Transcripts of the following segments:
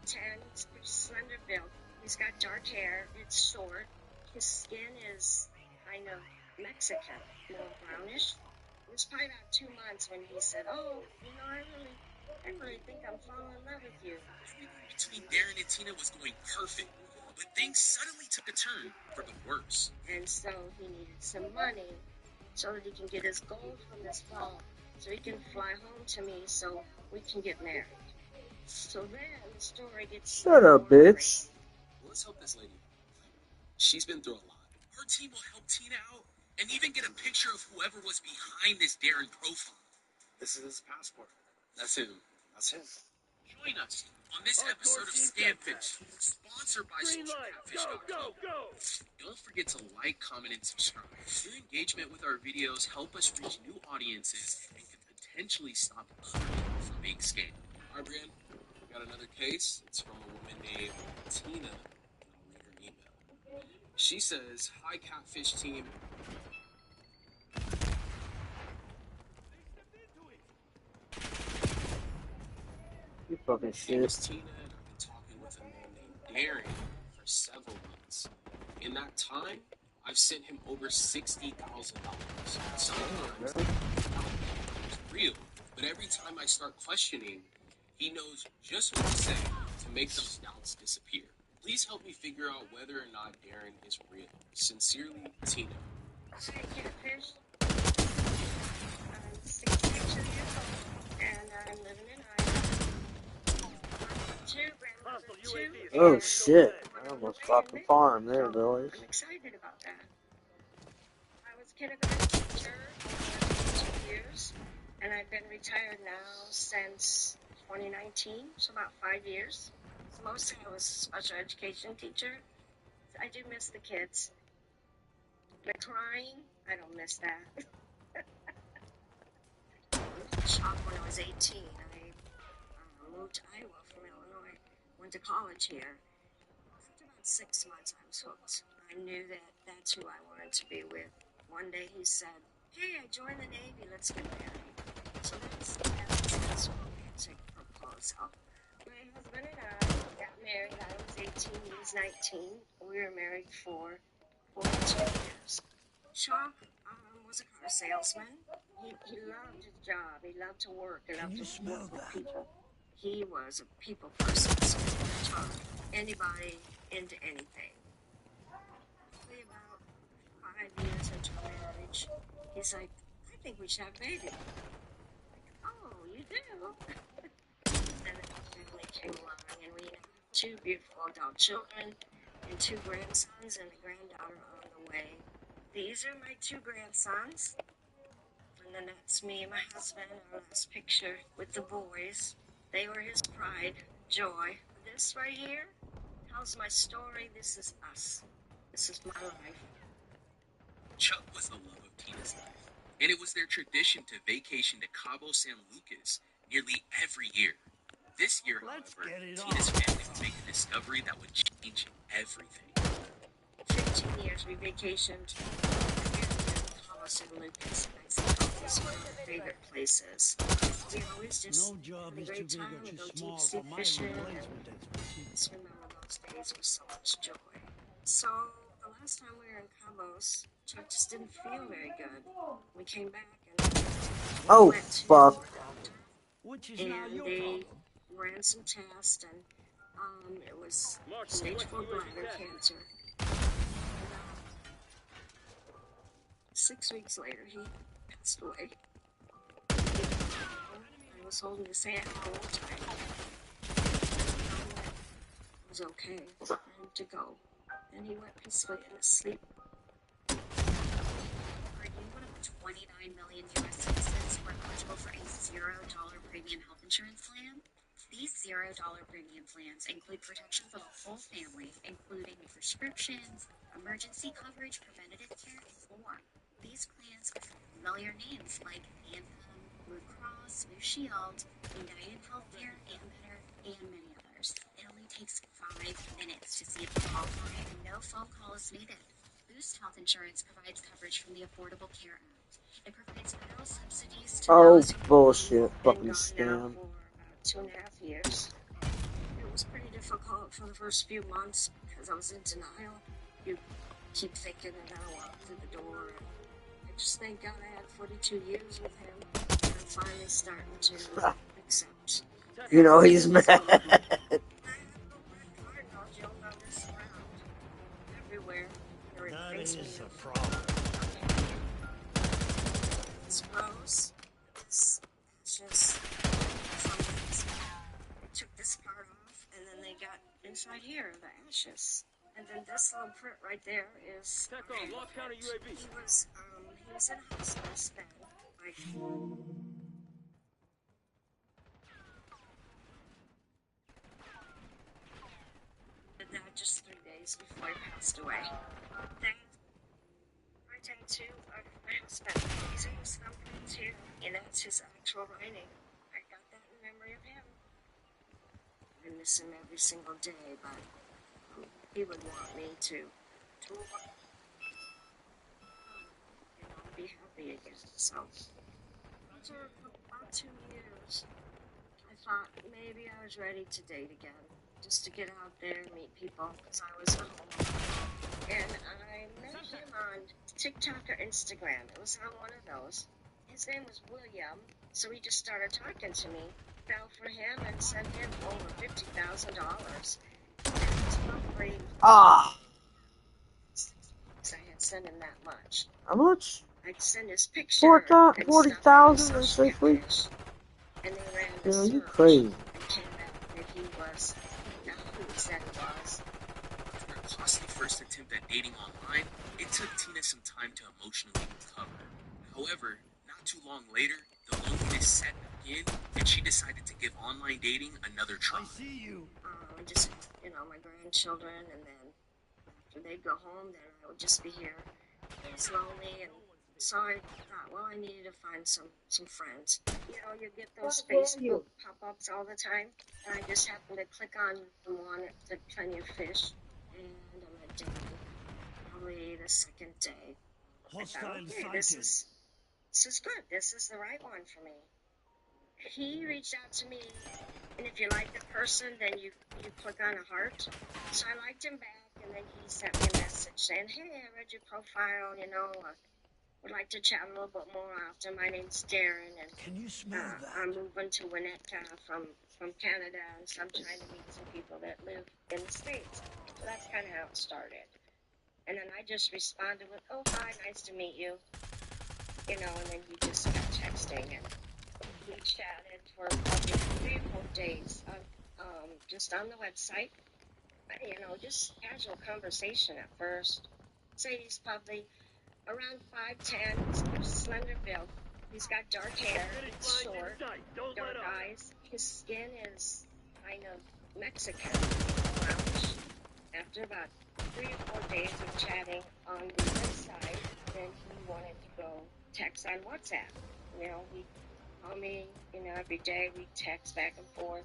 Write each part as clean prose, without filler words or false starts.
5'10", he's pretty slender built. He's got dark hair, it's short. His skin is kind of Mexican, more brownish. It was probably about 2 months when he said, "Oh, I really think I'm falling in love with you." Everything between Darren and Tina was going perfect, but things suddenly took a turn for the worse. And so he needed some money so that he can get his gold from this vault, so he can fly home to me so we can get married. So then the story gets... Shut up, bitch. Well, let's help this lady. She's been through a lot. Our team will help Tina out and even get a picture of whoever was behind this Darren profile. This is his passport. That's him. That's him. Join us on this episode of Standfish, sponsored by SocialCatfish.com. Don't forget to like, comment, and subscribe. Your engagement with our videos help us reach new audiences and can potentially stop other people from being scammed. All right, Brian, we got another case. It's from a woman named Tina, and I'll read her email. She says, "Hi, Catfish team. You fucking My name shit. is Tina, and I've been talking with a man named Darren for several months. In that time, I've sent him over $60,000. Sometimes it's real, but every time I start questioning, he knows just what to say to make those doubts disappear. Please help me figure out whether or not Darren is real. Sincerely, Tina." Hi, Catfish. I'm 62 years old, and I'm living in Iowa. Oh shit. I almost fucked the farm there, boys. I'm excited about that. I was a kindergarten teacher for 2 years, and I've been retired now since 2019, so about 5 years. So mostly I was a special education teacher. I do miss the kids. The crying, I don't miss that. I was shocked when I was 18. I moved to Iowa from Illinois, went to college here. After about 6 months, I was hooked. I knew that that's who I wanted to be with. One day he said, "Hey, I joined the Navy, let's get married." So that's a romantic proposal. My husband and I got married. I was 18, he was 19. We were married for 42 years. Shaw was a car salesman. He loved his job. He loved to work. He loved to work with people. He was a people person, so he would talk anybody into anything. Probably about 5 years into marriage, he's like, "I think we should have a baby." Like, "Oh, you do?" Then the family came along, and we have 2 beautiful adult children and 2 grandsons and a granddaughter on the way. These are my 2 grandsons. And then that's me and my husband, our last picture with the boys. They were his pride, joy. This right here tells my story. This is us. This is my life. Chuck was the love of Tina's life, and it was their tradition to vacation to Cabo San Lucas nearly every year. This year, however, Tina's family would make a discovery that would change everything. 15 years we vacationed Cabo San Lucas, and I said, "Oh, this is one of my favorite places." We always just had a great time. We go deep sea fishing, and just remember those days with so much joy. So the last time we were in Cabos, Chuck just didn't feel very good. We came back and Oh went to fuck. a doctor, and they ran some tests, and it was stage 4 bladder cancer. And, 6 weeks later, he passed away. I was holding his hand the whole time. It was okay for him to go, and he went peacefully into sleep. Are you one of the 29 million U.S. citizens who are eligible for a $0 premium health insurance plan? These $0 premium plans include protection for the whole family, including prescriptions, emergency coverage, preventative care, and more. These plans are from familiar names like Anthem, Blue Cross, Blue Shield, United Healthcare, Ambetter, and many others. It only takes 5 minutes to see if you qualify, and no phone call is needed. Boost Health Insurance provides coverage from the Affordable Care Act. It provides federal subsidies to Oh those who bullshit. Been Fucking gone now scam. for about 2.5 years. It was pretty difficult for the first few months because I was in denial. You keep thinking they're gonna walk through the door. And I just thank God I had 42 years with him. I'm finally starting to accept. You know he's mad. I have little red cardinals. You'll notice around everywhere. It That reminds me is a of problem. this rose. This ashes from this. They took this part off, and then they got inside here the ashes. And then this little print right there is. TACOM, Lost County UAV. He was in hospice then, like. Did that just 3 days before he passed away. Then right into my husband. He's in his thumbprint too, and that's his actual writing. I got that in memory of him. I miss him every single day, but he would want me to be happy again. So after about 2 years, I thought maybe I was ready to date again, just to get out there and meet people, because I was at home. And I met him on TikTok or Instagram. It was on one of those. His name was William, so he just started talking to me. Fell for him and sent him over $50,000. Probably Ah, I had sent him that much. how much? I'd send his picture. 40,000 and say free? And they ran the Girl, you search crazy. and came out that he was not who he said he was. After a costly first attempt at dating online, it took Tina some time to emotionally recover. However, not too long later, the loneliness set in, and she decided to give online dating another try. I see you. I just, my grandchildren, and then after they'd go home, then I would just be here. It was lonely, and so I thought, well, I needed to find some friends. You get those Facebook pop-ups all the time, and I just happened to click on the one that said Plenty of Fish, and I'm a day, probably the second day. I thought, Hostile okay, sighted. this is good. This is the right one for me. He reached out to me, and if you like the person, then you click on a heart. So I liked him back, and then he sent me a message saying, hey, I read your profile, would like to chat a little bit more often. My name's Darren, and Can you smell that? I'm moving to Winnetka from Canada, and so I'm trying to meet some people that live in the States. So that's kind of how it started. And then I just responded with, oh, hi, nice to meet you. And then you just got texting, and we chatted for probably 3 or 4 days, just on the website. Just casual conversation at first. Say he's probably around 5'10", he's slender build. He's got dark hair, it's short, dark eyes. His skin is kind of Mexican, brownish. After about 3 or 4 days of chatting on the website, then he wanted to go text on WhatsApp. He called me, every day. We text back and forth.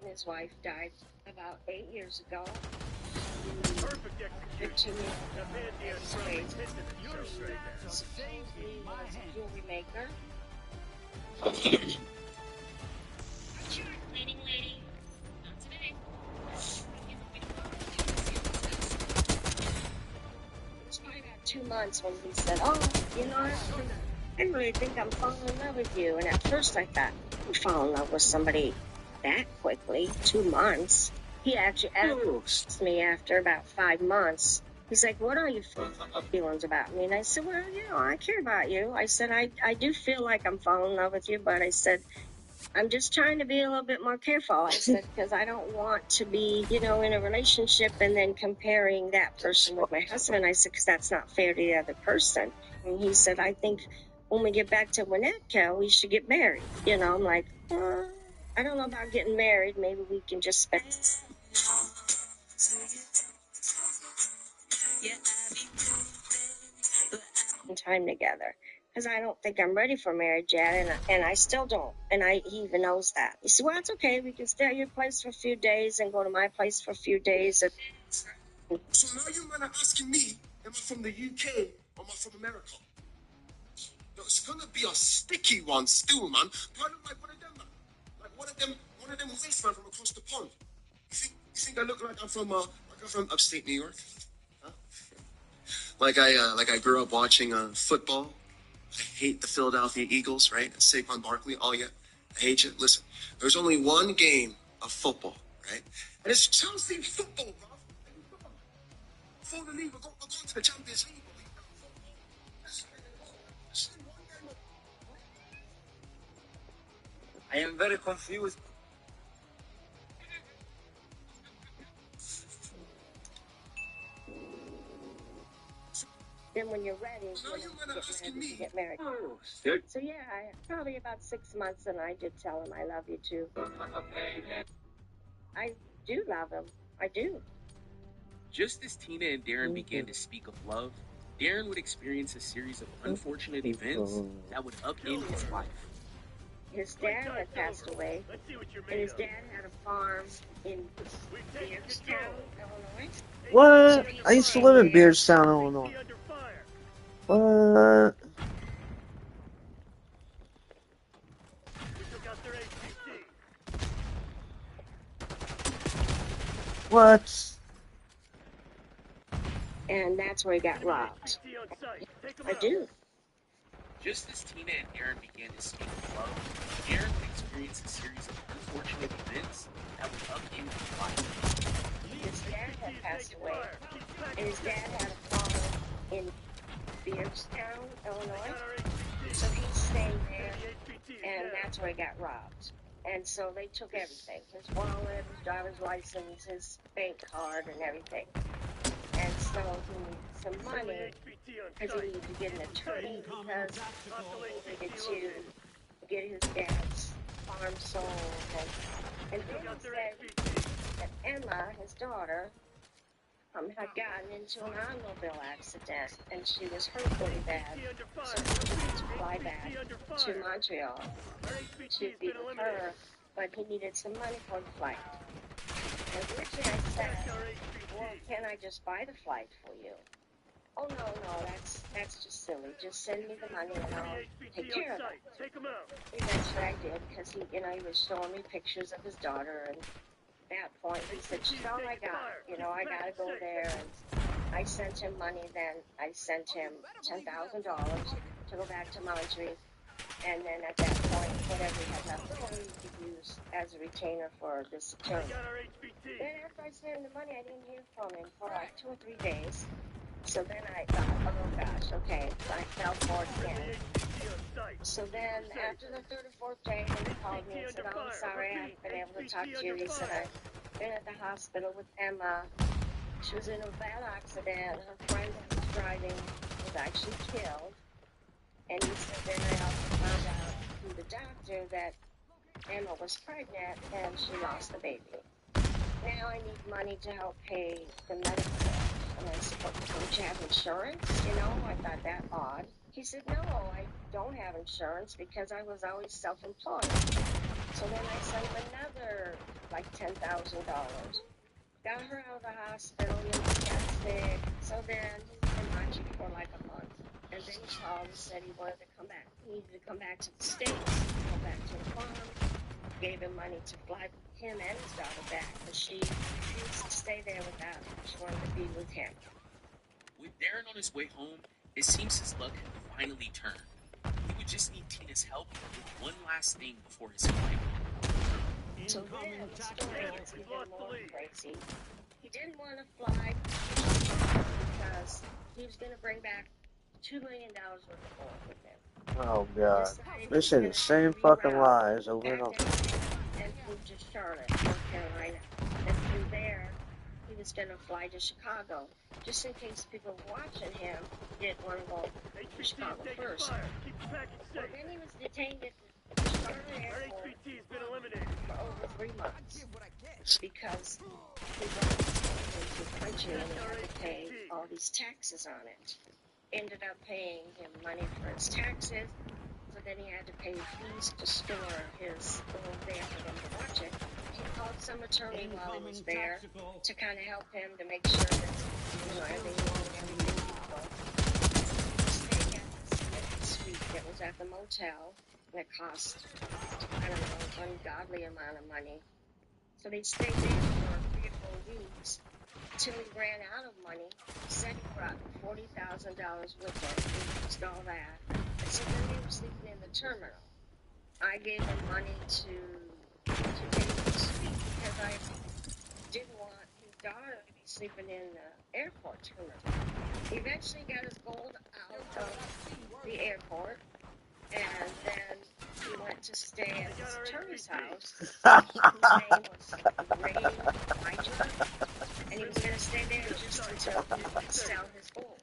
And his wife died about 8 years ago. Perfect execution. 15 years old. You're straight. So save He my was a hand. jewelry maker. Cleaning lady. Not today. It was probably about 2 months when he said, I really think I'm falling in love with you. And at first I thought, I don't fall in love with somebody that quickly, 2 months. He actually asked me after about 5 months. He's like, what are your feelings about me? And I said, well, I care about you. I said, I do feel like I'm falling in love with you, but I said, I'm just trying to be a little bit more careful. I said, because I don't want to be, in a relationship and then comparing that person with my husband. I said, because that's not fair to the other person. And he said, I think when we get back to Winnetka, we should get married. I'm like, I don't know about getting married. Maybe we can just spend time together. Because I don't think I'm ready for marriage yet, and I still don't. And he even knows that. He said, well, it's okay. We can stay at your place for a few days and go to my place for a few days. So now you men are asking me, am I from the UK or am I from America? No, it's gonna be a sticky one still, man. Kind of like one of them, man. Like one of them wastemen from across the pond. think I look like I'm from upstate New York? Huh? Like I grew up watching football. I hate the Philadelphia Eagles, right? And Saquon Barkley. Oh yeah, I hate you. Listen, there's only one game of football, right? And it's Chelsea football, bro. For the league, we're going to the Champions League. I am very confused. Then when you're ready, Now you wanna asking me? get married. Oh, shit. So yeah, probably about 6 months, and I did tell him I love you too. I do love him. I do. Just as Tina and Darren began to speak of love, Darren would experience a series of unfortunate events that would upend his life. His dad had passed away, Let's see what you're and made his of. dad had a farm in Beardstown, Illinois. What? I used to live in Beardstown, Illinois. HVT under fire. What? We took out their HVT. What? And that's where he got robbed. HVT on site. Take 'em I out. do. Just as Tina and Darren began to speak of love, Darren would experience a series of unfortunate events that would upend his life. His dad had passed Taking away, fire. Keep back. and his dad had a farm in Beardstown, Illinois. Got our HVT. So he stayed there, The HVT is and down. that's where he got robbed. And so they took everything, his wallet, his driver's license, his bank card, and everything. And so he needed some money HVT on because he site. needed to get an attorney because Hostile he needed HVT to located. get his dad's farm sold. And then Took he out their said HVT. that Emma, his daughter, had gotten into an automobile accident, and she was hurt really bad. HVT under So fire. he needed to fly back HVT under to fire. Montreal Our HVT to has be been with eliminated. her, but he needed some money for the flight. And originally I said, Back our well, HVT. can I just buy the flight for you? Oh, no, that's just silly. Just send me the money and I'll take HVT care on of site. it. Take 'em out. And that's what I did, because he was showing me pictures of his daughter, and at that point he said, she's all I got. I gotta go there. And I sent him money then. I sent him $10,000 to go back to Montreal. And then at that point, whatever he had left over, he could use as a retainer for this We attorney. got our HVT. Then after I sent him the money, I didn't hear from him for like 2 or 3 days. So then I thought, oh gosh, okay. So I fell for it Friendly again. HVT on site. So then after the 3rd or 4th day, he called me and said, oh, I'm sorry, I haven't been able to talk to you. He said, I've been at the hospital with Emma. She was in a bad accident. Her friend that was driving was actually killed. And he said, then I also found out through the doctor that Emma was pregnant and she lost the baby. Now I need money to help pay the medical bill. And I said, well, don't you have insurance? I thought that odd. He said, no, I don't have insurance because I was always self-employed. So then I sent him another, like, $10,000. Got her out of the hospital, she got sick. So then he was in Montreal for like a month. And then he called and said he wanted to come back. He needed to come back to the States, go back to the farm. Gave him money to fly him and his daughter back, but she refused to stay there without him. She wanted to be with him. With Darren on his way home, it seems his luck had finally turned. He would just need Tina's help with one last thing before his flight. So then the story gets even more crazy. He didn't want to fly because he was going to bring back $2 million worth of gold with him. Oh god. They say the same fucking lies over and over. And flew to Charlotte, North Carolina. And from there, he was going to fly to Chicago. Just in case people watching him didn't want to go to HVT Chicago is taking first. fire. Keep the package Well, safe. then he was detained at the Charlotte Our airport HVT has been eliminated. for over 3 months because he brought his money into the country and he had to pay all these taxes on it. Ended up paying him money for his taxes, so then he had to pay fees to store his gold there for them to watch it. He called some attorney while he was there to kind of help him to make sure that everything was equal. Staying at this little suite that was at the motel, and it cost, I don't know, an ungodly amount of money. So they stayed there for 3 or 4 weeks until he ran out of money. He said he brought $40,000 with him. He used all that. And so then they were sleeping in the terminal. I gave him money to pay for the suite because I didn't want his daughter to be sleeping in the airport terminal. He eventually got his gold out of the airport, and then he went to stay at his attorney's house, whose name was Ray Weiger, and he was going to stay there just until he could sell his gold.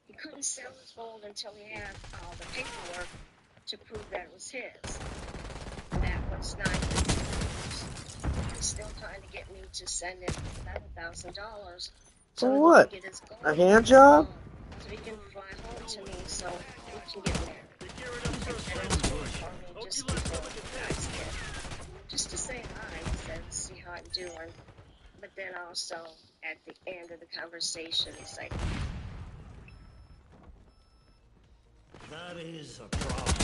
He couldn't sell his gold until he had all the paperwork to prove that it was his. That was $9 million. He's still trying to get me to send him $11,000 so For he what? can get his gold. A hand job? So he can fly home to me so we can get married. Just before the guys get. Just to say hi, he said, see how I'm doing. But then also, at the end of the conversation, he's like, That is a problem.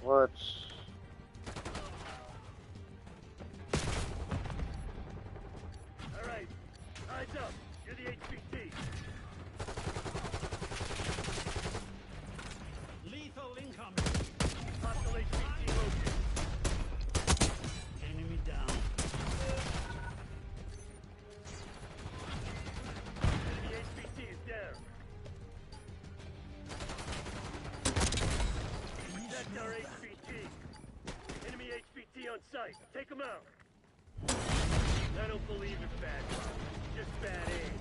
What's... Alright, eyes up. You're the HPT. Lethal incoming. Hostile HPT located. Enemy down. Enemy HPT is down. Protect our HPT. Enemy HPT on site. Take them out. I don't believe it's bad luck. Just bad aim.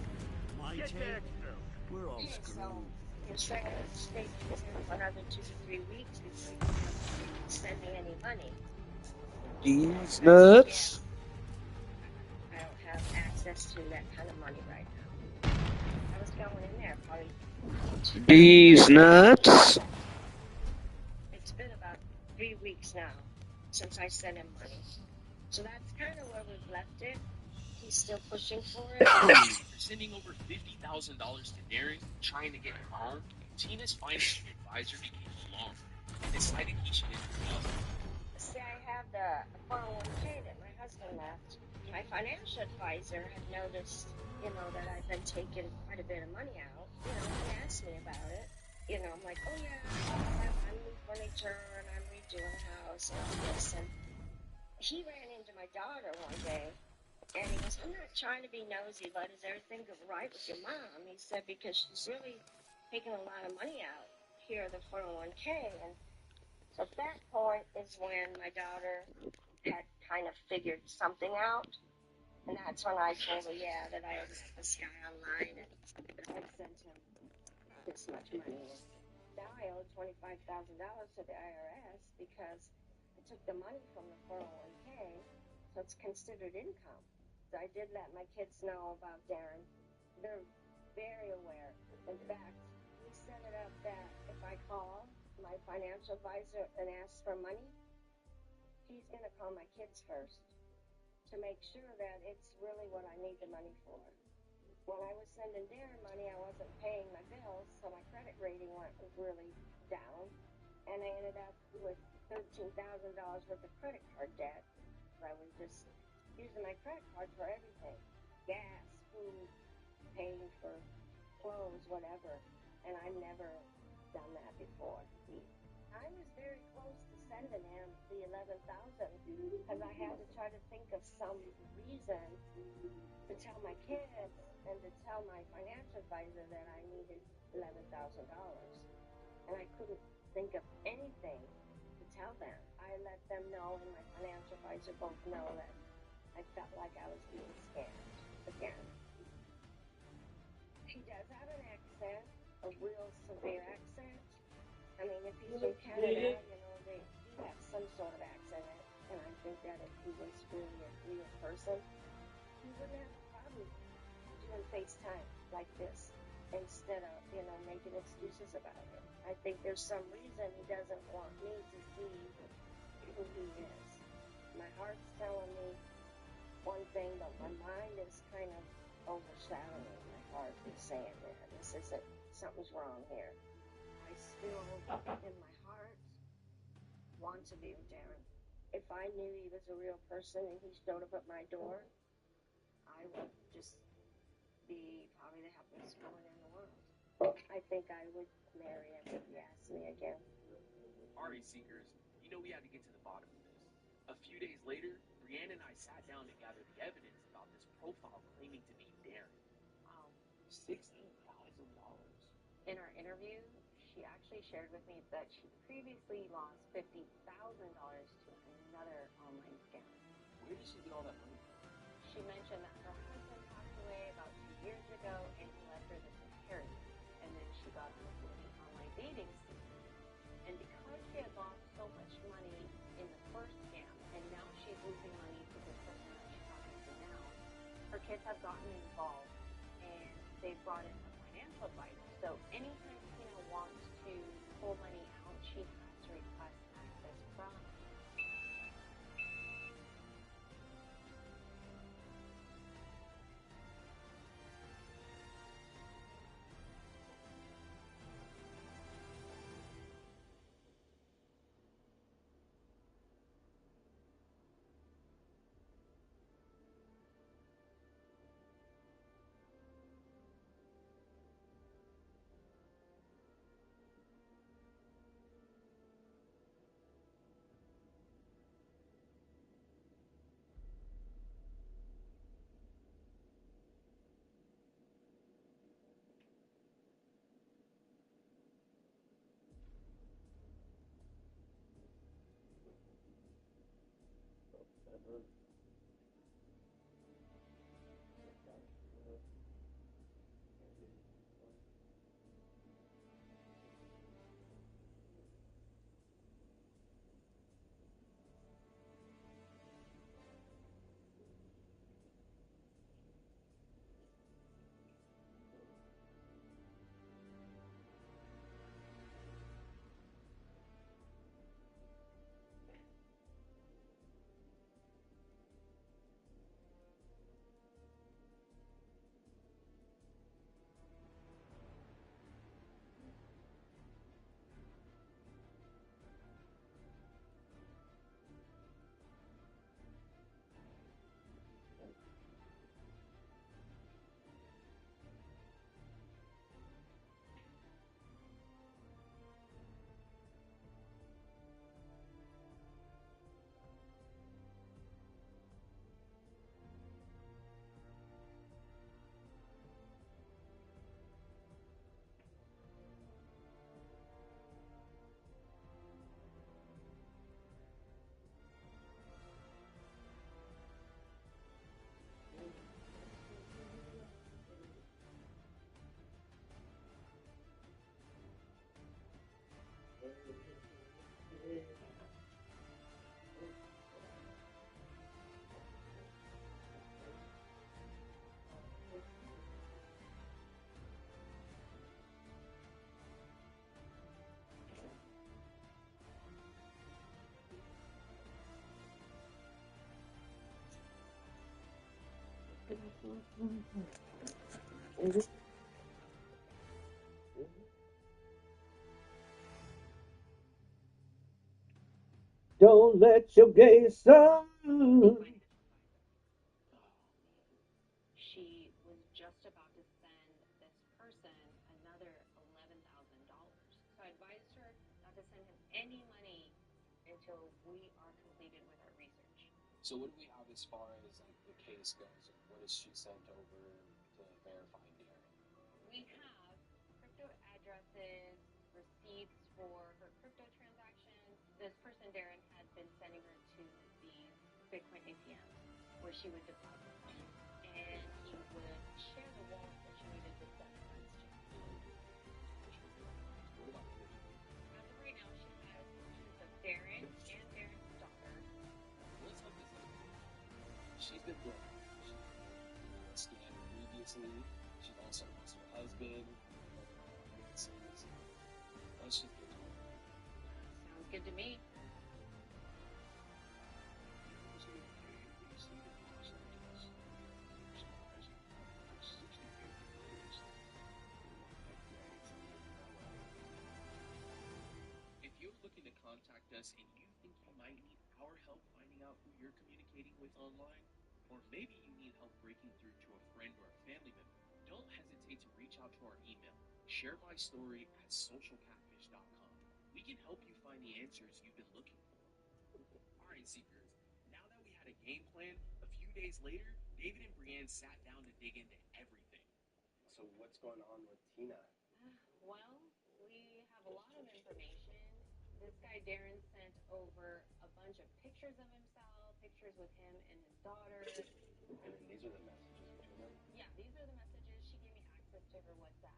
My Get take, back, though. we're all okay, so screwed. you're saying stay here for another 2 to 3 weeks before you can send me any money. These nuts? I don't have access to that kind of money right now. I was going in there probably 2 These nuts? It's been about 3 weeks now since I sent him money. So that's kind of where we've left it. He's still pushing for it. After sending over $50,000 to Darren, trying to get him home, Tina's financial advisor became alarmed and decided he should intervene. See, I have the 401k that my husband left. My financial advisor had noticed, that I've been taking quite a bit of money out. He asked me about it. I'm like, oh yeah, I'm new furniture and I'm redoing the house and all this. And he ran into my daughter one day and he goes, I'm not trying to be nosy, but is everything right with your mom? He said, because she's really taking a lot of money out here, the 401k. And so at that point is when my daughter had kind of figured something out. And that's when I told her, yeah, that I had met this guy online and I sent him this much money. And now I owe $25,000 to the IRS because I took the money from the 401k, so it's considered income. So I did let my kids know about Darren. They're very aware. In fact, we set it up that if I call my financial advisor and ask for money, he's going to call my kids first to make sure that it's really what I need the money for. When I was sending Darren money, I wasn't paying my bills, so my credit rating went really down, and I ended up with $13,000 worth of credit card debt. I was just using my credit card for everything, gas, food, paying for clothes, whatever, and I've never done that before. I was very close to sending him the $11,000 because I had to try to think of some reason to tell my kids and to tell my financial advisor that I needed $11,000. And I couldn't think of anything to tell them. I let them know, and my financial advisor both know that I felt like I was being scammed again. He does have an accent, a real severe accent. I mean, if he's from Canada, they do have some sort of accent, and I think that if he was really a real person, he wouldn't have a problem doing FaceTime like this instead of, making excuses about it. I think there's some reason he doesn't want me to see who he is. My heart's telling me one thing, but my mind is kind of overshadowing my heart is saying, man, this isn't, something's wrong here. I still, in my heart, want to be with Darren. If I knew he was a real person and he showed up at my door, I would just be probably the happiest woman in the world. I think I would marry him if he asked me again. Alright, Seekers, you know we had to get to the bottom of this. A few days later, Brianne and I sat down to gather the evidence about this profile claiming to be Darren. Wow. $16,000. In our interview, she actually shared with me that she previously lost $50,000 to another online scam. Where did she get all that money from? She mentioned that her husband passed away about 2 years ago and he left her this inheritance. And then she got into the online dating scene. And because she had lost so much money in the first scam, and now she's losing money to the person that she's talking to now, her kids have gotten involved and they've brought in a financial advisor. So anytime Tina wants to pull money out, she has to request access from. Don't let your gay son. She was just about to send this person another $11,000. So I advised her not to send him any money until we are completed with our research. So what do we have as far as like the case goes? What has she sent over to verify Darren? We have crypto addresses, receipts for her crypto transactions. This person, Darren, had been sending her to these Bitcoin ATMs where she would deposit money. And he would share the wallet that she needed to send funds to. What about her? As of right now, she has pictures of Darren and Darren's daughter. Let's hope this is. She's been broke. She was scammed previously. She's also lost her husband. Let's just get to it. Sounds good to me. contact us and you think you might need our help finding out who you're communicating with online, or maybe you need help breaking through to a friend or a family member, don't hesitate to reach out to our email, sharemystory@socialcatfish.com. We can help you find the answers you've been looking for. Alright, Seekers, now that we had a game plan, a few days later, David and Brienne sat down to dig into everything. So what's going on with Tina? Well, we have a lot of information. This guy Darren sent over a bunch of pictures of himself, pictures with him and his daughter. And these are the messages between them? Yeah, these are the messages. She gave me access to her WhatsApp.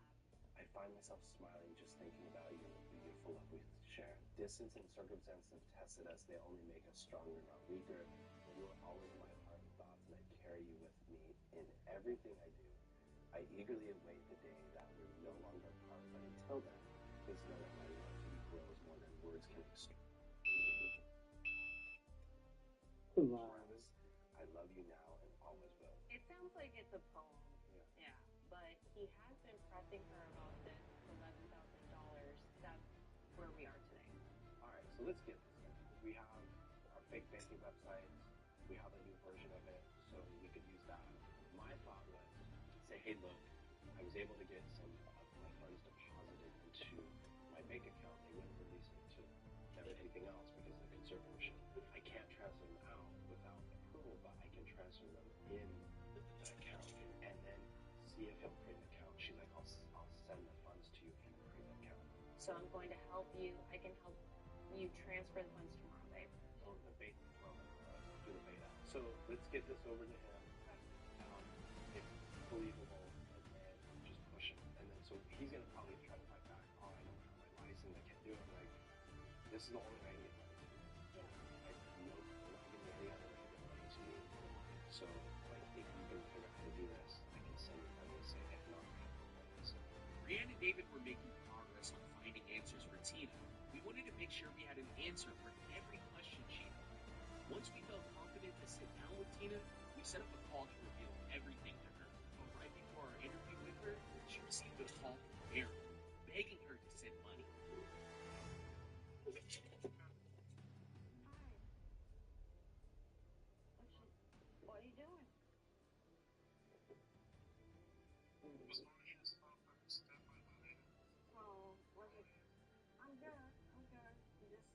I find myself smiling just thinking about you and the beautiful love we share. Distance and circumstance have tested us. They only make us stronger, not weaker. And you are always in my heart and thoughts, and I carry you with me in everything I do. I eagerly await the day that we're no longer apart, but until then, please know that my love for you grows more than words can express. Promise, I love you now and always will. It sounds like it's a poem. Yeah. But he has been pressing her about this $11,000. That's where we are today. Alright, so let's get this started. We have our fake banking website. We have a new version of it, so we could use that. My thought was, say, hey, look, I was able to get some of my funds deposited into my bank account. They wouldn't release it to them anything else because of the conservatorship. I can't transfer them out without approval, but I can transfer them in the account and then see if he'll create an account. She's like, I'll send the funds to you if you create an account. So I'm going to help you. I can help you transfer the funds tomorrow, babe. Oh, the bait, do the bait out. So let's get this over to him. It's believable, and then just push him. And then so he's gonna probably try to fight back. Oh, I don't have my license. I can't do it. Like, this is the only way I can get money to you. Yeah. Like, no, I'm not giving you any other way to get money to you. So, like, if you can figure out how to do this, I can send you money. Say, if not, so. Brienne and David were making progress on finding answers for Tina. We wanted to make sure we had an answer for every question she had. Once we felt confident to sit down with Tina, we set up a call to reveal everything to her. But right before our interview with her, she received a call from Aaron, begging her to send money. What are you doing? Oh, was it? I'm good. I'm good. I'm just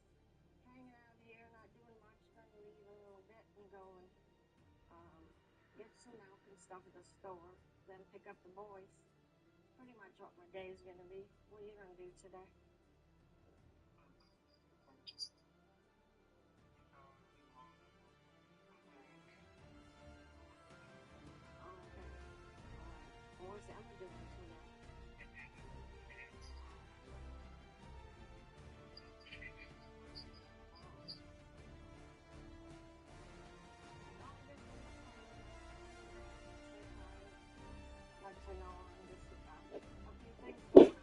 hanging out here, not doing much. Gonna leave in a little bit and go and get some milk and stuff at the store. Then pick up the boys. Pretty much what my day is gonna be. What are you gonna do today? Oh, okay. All right. What's Emma doing today? Let you know I'm just a few things going on.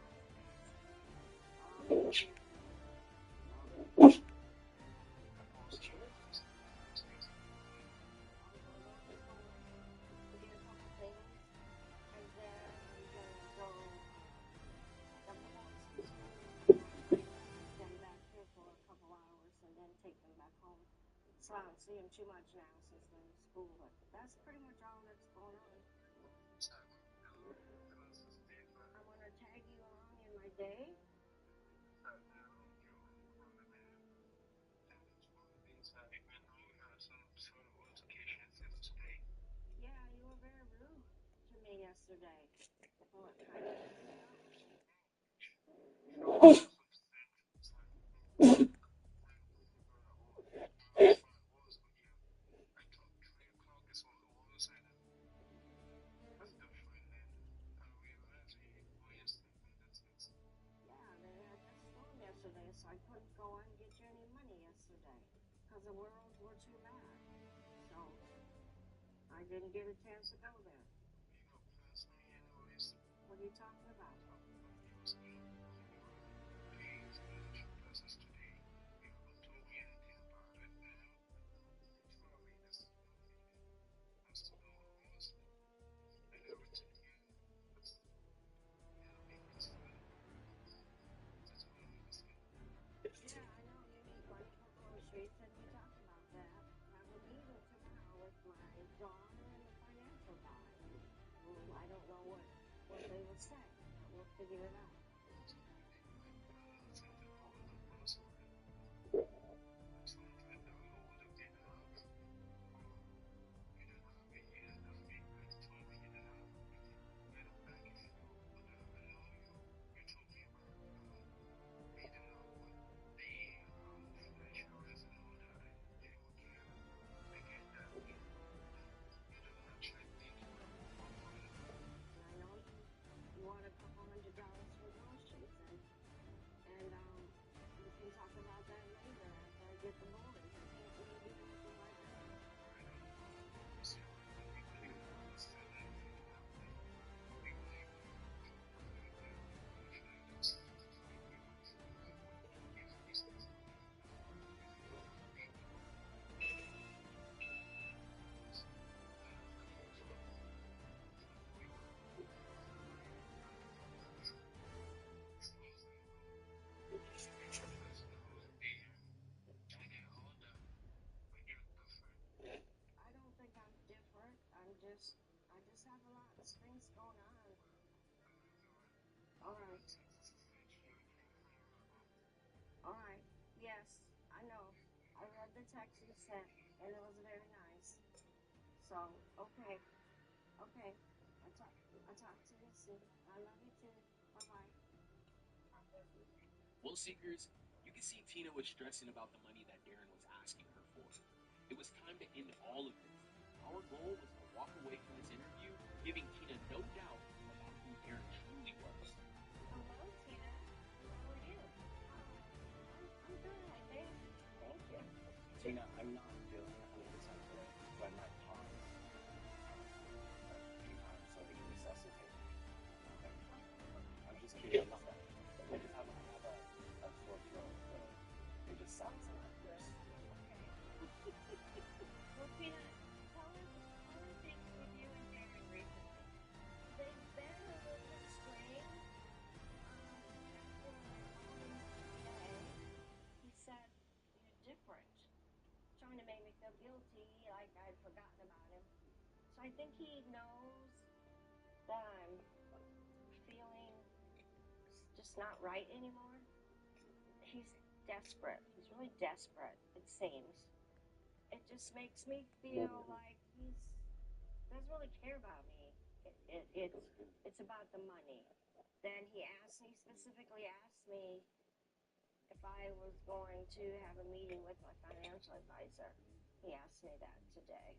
Take them back home. So I don't see them too much now since they're in school, but that's pretty much all that's going on. I want to tag you along in my day. Yeah, you were very rude to me yesterday. What kind of yesterday, so I couldn't go and get you any money yesterday because the worlds were too bad. So I didn't get a chance to go there. What are you talking about? Yeah, I know figure it out. And I know you want a couple $100 for groceries, and we can talk about that later after I get the boys. I can't really do anything right now. I don't think I'm different. I just have a lot of things going on. All right. All right. Yes, I know. I read the text you sent, and it was very nice. So, okay. Okay. I'll talk to you soon. I love you too. Bye-bye. Well, Seekers, you can see Tina was stressing about the money that Darren was asking her for. It was time to end all of this. Our goal was to walk away from this interview giving Tina no doubt about who Darren truly was. Hello, Tina. How are you? I'm good, I think. Thank you. Tina, I'm not feeling 100% today, so I might pause a few times so they can resuscitate me. Okay? I'm just kidding. I'm not that. I just have a sore throat, so it just sounds like this. Well, Tina, tell us things with you and Darren recently. They've been a little bit strange. After I called him today, he said you're different. Trying to make me feel guilty, like I'd forgotten about him. So I think he knows that I'm feeling just not right anymore. He's desperate. He's really desperate, it seems. It just makes me feel like he doesn't really care about me. It's about the money. Then he specifically asked me if I was going to have a meeting with my financial advisor. He asked me that today.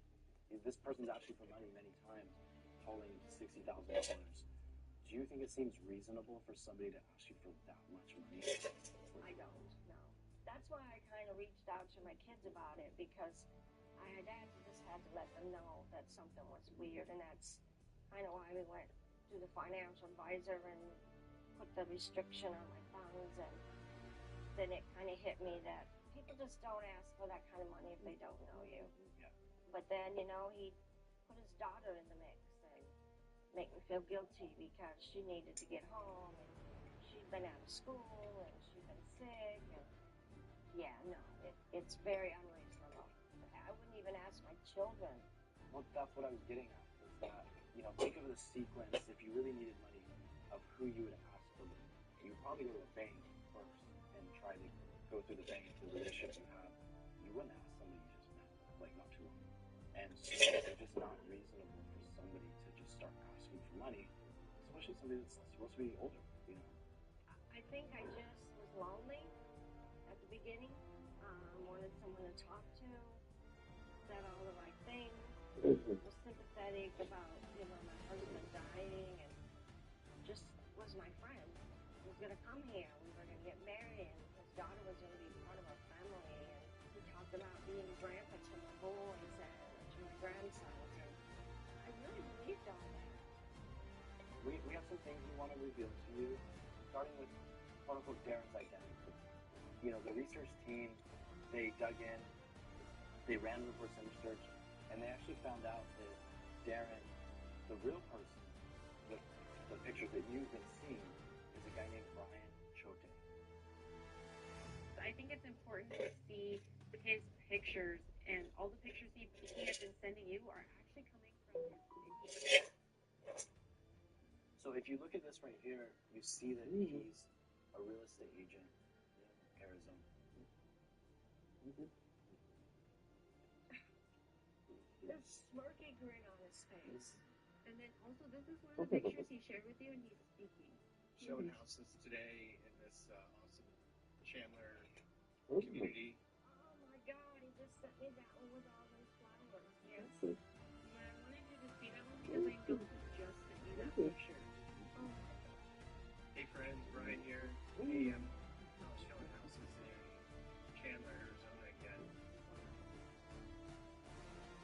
This person's asked you for money many times, totaling $60,000. Do you think it seems reasonable for somebody to ask you for that much money? I don't know. That's why I kind of reached out to my kids about it, because I had just had to let them know that something was weird, and that's kind of why we went to the financial advisor and put the restriction on my funds, and then it kind of hit me that people just don't ask for that kind of money if they don't know you. Yeah. But then, he put his daughter in the mix and make me feel guilty because she needed to get home, and she'd been out of school, and she'd been sick, and yeah, no, it's very unreasonable. I wouldn't even ask my children. Well, that's what I was getting at, is that, think of the sequence, if you really needed money, of who you would ask for money. You would probably go to a bank first and try to go through the bank, the relationship you have. You wouldn't ask somebody you just met, like, not too long. And so it's just not reasonable for somebody to just start asking for money, especially somebody that's supposed to be older, I think I just was lonely at the beginning. Wanted someone to talk to, said all the right things, was sympathetic about, my husband dying, and just was my friend. He was going to come here. We were going to get married, and his daughter was going to be part of our family. And we talked about being grandpa to my boys and to my grandsons. And I really believed all that. We have some things we want to reveal to you, starting with, quote-unquote, Darren's identity. The research team, they dug in, they ran reverse image search, and they actually found out that Darren, the real person, the pictures that you've been seeing, is a guy named Brian Chote. I think it's important to see his pictures, and all the pictures he has been sending you are actually coming from his video. So if you look at this right here, you see that he's a real estate agent in Arizona. This smirky grin on his face. And then also, this is one of the pictures he shared with you, and he's speaking. Showing houses today in this awesome Chandler community. Oh my God, he just sent me that one with all those flowers. Yes. Yeah, I wanted you to see that one because I know he just sent you that picture. Oh my God. Hey friends, Brian here. Hey, I'm showing houses in Chandler, Arizona again.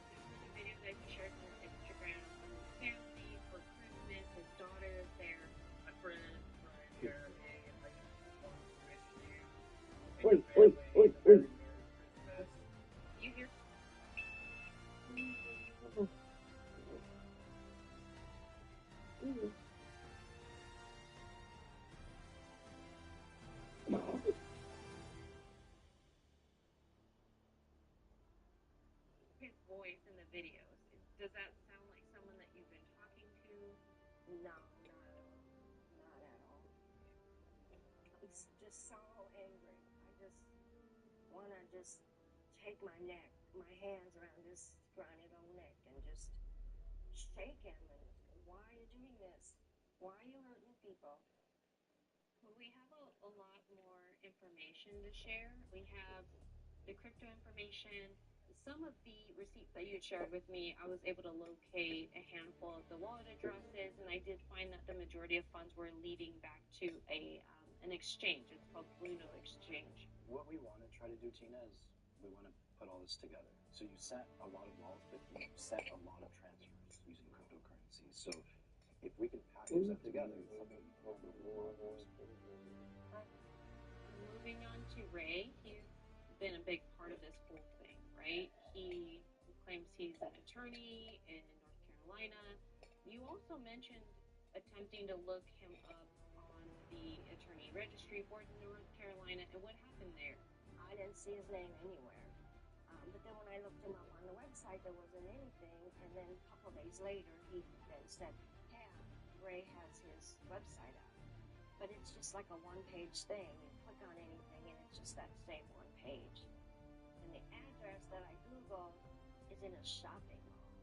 This is a video that he shared on his Instagram of his family for Christmas. His daughter is there. My friend Brian here. Hey, I'd like to wish you and Oi, your family oi, a very Merry Christmas. You hear? His voice in the videos. Does that sound like someone that you've been talking to? No, not at all. Not at all. He's just so angry. I just want to just take my hands around his scrawny little neck and just shake him. And why are you doing this? Why are you hurting people? Well, we have a lot more information to share. We have the crypto information. Some of the receipts that you had shared with me, I was able to locate a handful of the wallet addresses, and I did find that the majority of funds were leading back to an exchange. It's called Bluno Exchange. What we want to try to do, Tina, is we want to put all this together. So you set a lot of wallets, but you set a lot of transfers using cryptocurrency. So if we can package that together, it's something a lot more simple. Moving on to Ray, he's been a big part of this whole thing, right? He claims he's an attorney in North Carolina. You also mentioned attempting to look him up on the attorney registry board in North Carolina, and what happened there? I didn't see his name anywhere. But then when I looked him up on the website, there wasn't anything, and then a couple days later, he then said, hey, Ray has his website up. But it's just like a one-page thing. You click on anything, and it's just that same one page. And the address that I Googled is in a shopping mall.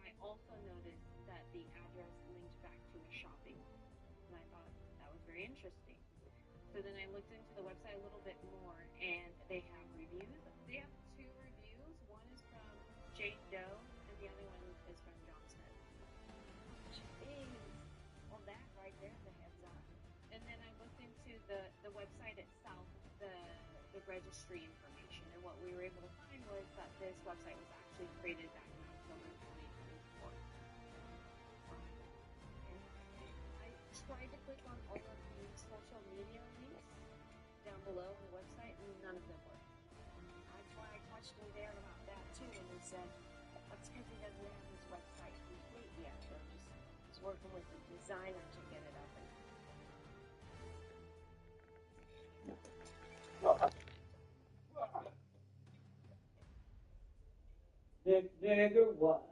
I also noticed that the address linked back to a shopping mall. And I thought that was very interesting. So then I looked into the website a little bit more, and they have reviews. They have 2 reviews. One is from Jane Doe, and the other one is from John Smith. Jeez. Well, that right there is a heads up. And then I looked into the website itself, the registry information, and what we were able to find was that this website was actually created back in October 2024. And I tried to click on all of the social media links down below on the website, and none of them worked. That's why I questioned Darren about that too, and he said that's because he doesn't have his website complete yet. They're just working with the designer to get it up and Nigger, what?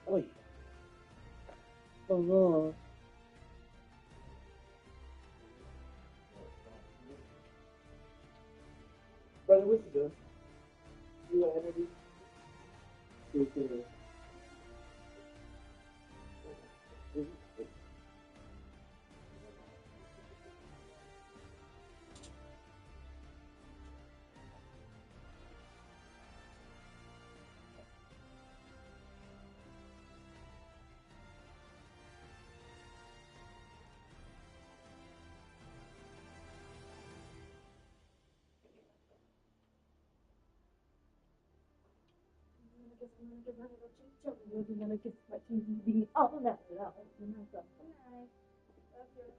Oh, yeah. Oh, no. Brother, what you doing? You got energy? guess I'm gonna get my little children. We're gonna kiss my TV all night long. Good night. Love you.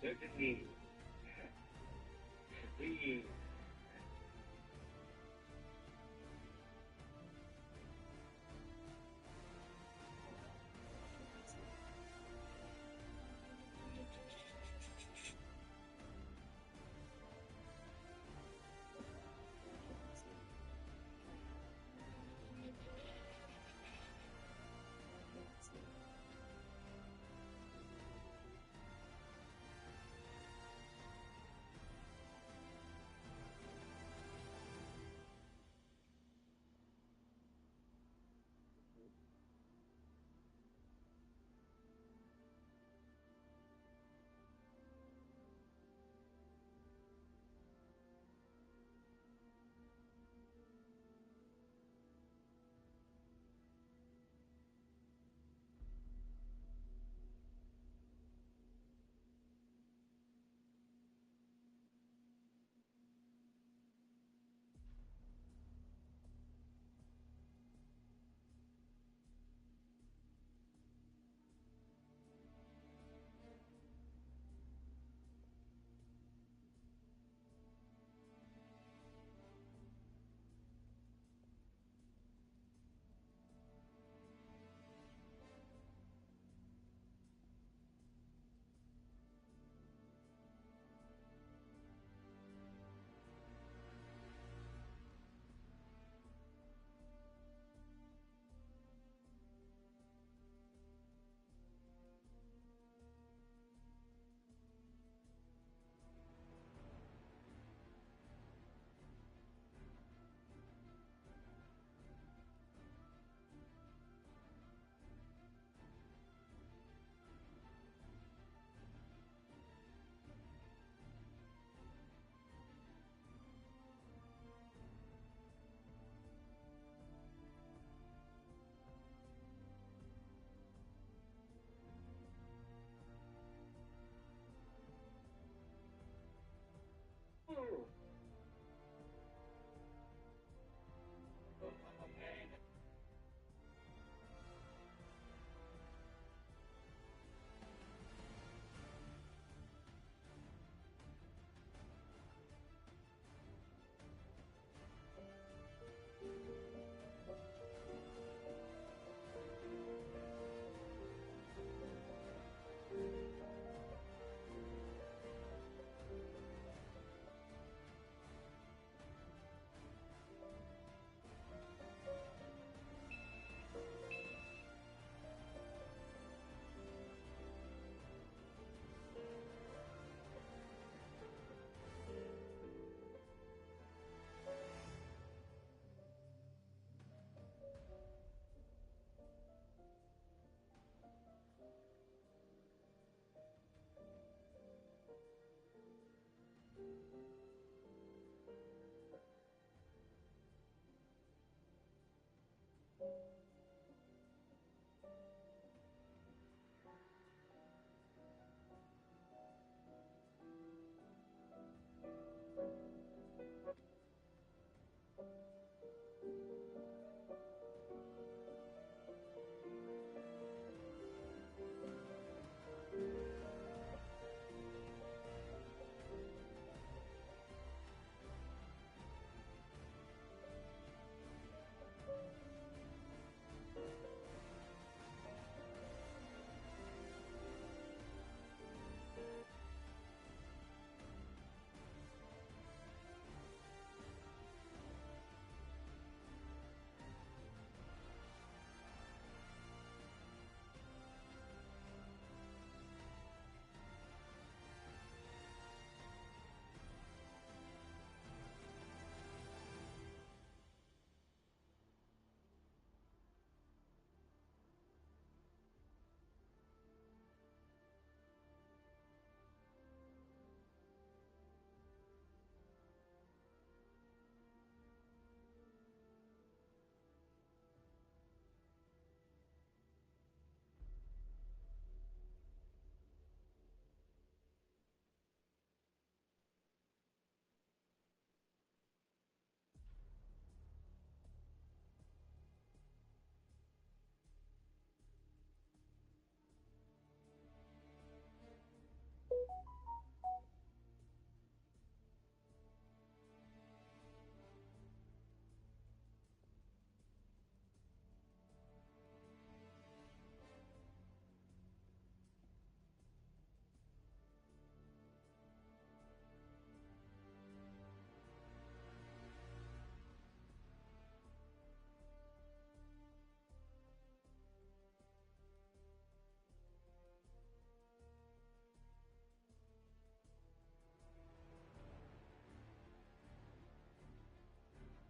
Certainly. Please.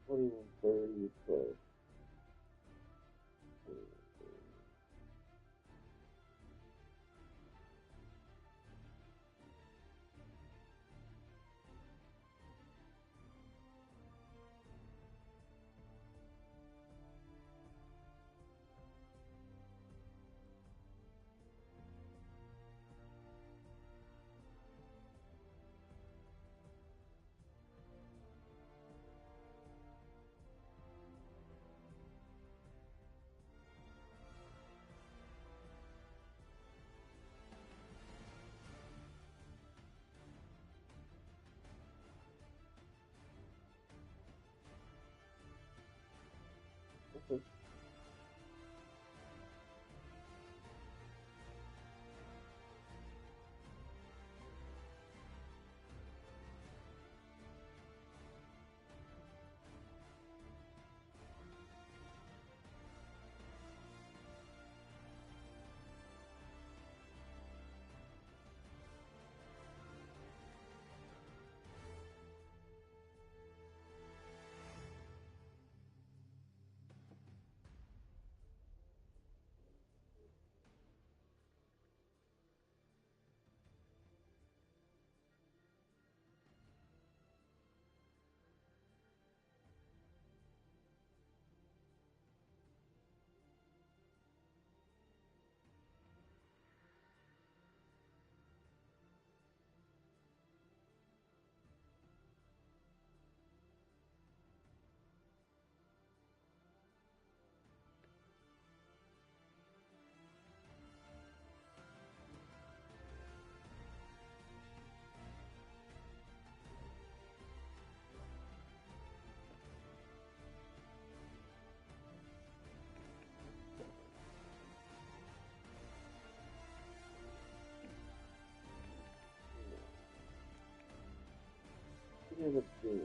2130 plus. Okay. Here's a big.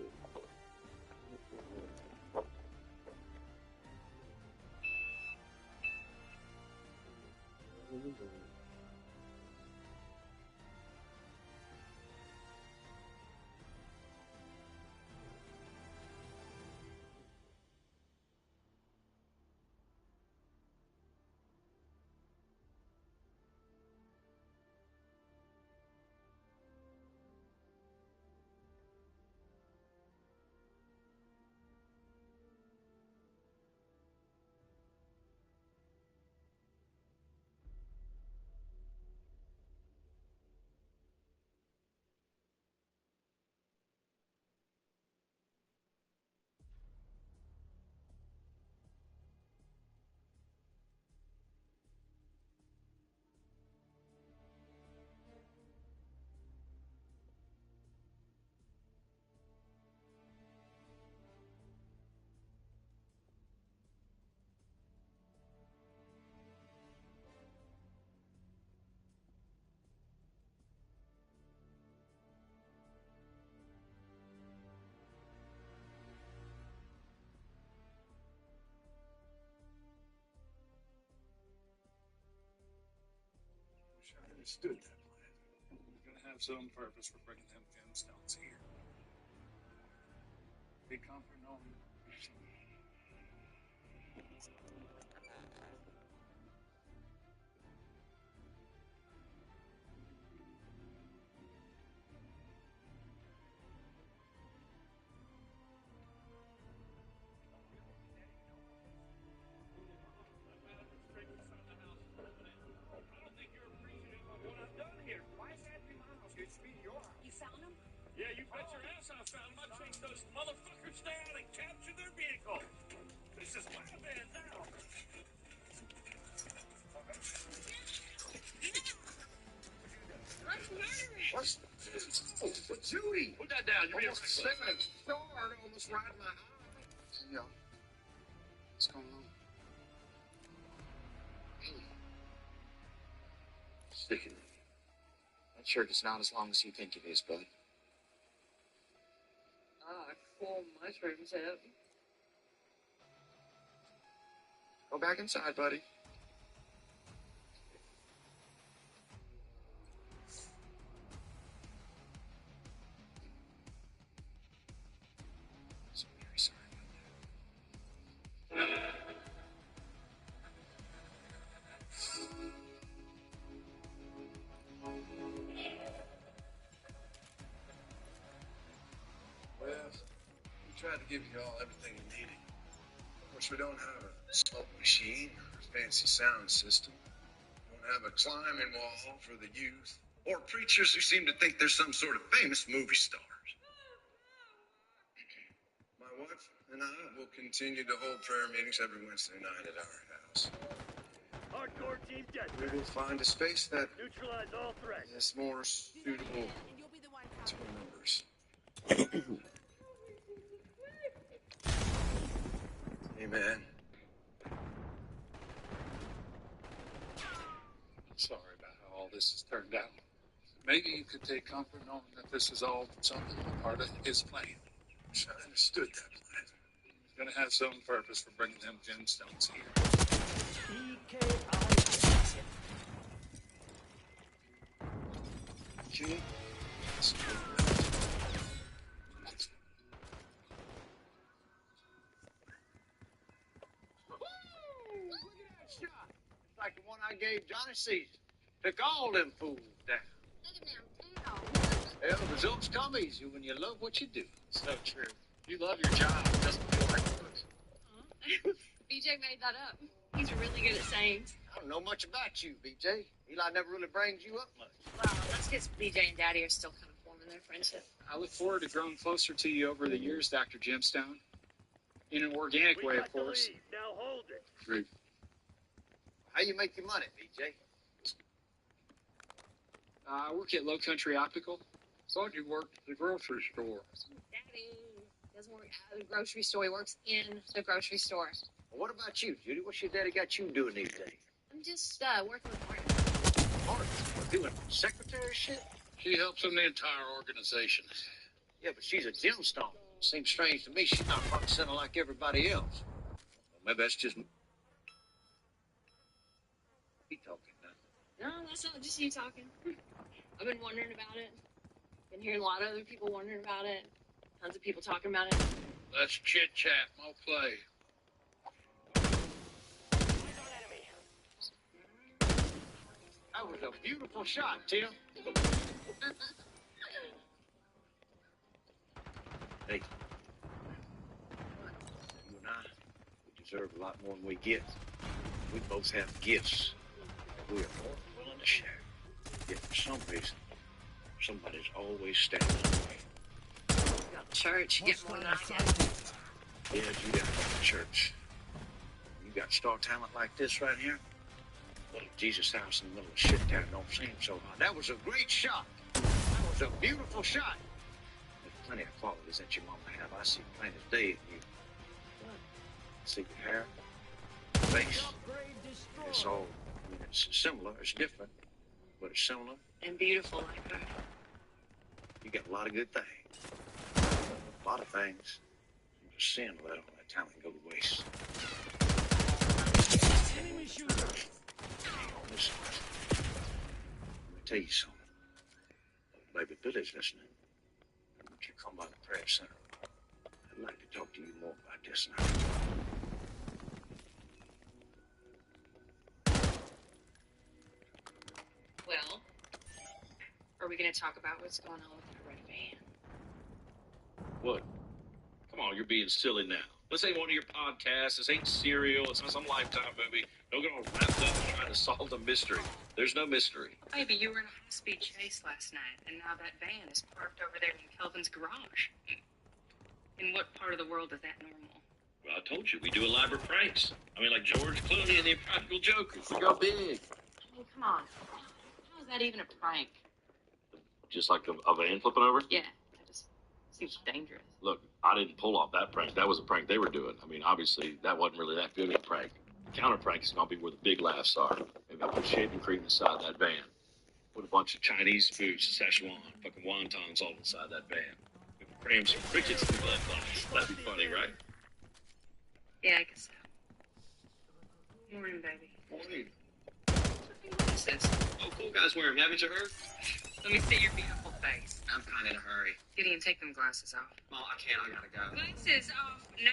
Wish I understood that plan. You're gonna have some purpose for bringing them gemstones here. Big comfort knowing You found them? Yeah, you bet your ass I found them. I chased those motherfuckers down and captured their vehicle. This is my van now. What's Judy? Put that down. You're being sickening. Hard almost right in my eye. Yeah. What's going on? Sticking. That shirt is not as long as you think it is, bud. Ah, cool mushrooms, Hip. Go back inside, buddy. So very sorry about that. tried to give you all everything you needed. Of course, we don't have a smoke machine or a fancy sound system. We don't have a climbing wall for the youth. Or preachers who seem to think they're some sort of famous movie stars. My wife and I will continue to hold prayer meetings every Wednesday night at our house. Hardcore team We deathmatch. will find a space that Neutralize all threats. is more suitable to our numbers. Amen. I'm sorry about how all this has turned out. Maybe you could take comfort knowing that this is all something part of his plan. I understood that plan. He's going to have some purpose for bringing them gemstones here. Gee, Like the one I gave Johnny Caesar. Took all them fools down. Well, the results come easy when you love what you do. So true. You love your job. It doesn't feel like work. BJ made that up. He's really good at sayings. I don't know much about you, BJ. Eli never really brings you up much. Wow, that's because BJ and Daddy are still kind of forming their friendship. I look forward to growing closer to you over the years, Dr. Gemstone. In an organic way, of course. Now hold it. True. How you make your money, BJ? I work at Low Country Optical. Thought you worked at the grocery store. Daddy doesn't work at the grocery store. He works in the grocery store. Well, what about you, Judy? What's your daddy got you doing these days? I'm just working with Martin. Martin, doing secretary shit? She helps in the entire organization. Yeah, but she's a gemstone. Seems strange to me. She's not front center like everybody else. Well, maybe that's just me. He talking now. No, that's not just you talking. I've been wondering about it. Been hearing a lot of other people wondering about it. Tons of people talking about it. Let's chit chat, no play. That was a beautiful shot, Tim. Hey, you and I, we deserve a lot more than we get. We both have gifts that we are more than willing to share. Yet for some reason, somebody's always standing in the way. You got church. You get more than I get. Yeah, you got a church. You got star talent like this right here. Little Jesus house in the middle of shit town don't seem so hard. That was a great shot. That was a beautiful shot. There's plenty of qualities that your mama have. I see plain as day in you. See your hair, face. It's all, I mean, it's similar. It's different, but it's similar. And beautiful like her. You got a lot of good things. A lot of things. Just sin let all that talent go to waste. Enemy shooter. Listen, let me tell you something. Baby Billy's listening. Would you come by the prayer center? I'd like to talk to you more about this now. Well, are we going to talk about what's going on with that red van? What? Come on, you're being silly now. This ain't one of your podcasts. This ain't Serial. It's not some Lifetime movie. Don't get all wrapped up trying to solve the mystery. There's no mystery. Maybe you were in a high-speed chase last night, and now that van is parked over there in Kelvin's garage. In what part of the world is that normal? Well, I told you, we do elaborate pranks. I mean, like George Clooney and the Impractical Jokers. We go big. I mean, come on. How is that even a prank? Just like a van flipping over? Yeah, that just seems dangerous. Look, I didn't pull off that prank. That was a prank they were doing. I mean, obviously, that wasn't really that good of a prank. Counter prank is going to be where the big laughs are. Maybe I put shaving cream inside that van. Put a bunch of Chinese food, Szechuan, fucking wontons all inside that van. Maybe cram some crickets in the blood box. That'd be funny, right? Yeah, I guess so. Morning, baby. Morning. What is this? Oh, cool guys wearing them. Haven't you heard? Let me see your beautiful face. I'm kind of in a hurry. Gideon, take them glasses off. Well, I can't. I gotta go. Glasses off now.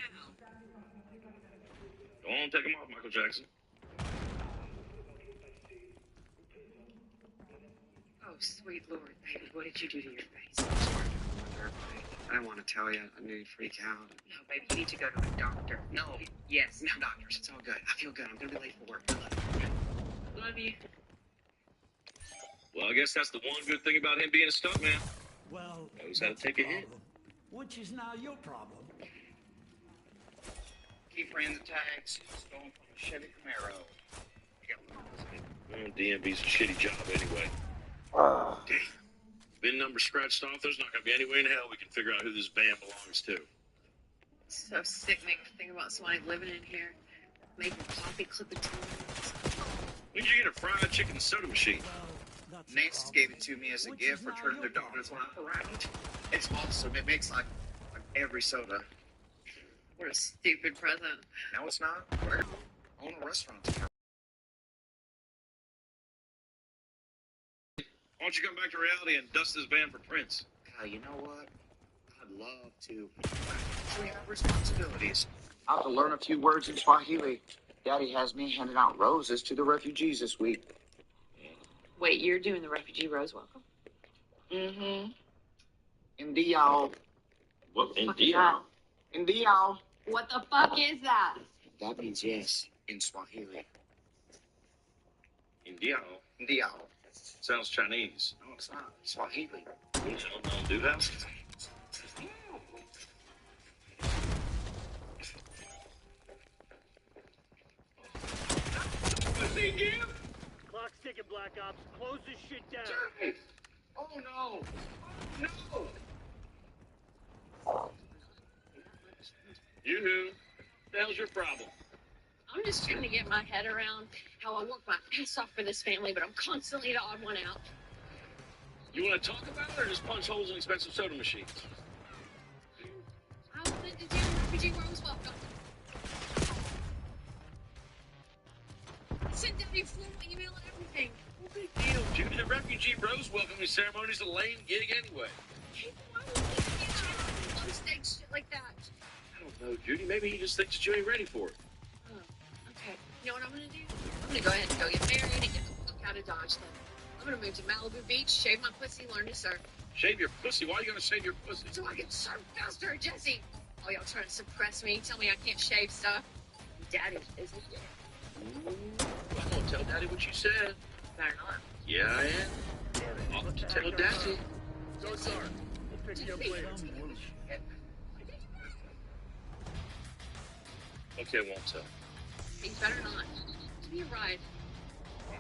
Go on, take them off, Michael Jackson. Oh, sweet Lord, baby, what did you do to your face? I'm sorry. I didn't want to tell you. I knew you'd freak out. No, baby, you need to go to a doctor. No. Yes. No doctors. It's all good. I feel good. I'm going to be late for work. Love you. Well, I guess that's the one good thing about him being a stuntman. Well, Knows how to take a hit. which is now your problem. Keep ran the tags. Stolen from a Chevy Camaro. DMV's a shitty job anyway. VIN number scratched off. There's not going to be any way in hell we can figure out who this van belongs to. It's so sickening to think about somebody living in here, making coffee clipping tunes. When did you get a fried chicken soda machine? Nancy gave it to me as a gift for turning their daughter's life around. It's awesome. It makes like every soda. What a stupid present. No, it's not. We're own a restaurant together. Why don't you come back to reality and dust this van for prints? You know what? I'd love to. We have responsibilities. I have to learn a few words in Swahili. Daddy has me handing out roses to the refugees this week. Wait, you're doing the refugee rose welcome? Mm-hmm. Indiao. What? India? Indiao. What the fuck is that? That means yes in Swahili. Indiao. Indiao. Sounds Chinese. No, it's not. Swahili. You don't do that? Clock's ticking, Black Ops. Close this shit down. Jerry! Oh no! No! Yoo-hoo. What the hell's your problem? I'm just trying to get my head around how I work my ass off for this family, but I'm constantly the odd one out. You want to talk about it or just punch holes in expensive soda machines? I wanted to do refugee rose welcome. Send down your formal email and everything. No big deal, Judy. The refugee rose welcoming ceremony is a lame gig anyway. Hey, why would you get on stage shit like that? I don't know, Judy. Maybe he just thinks that you ain't ready for it. Oh, okay. You know what I'm gonna do? I'm gonna go ahead and go get married and get the fuck out of Dodge then. I'm gonna move to Malibu Beach, shave my pussy, learn to surf. Shave your pussy? Why are you gonna shave your pussy? So I can surf faster, Jesse! Oh, y'all trying to suppress me? Tell me I can't shave stuff? Daddy isn't it? I'm gonna tell Daddy what you said. Better not. Yeah, I am. I'll have to tell Daddy. Go, Sark. We'll pick you up later. Okay, I won't tell. You better not. Give me a ride.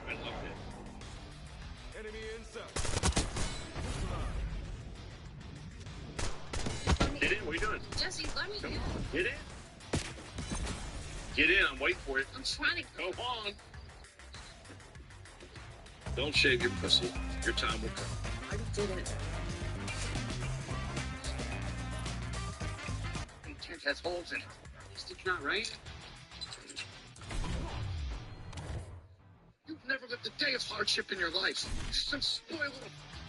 I love it. Enemy inside. Get in. What are you doing? Jesse, let me Come in. on. Get in. Get in. I'm waiting for you. I'm trying to Go on. Don't shave your pussy. Your time will come. I did it. Tent has holes in it. At least it's not right. You've never lived a day of hardship in your life. You're some spoiled little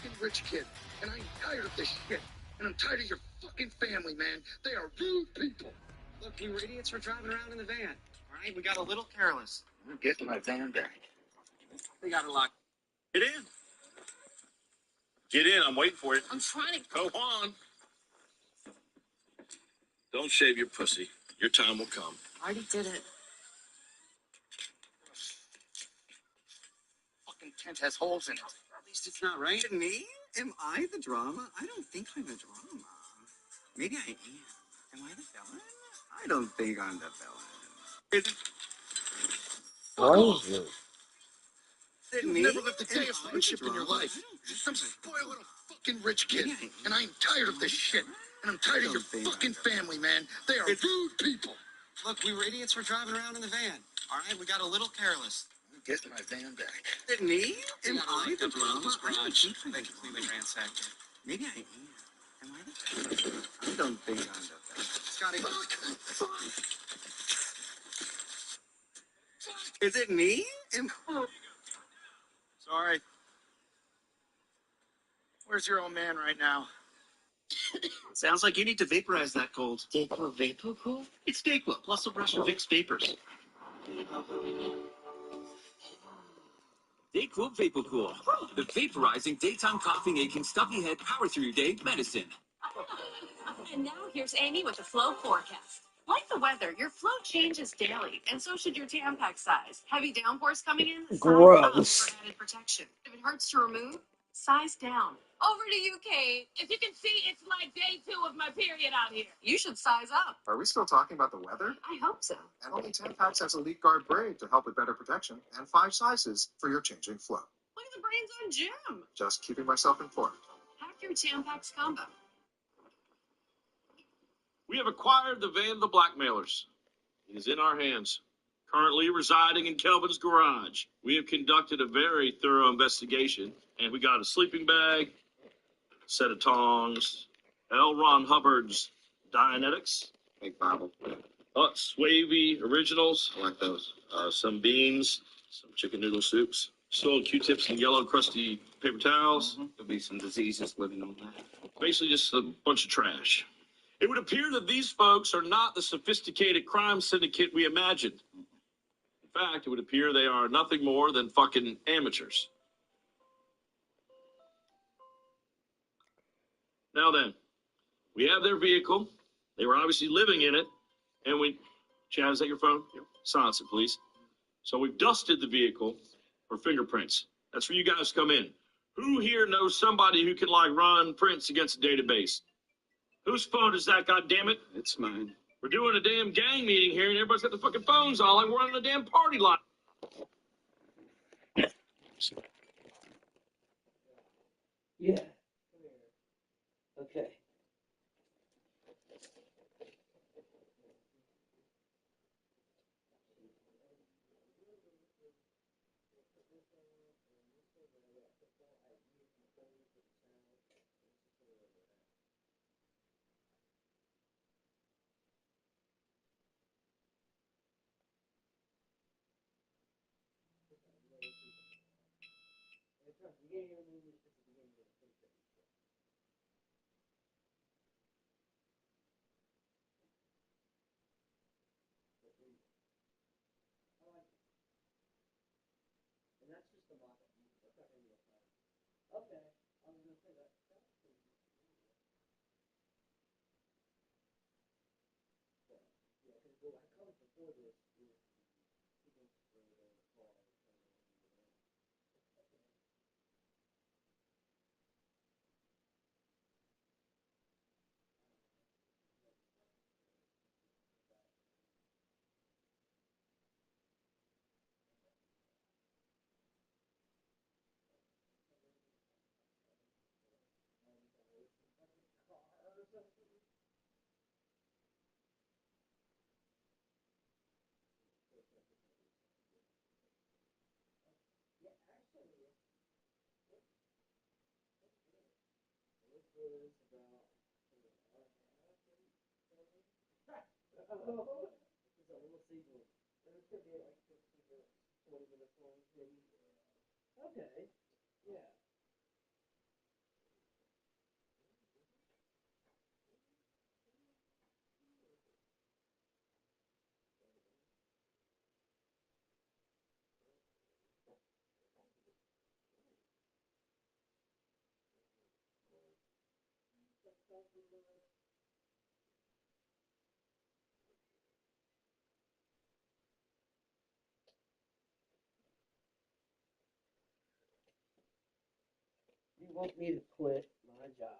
fucking rich kid. And I'm tired of this shit. And I'm tired of your fucking family, man. They are rude people. Look, we were idiots for driving around in the van. All right, we got a little careless. I'm getting my van back. We got a lock. Get in. Get in. I'm waiting for you. I'm trying to Go on. Don't shave your pussy. Your time will come. I already did it. Fucking tent has holes in it. At least it's not right. Me? Am I the drama? I don't think I'm the drama. Maybe I am. Am I the villain? I don't think I'm the villain. What is this? You've never lived a day of hardship in your life. You're some spoiled little fucking rich kid. And I'm tired of this shit. And I'm tired of your fucking family, man. They are rude people. Look, we were idiots for driving around in the van. All right, we got a little careless. I'm getting my van back. Me? We Am got I the locked up around drama? this I don't garage. think I'm They the completely drama. ransacked it. Maybe I am. Am I the villain? I don't think I'm the villain. Scotty, Is it me? Sorry. Where's your old man right now? sounds like you need to vaporize that cold. Dayquil Vapor Cool? It's Dayquil, plus a brush of Vicks Vapors. Dayquil Vapor Cool, the vaporizing daytime coughing, aching, stuffy head, power through your day medicine. And now here's Amy with the Flow forecast. Like the weather, your flow changes daily, and so should your Tampax size. Heavy downpours coming in? Size up Gross. for added protection. If it hurts to remove, size down. Over to you, Kate. If you can see, it's like day 2 of my period out here. You should size up. Are we still talking about the weather? I hope so. And only 10 packs has a leak guard braid to help with better protection and 5 sizes for your changing flow. Look at the brains on Jim. Just keeping myself informed. Hack your Tampax combo. We have acquired the van of the blackmailers. It is in our hands, currently residing in Kelvin's garage. We have conducted a very thorough investigation, and we got a sleeping bag, a set of tongs, L. Ron Hubbard's Dianetics, Big Bible. Swavy Originals, I like those. some beans, some chicken noodle soups, soiled Q-tips and yellow crusty paper towels. There'll be some diseases living on that. Basically just a bunch of trash. It would appear that these folks are not the sophisticated crime syndicate we imagined. In fact, it would appear they are nothing more than fucking amateurs. Now then, we have their vehicle. They were obviously living in it. And we... Chad, is that your phone? Yep. Silence it, please. So we've dusted the vehicle for fingerprints. That's where you guys come in. Who here knows somebody who can, run prints against a database? Whose phone is that, goddammit? It's mine. We're doing a damn gang meeting here, and everybody's got their fucking phones on like we're on a damn party line. Yeah. Okay. Okay. Yeah. You want me to quit my job?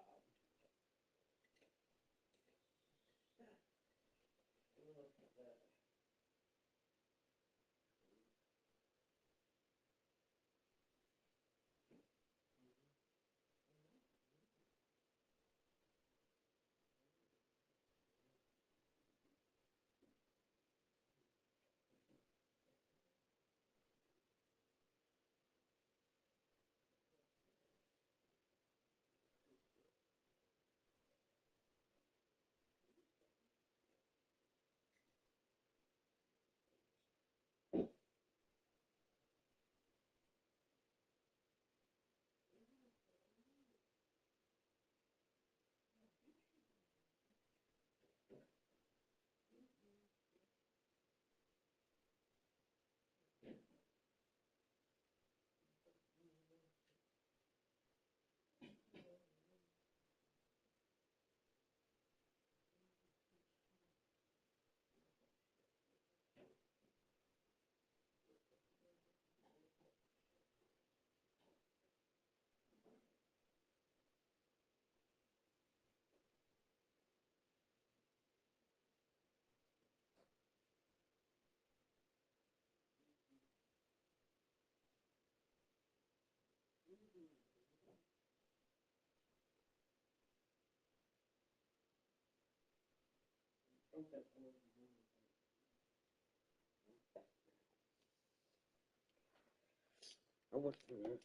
I went through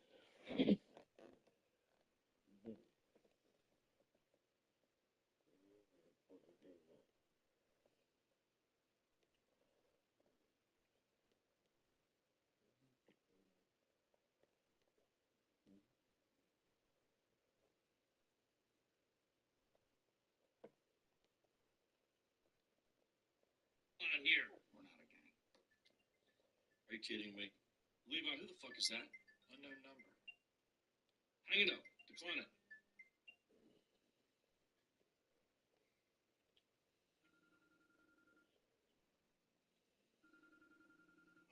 Not here. We're not a gang. Are you kidding me? Levi, who the fuck is that? Unknown number. Hang it up. Decline it.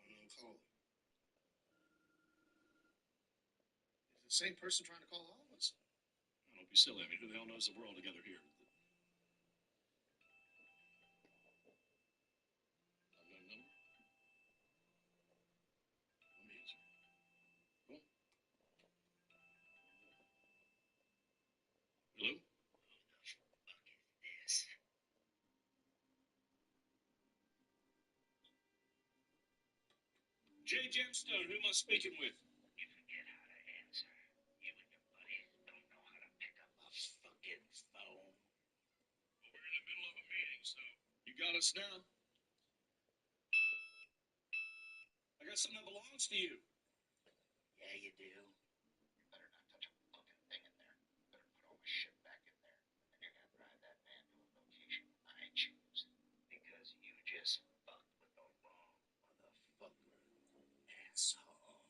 Unknown caller. Is it the same person trying to call all of us? Oh, don't be silly. I mean, who the hell knows that we're all together here? Unknown number? Let me answer. Cool. Hello? Jay Gemstone, who am I speaking with? You forget how to answer. You and your buddies don't know how to pick up a fucking phone. Well, we're in the middle of a meeting, so. You got us now? I got something that belongs to you. Yeah, you do. You better not touch a fucking thing in there. You better put all my shit back in there. And you're gonna drive that van to a location I choose. Because you just fucked with the wrong motherfucker. Asshole.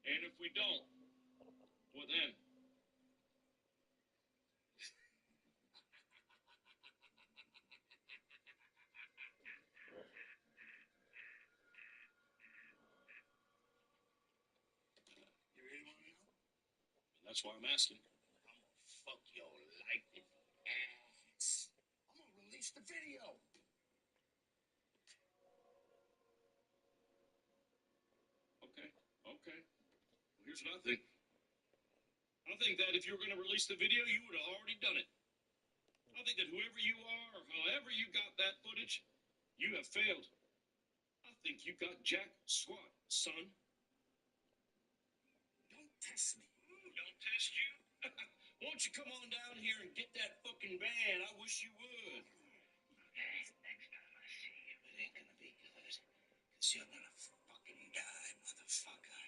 And if we don't, what then? You really want to know? That's why I'm asking. I'm gonna fuck your lightning ass. I'm gonna release the video. Okay. Well, here's what I think. I think that if you were going to release the video, you would have already done it. I think that whoever you are, or however you got that footage, you have failed. I think you got Jack Swat, son. Don't test me. Don't test you? Won't you come on down here and get that fucking van? I wish you would. Okay, next time I see you, it ain't gonna be good. Cause you're gonna fucking die, motherfucker.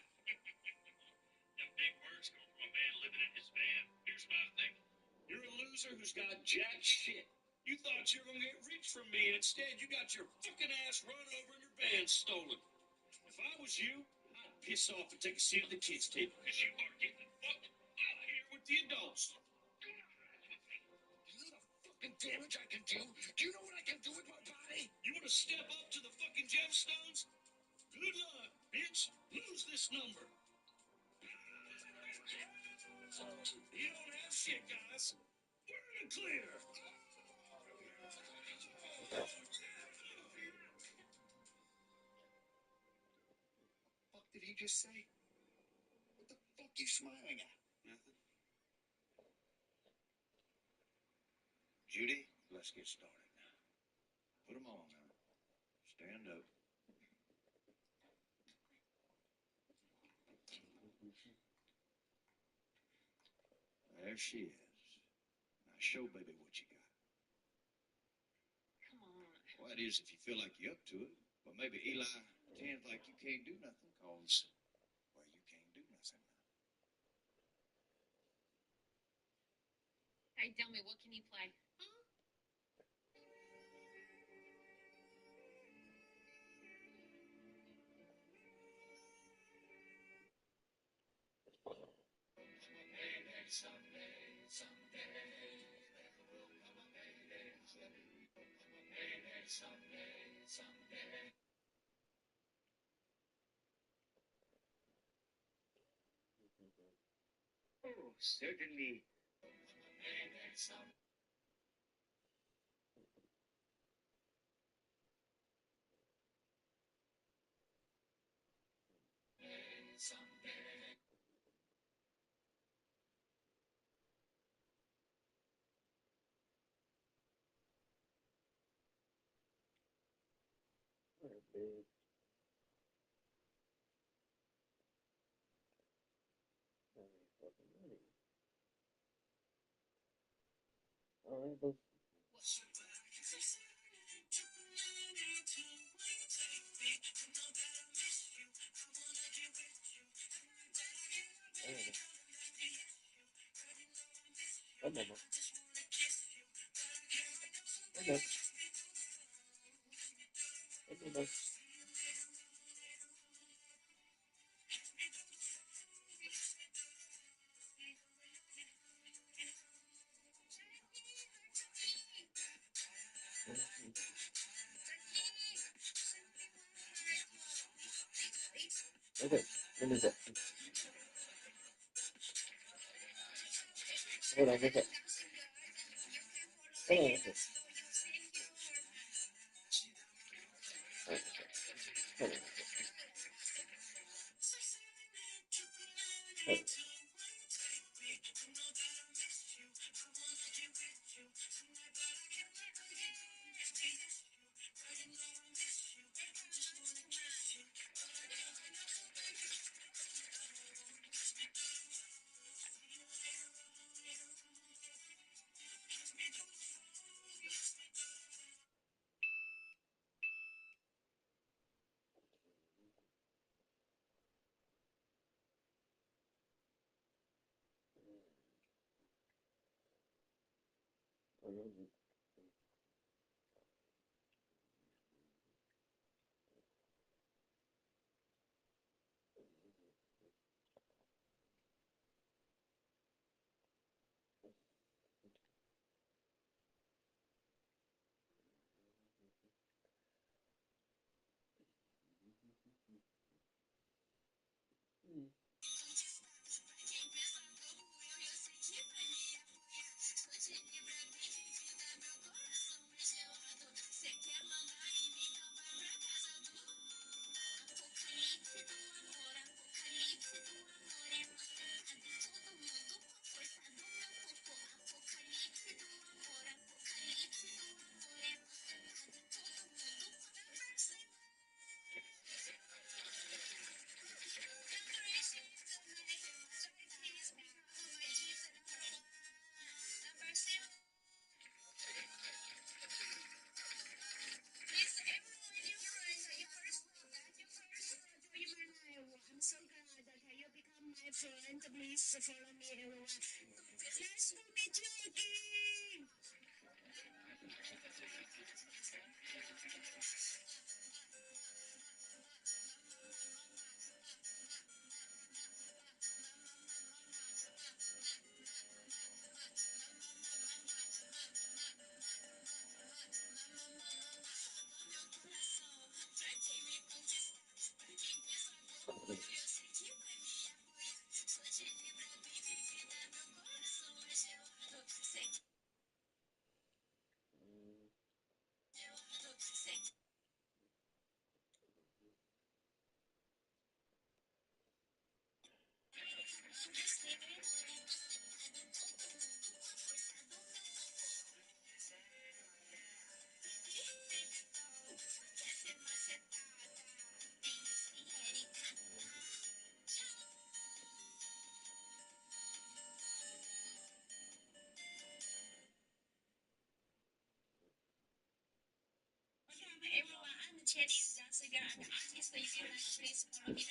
Them big words come from a man living in his van. Here's what I think. You're a loser who's got jack shit. You thought you were going to get rich from me, and instead you got your fucking ass run over and your van stolen. If I was you, I'd piss off and take a seat at the kids' table, because you are getting fucked out here with the adults. You know the fucking damage I can do? Do you know what I can do with my body? You want to step up to the fucking gemstones? Good luck, bitch. Lose this number. You don't have shit, guys. We're in the clear. What did he just say? What the fuck you smiling at? Nothing. Judy, let's get started now. Put them on now. Stand up. There she is. Now show baby what you got. Come on. Well, that is if you feel like you're up to it. But maybe Eli pretends like you can't do nothing, cause, well, you can't do nothing now. Hey, tell me, what can you play? Huh? Oh, certainly. Big. Not any fucking money. Alright, let's. Come on. Come on. Come on. Okay, let me get. Hold on, okay. Hold on, okay. Hold on. Hold on. I'm so glad that you become my friend. Please follow me everywhere. Nice to meet you again. Everyone, I'm the Chinese dance singer and artist. If you like, please follow me.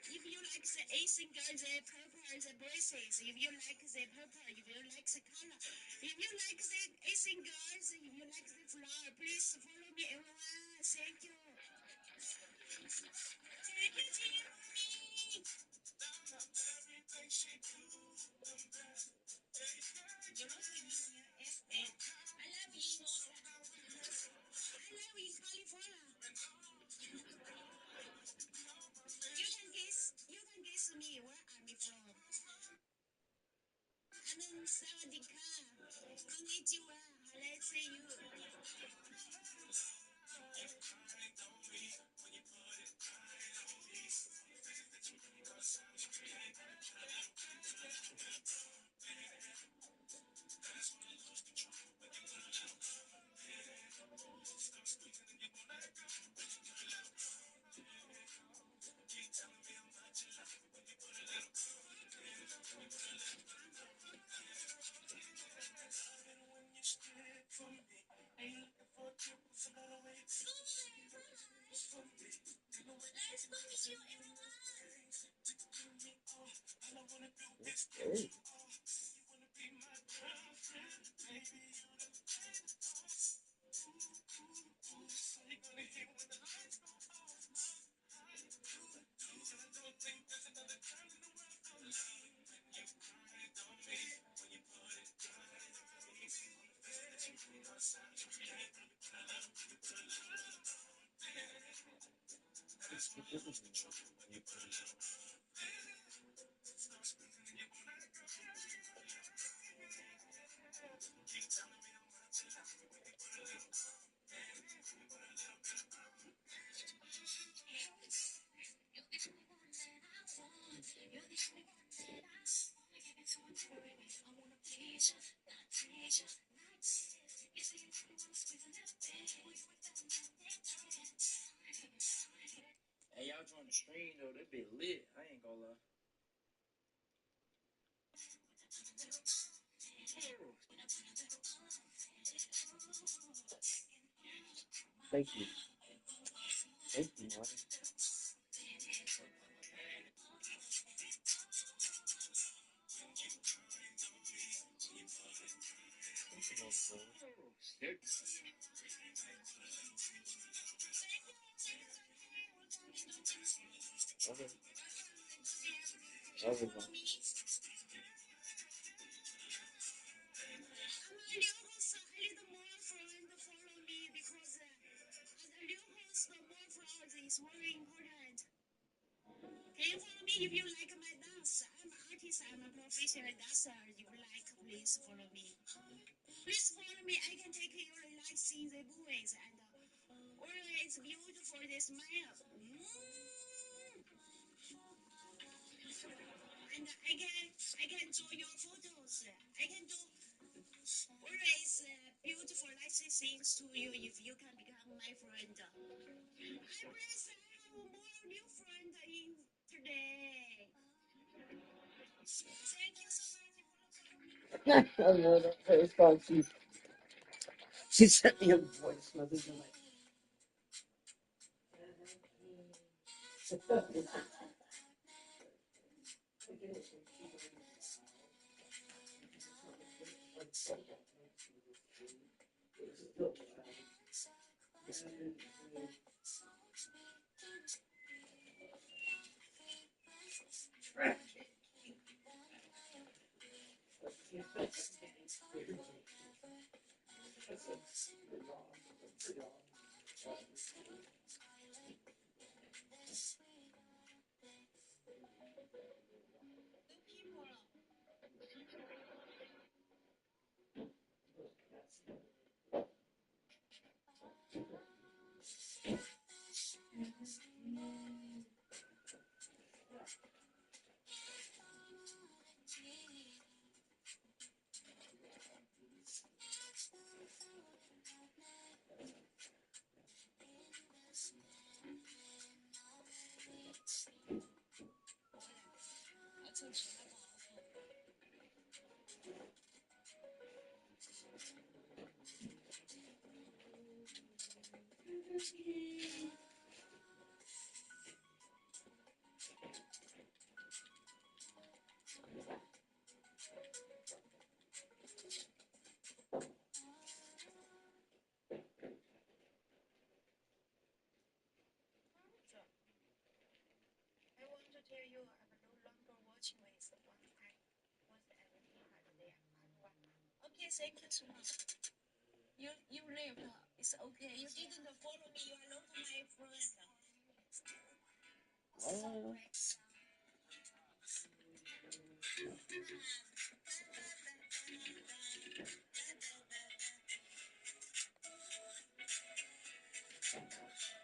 If you like the Asian girl, the purple, the braces. If you like the purple, if you like the color. If you like the Asian girls, if you like the flower, please follow me everyone. Thank you. Thank you, Jimmy. Yo no soy niña, es él. I love you. I love you, California. see you. Hey. Hey, y'all join the stream though, that be lit. I ain't gonna lie. Thank you. Thank you, man. Okay. Everyone. Is very important. Can you follow me if you like my dance? I'm an artist, I'm a professional dancer. If you like, please follow me. Please follow me. I can take you relaxing the movies and always beautiful the smile. And I can draw your photos. I can do always beautiful nice things to you if you can become my friend. I promise I have more new friend in today. Thank you so much. I know that response. She sent me a voice message. I'm like, I want to tell you I'm no longer watching with what I was everything had there. Okay, thank you so much. You lived. It's okay. You didn't follow me. You are not my friend.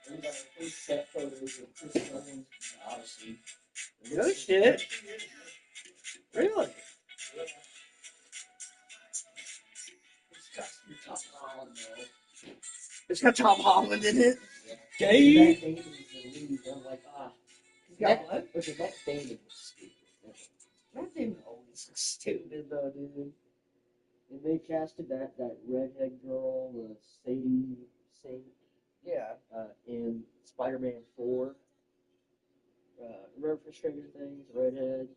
We got our first set photos of Chris Nolan's Odyssey. No shit. Really? It's got some Tom Holland though. It's got Tom Holland in it. Matt Gay. Damon is the lead. I'm like, He's got what? Okay, Matt Damon was stupid. Matt Damon always looks stupid though, dude. And they casted that redhead girl, Sadie Sink, Yeah. in Spider-Man 4. Remember from Stranger Things, redhead,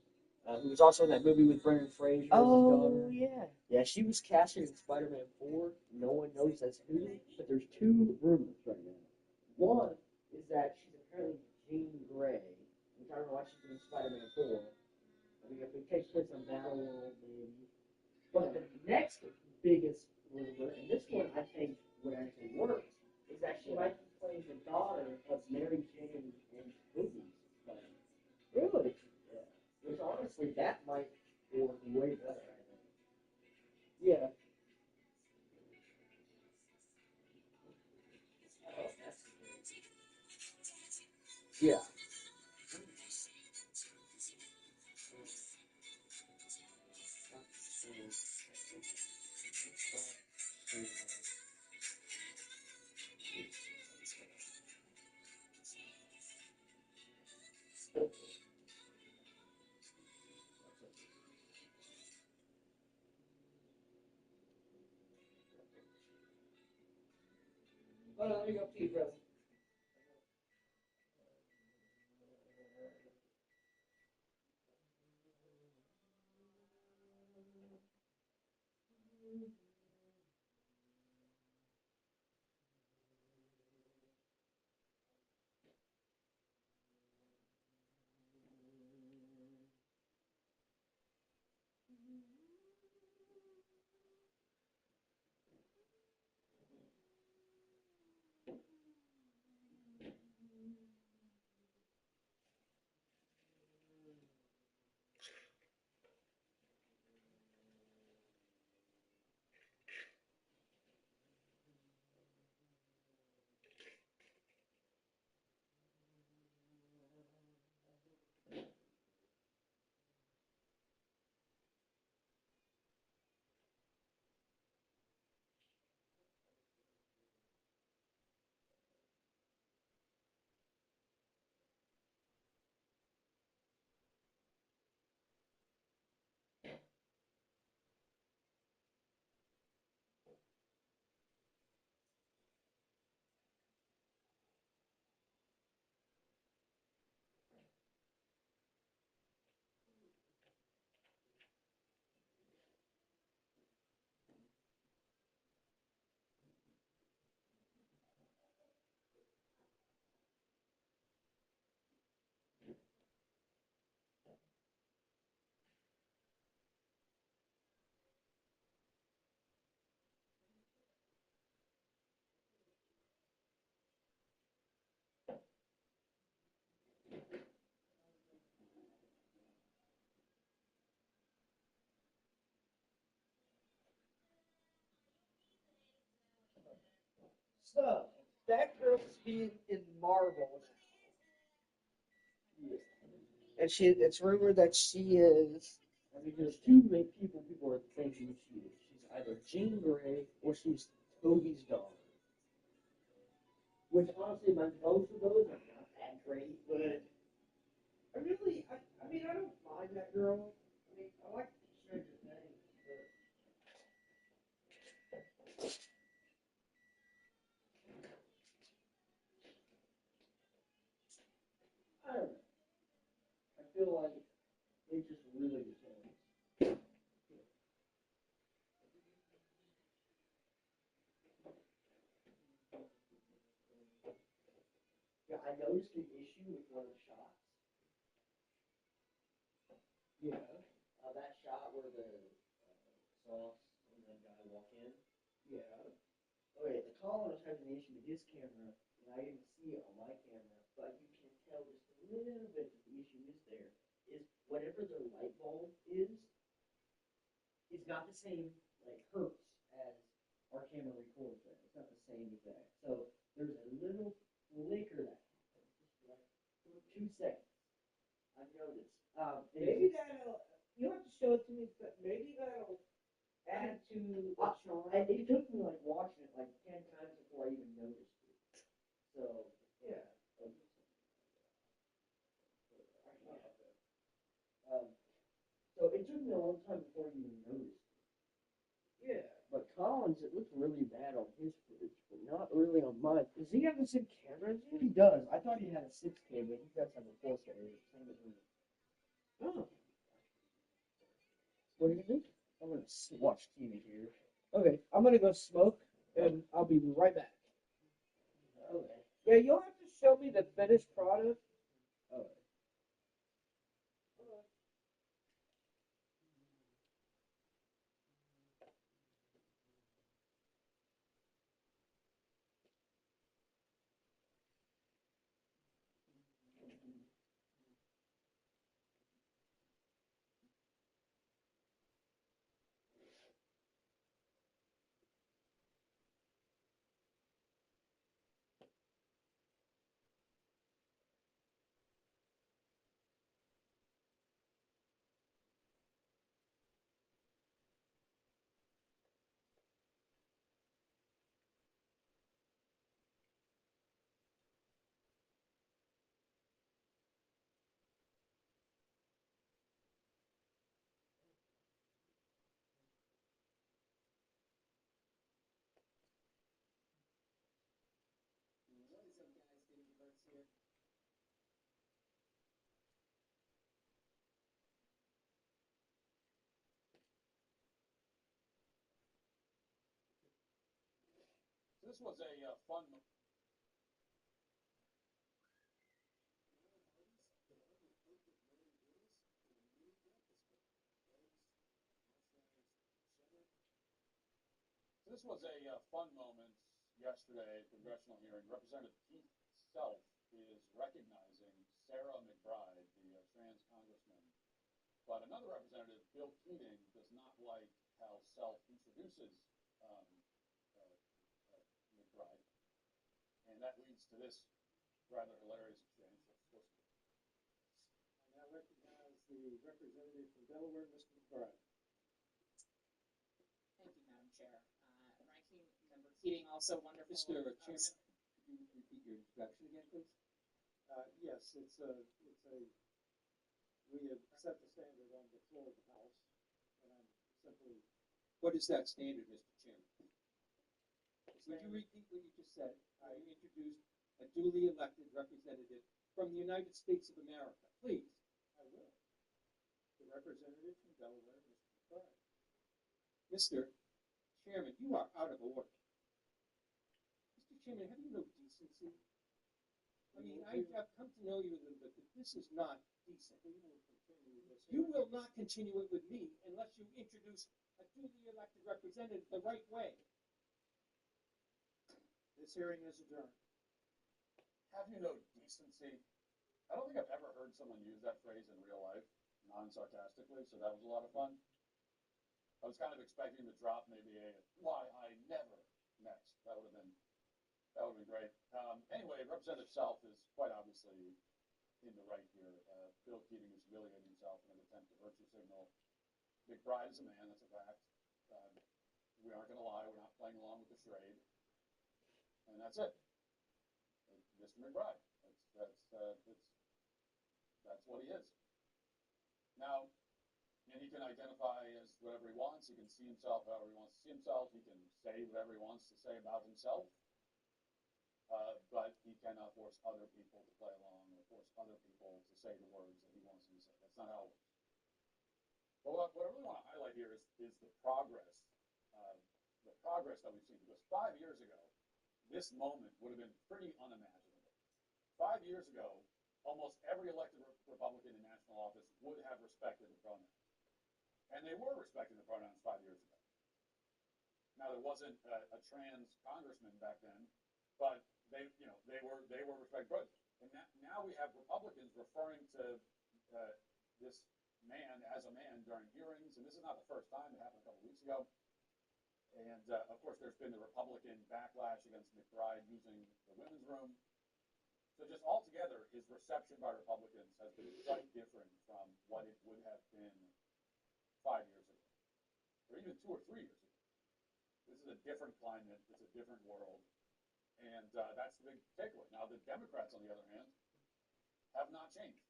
who was also in that movie with Brendan Fraser as his daughter. Yeah. Yeah, she was casted in Spider-Man 4. No one knows that's who, but there's two rumors right now. One is that she's apparently Jean Grey, which I don't know why she's in Spider-Man 4. I mean, if it takes place on Battleworld, maybe. But the next biggest rumor, and this one I think would actually work, is that she might be playing the daughter of Mary Jane and Toby's Spider-Man. Really? Yeah. Which honestly, that might work way better, I think. Yeah. Oh, that's great. Yeah. Oh, no, there you go, Pete, brother. So, that girl's being in Marvel. Yeah. And it's rumored that she is. I mean, there's two main people are thinking she is. She's either Jean Grey or she's Toby's daughter. Which honestly, both of those are not that great, but I mean, I don't mind that girl. I mean, I like Stranger Things, I don't know. I feel like it just really depends. Yeah, I noticed an issue with one of the shots. Yeah. That shot where the sauce and the guy walk in. Yeah. Okay, the caller was having an issue with his camera, and I didn't see it on my camera, but you can tell just a little bit that the issue is there. Is whatever the light bulb is not the same like hertz as our camera records at. It's not the same exact. So there's a little flick 2 seconds. I've noticed. Maybe that'll. You have to show it to me, but maybe that'll add to the charm. It took me like watching it like 10 times before I even noticed it. So Yeah. So it took me a long time before I even noticed it. Yeah. But Collins, it looks really bad on his footage, but not really on mine. Does he have the same camera as you? He does. I thought he had a 6K, but he does have a 4K. Same as me. Oh. What do you think? I'm gonna watch TV here. Okay, I'm gonna go smoke, and I'll be right back. Okay. Yeah, you'll have to show me the finished product. Okay. This was a fun. This was a fun moment yesterday at the congressional hearing. Representative Keith Self is recognizing Sarah McBride, the trans congressman. But another representative, Bill Keating, does not like how Self introduces McBride. And that leads to this rather hilarious exchange. I now recognize the representative from Delaware, Mr. McBride. Thank you, Madam Chair. Ranking Member Keating, also wonderful. Mr. Chairman, could you repeat your introduction again, please? Yes, we have set the standard on the floor of the House, and I'm simply. What is that standard, Mr. Chairman? Would you repeat what you just said? You introduced a duly elected representative from the United States of America. Please. I will. The representative from Delaware, Mr. McBride. Mr. Chairman, you are out of order. Mr. Chairman, have you no decency? I mean, I've come to know you a little bit, but this is not decent. We will continue this. You will not continue it with me unless you introduce a duly elected representative the right way. This hearing is adjourned. Have you no decency? I don't think I've ever heard someone use that phrase in real life, non-sarcastically, so that was a lot of fun. I was kind of expecting to drop maybe a "why I never" next. That would have been great. Anyway, Representative Self is quite obviously in the right here. Bill Keating is humiliating himself in an attempt to virtue signal. McBride is a man, that's a fact. We aren't going to lie, we're not playing along with the charade. And that's it. Mr. McBride. That's what he is. Now, and he can identify as whatever he wants. He can see himself however he wants to see himself. He can say whatever he wants to say about himself. But he cannot force other people to play along or force other people to say the words that he wants them to say. That's not how it works. But what I really want to highlight here is the progress that we've seen. Because 5 years ago, this moment would have been pretty unimaginable. 5 years ago, almost every elected Republican in national office would have respected the pronouns. And they were respecting the pronouns 5 years ago. Now, there wasn't a trans congressman back then, but they were respected. And now we have Republicans referring to this man as a man during hearings, and this is not the first time. It happened a couple weeks ago. And, of course, there's been the Republican backlash against McBride using the women's room So just altogether, his reception by Republicans has been quite different from what it would have been 5 years ago, or even 2 or 3 years ago. This is a different climate. It's a different world. And that's the big takeaway. Now, the Democrats, on the other hand, have not changed.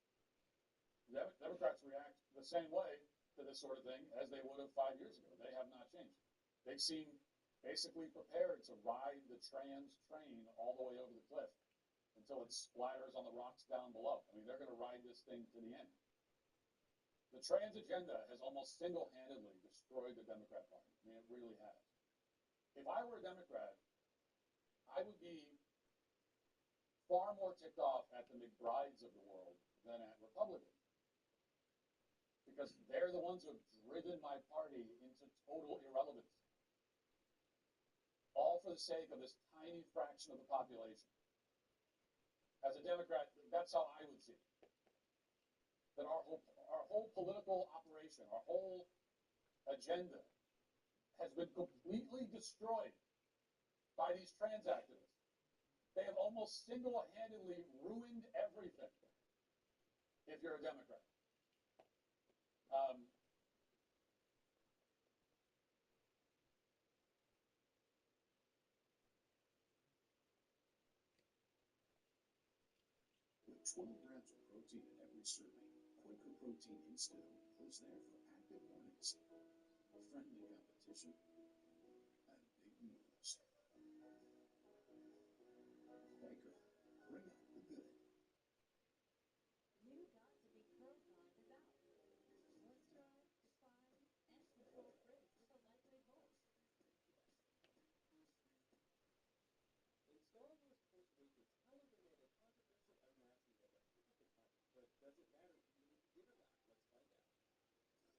The Democrats react the same way to this sort of thing as they would have 5 years ago. They have not changed. They seem basically prepared to ride the trans train all the way over the cliff until it splatters on the rocks down below. I mean, they're going to ride this thing to the end. The trans agenda has almost single-handedly destroyed the Democrat Party. I mean, it really has. If I were a Democrat, I would be far more ticked off at the McBrides of the world than at Republicans. Because they're the ones who have driven my party into total irrelevance. All for the sake of this tiny fraction of the population. As a Democrat, that's how I would see it. That our whole political operation, our whole agenda has been completely destroyed by these trans activists. They have almost single-handedly ruined everything if you're a Democrat. With 12 grams of protein in every serving, Quaker Protein Instant is there for active mornings, friendly competition, and big meals. Quaker, bring out the good. You got to be pro-con devout. Moisturize, define, and control frizz with a lightweight bulk. In Star Wars Force Awakens, how are they made a controversial unmasking of a stupid topic? But does it matter if you did or not? Let's find out.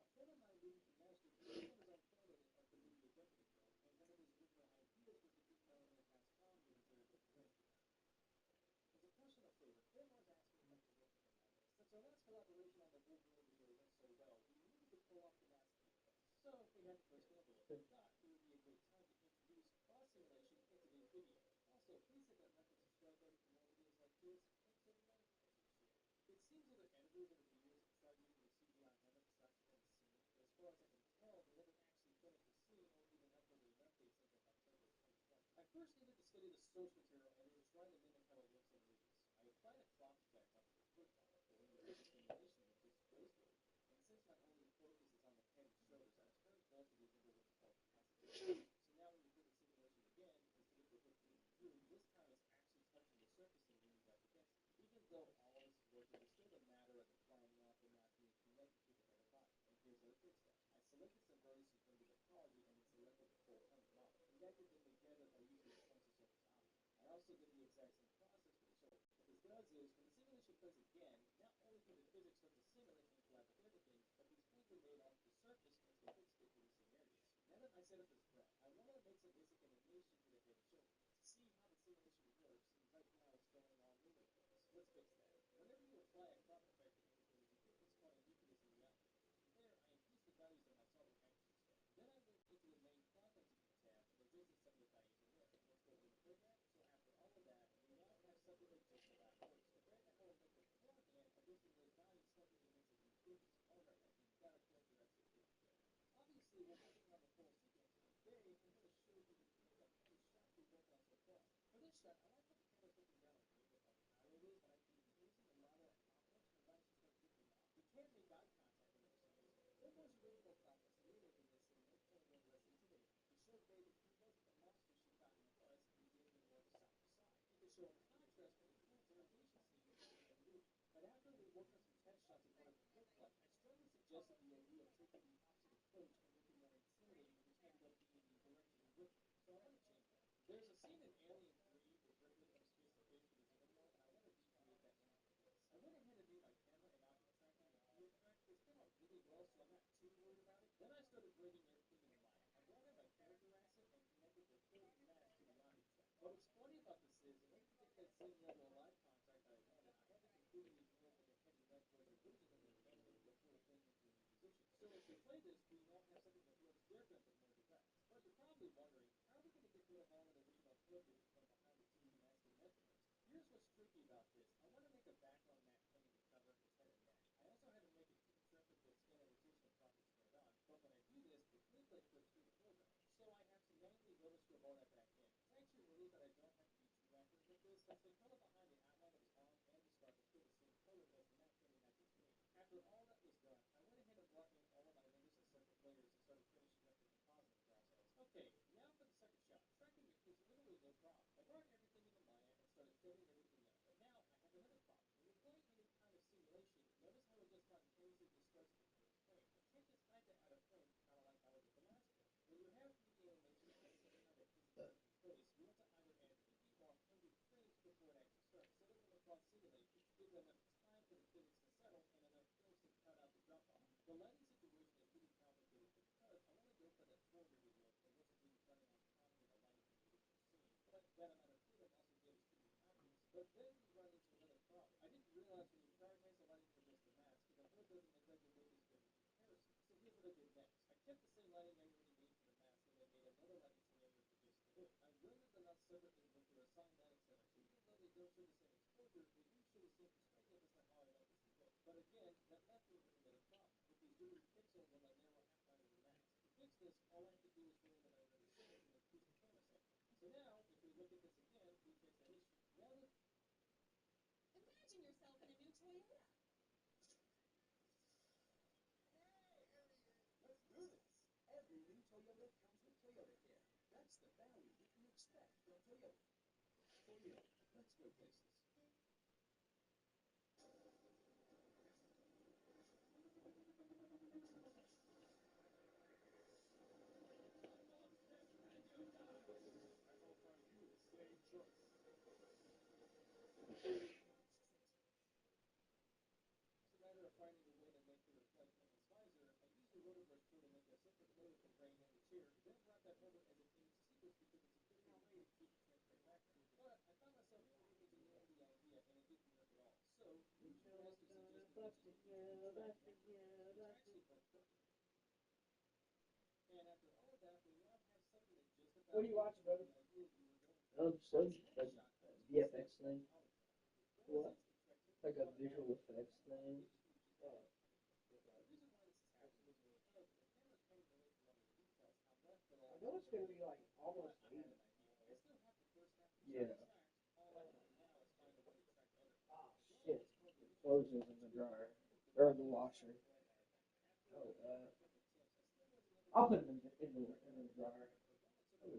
A friend of mine moved to Nashville to work on his own photo of the movie The Jumping Film, and one of his original ideas was to keep telling him past Tom with a very good friend. As a personal favor, Ben was asking him to work with him on this. Since our last collaboration on the Wolverine video went so well, we needed to pull off the masking effect. So if we had the personal ability, we thought it would be a great time to introduce cross simulation into these videos. Also, please hit that like and subscribe button for more videos like this. Thanks everybody. It seems that editors and reviewers have tried using the CGI hammer to saxophone the scene, but as far as I can tell, they never actually finished the scene or even uploaded an update since October 2020. I first needed to study the source material and it was trying to mimic how it looks in movies. I applied a crop effect on the first one, but when you do the simulation, it just goes for it. And since my only focus is on the head and shoulders, I turned both of these into what's called passive. So now when you do the simulation again, instead of the 15 through, this time it's actually touching the surface and leaning back against it. Even though all this is working, it's still a matter of applying off and not being connected to the other body. And here's how to fix that. I selected some vertices from the topology and then selected the full hundred model. Connected them together by using the sensor surface option. I also did the exact same process for the shoulder. What this does is, when the simulation plays again, not only can the physics start to simulate and collide with everything, but these things are made off the surface and it's fixed it in the same areas. Now that I set up this graph, I want to make some basic animation for the head and shoulders to see how the simulation works, and right now it's going all over the place. Let's fix that. Whenever you apply a crop effect to anything, you get what's called a euphemism in the output. From there, I increased the values on my solid accuracy stuff. Then I went into the main crop entity tab and adjusted some of the values in there. Let's go ahead and play that. So after all of that, we now have something that just about works. But right now, I'll make the beforehand, adjusting those values slightly to make some improvements. Alright, I think got a filter that's a bit better. Obviously, we're working on the full sequence. Today, I'm going to show you the things that really shot we worked on so far. For this shot, I like how the camera's looking down on me with how high it is, but I can use a lot of confidence and advice to start looking off. We can't make eye contact in those scenes. Almost original process, and we're making this in 1.1 less intimidating. We showed Ray that he wasn't the monster she thought he was, and we gave him more side to side. You can show a contrast from the cool interrogation scene with the movie. But after we worked on some test shots of what it would look like, I strongly suggested the idea of taking the opposite approach and making more intimidating, which ended up being the direction we went with. So I want to change that. There's a scene in Alien 3 where Ripley comes face to face with his Xenomorph, and I want to recreate that moment for this. I went ahead and made my camera and object tracking and field track. It's come out really well, so I'm not too worried about it. Then I started bringing everything in line. I brought in my character asset and connected the full mask to the object track. What's funny about this is, in order to get that same level of eye contact I wanted, I had to completely ignore what the heavy left was originally intended to pull things into a new position. So as we play this, we now have something that looks different but more direct. But you're probably wondering, how are we going to get rid of all of the original footage from behind the scenes masking method? here's what's tricky about this. I want to make a background map painting to cover his head and neck. I also had to make a teeth strip with skin irritation properties turned on, but when I do this, the clean plate goes through the foreground. So I have to manually rotoscope all that back in. It's actually a relief that I don't have to be too accurate with this, since the color behind the outline of his arm and the scarf is still the same color as the matte painting I just made. After all that was done, I went ahead and brought in all of my layers and separate layers and started finishing up the compositing process. Okay, now for the second shot. Tracking it was literally no problem. I brought everything into Maya and started filling everything out. But now I have another problem. When you're playing any kind of simulation, notice how it just spontaneously just starts to come into frame. You can't just type it out of frame, kind of like I was with the master. When you have 3D animation that has some kind of physical place, you want to either add 50 or 100 frames before it actually starts. So that when the clock simulates, it gives enough time for the physics to settle and enough frames to cut out the drop off. The lighting situation is pretty complicated because I want to go for that 400 look and wasn't really planning on copying the lighting from the original scene. But that amount of freedom also gives pretty obvious. But then we run into another problem. I didn't realize when you prioritize the lighting for just the mask, the hood doesn't exactly look as good in comparison. So here's what I did next. I kept the same lighting I already made for the mask and then made another lighting scenario for just the hood. I rendered them out separately with their assigned lighting setup. So even though they don't show the same exposure, they do show the same perspective as to how I like this to look. But again, that left me with another problem. With these dirty pixels on my narrow outline of the mask. To fix this, all I have to do is go in that I already saved and increase the camera setting. So now, if we look at this again, we fix that issue. Now that Imagine yourself in a new Toyota. Let's do this. Every new Toyota comes with Toyota Care. That's the value you can expect from Toyota. Toyota, let's go places. It's a matter of finding a way to make the reflect on his visor. I used the rotobrush tool to make a separate layer for grain in the chair, then brought that over as an image sequence because it's a prettier way to keep the transparent background. But I found myself over-engineering the idea and it didn't work at all. So, Master suggested it's actually worked perfect. And after all of that, we now have something that just about What are you watching, brother? the idea you were going for. Oh, some like VFX thing. What? Like a visual effects thing. Oh. I know it's gonna be like almost 80. Yeah. Ah, shit. Clothes is in the dryer. Or in the washer. Oh, I'll put them in the dryer. Oh. Thank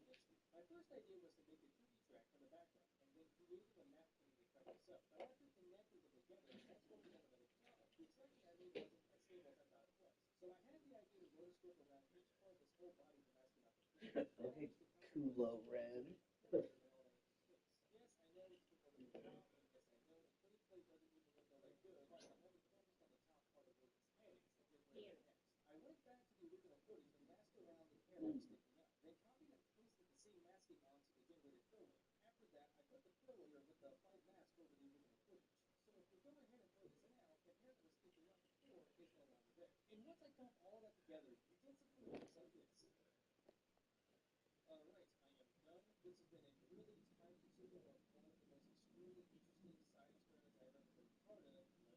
you. My first idea was to make a 2D track from the background, and then creating a map painting to cover itself. But after connecting them together, that's when we had another problem. The tracking I made wasn't as stable as I thought it was. So I had the idea to rotoscope around each part of this whole body to mask it up. Okay, Kulo Ren. Yes, I know it's people that are out, and yes, I know the clean plate doesn't even look all that good, but I'm only focused on the top part of where his head is, and then where it next. I went back to the original footage and masked around the hair that was sticking out, then copied and pasted the same masking onto the generated fill layer. After that, I put the fill layer with the applied mask over the original footage. So if we go ahead and play this now, the hair that was sticking out before is no longer there. And once I got all that together, you get something that looks like this. Alright, I am done. This has been a really time-consuming but one of the most extremely interesting side experiments I've ever been part of. Let's go.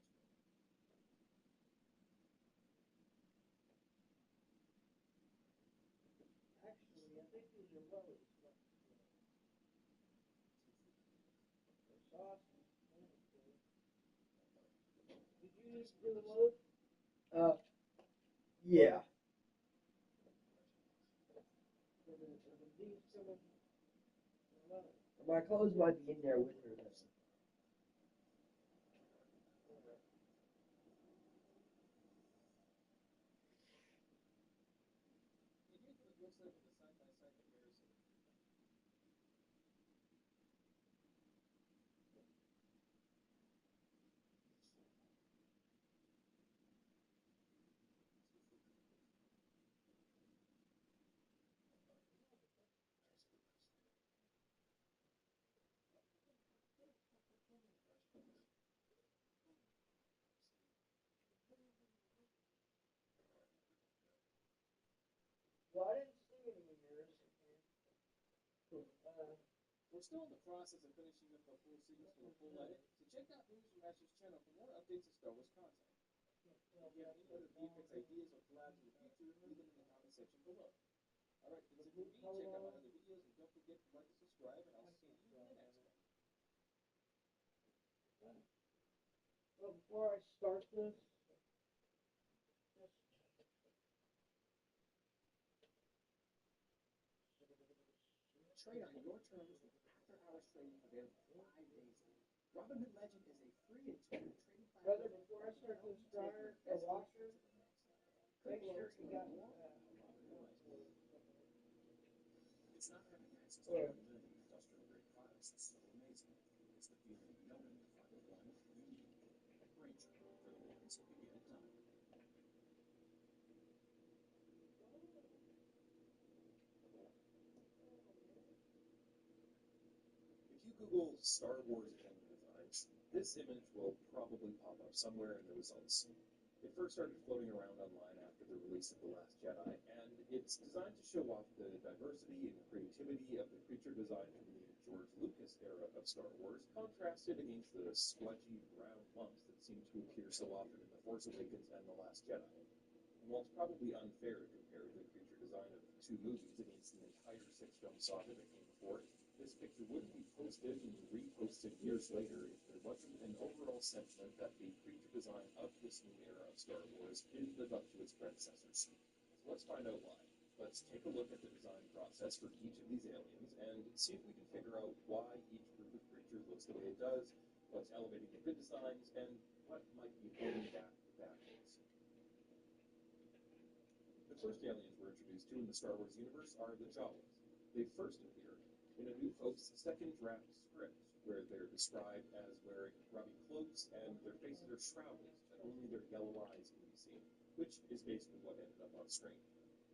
Actually, I think these are loads. They're saucy. Did you do the load? Yeah. My clothes might be in there with her though. And here's what it looks like with a side-by-side comparison. We're still in the process of finishing up the full sequence for the full edit, so check out Movies and Masters channel for more updates of Star Wars content. If you have any other VFX ideas or collabs in the future, leave them in the comment section below. Alright, that's it for me. Check out my other videos and don't forget to like and subscribe, and I'll see you in the next one. Well, before I start this, Trade on your terms with after-hours trading available 5 days. Robinhood Legend is a free and intuitive trading platform. brother, before I start this dryer or washer, make sure you got It's not having access to unlimited industrial-grade products that's so amazing. It's the feeling of knowing you find the one you need. Granger, for the ones who can get it done. If you Google Star Wars engine designs, this image will probably pop up somewhere in the results. It first started floating around online after the release of The Last Jedi, and it's designed to show off the diversity and creativity of the creature design from the George Lucas era of Star Wars, contrasted against the sludgy brown lumps that seem to appear so often in The Force Awakens and The Last Jedi. And while it's probably unfair to compare the creature design of 2 movies against the entire 6-film saga that came before it, this picture wouldn't be posted and reposted years later if there wasn't an overall sentiment that the creature design of this new era of Star Wars didn't live up to its predecessors. So let's find out why. Let's take a look at the design process for each of these aliens and see if we can figure out why each group of creatures looks the way it does, what's elevating the good designs, and what might be holding back the bad ones. The first aliens we're introduced to in the Star Wars universe are the Jawas. They first appear in A New Hope's second draft script, where they're described as wearing grubby cloaks and their faces are shrouded, and only their yellow eyes can be seen, which is basically what ended up on screen.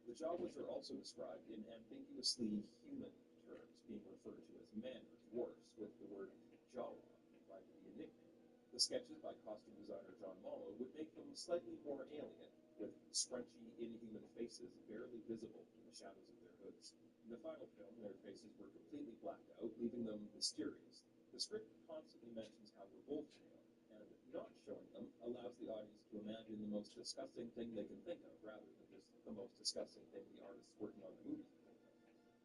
The Jawas are also described in ambiguously human terms, being referred to as men or dwarfs, with the word Jawa implied to be a nickname. The sketches by costume designer John Mallow would make them slightly more alien, with scrunchy, inhuman faces barely visible in the shadows of their hoods. In the final film, their faces were completely blacked out, leaving them mysterious. The script constantly mentions how revolting they are, and not showing them allows the audience to imagine the most disgusting thing they can think of, rather than just the most disgusting thing the artists working on the movie can think of.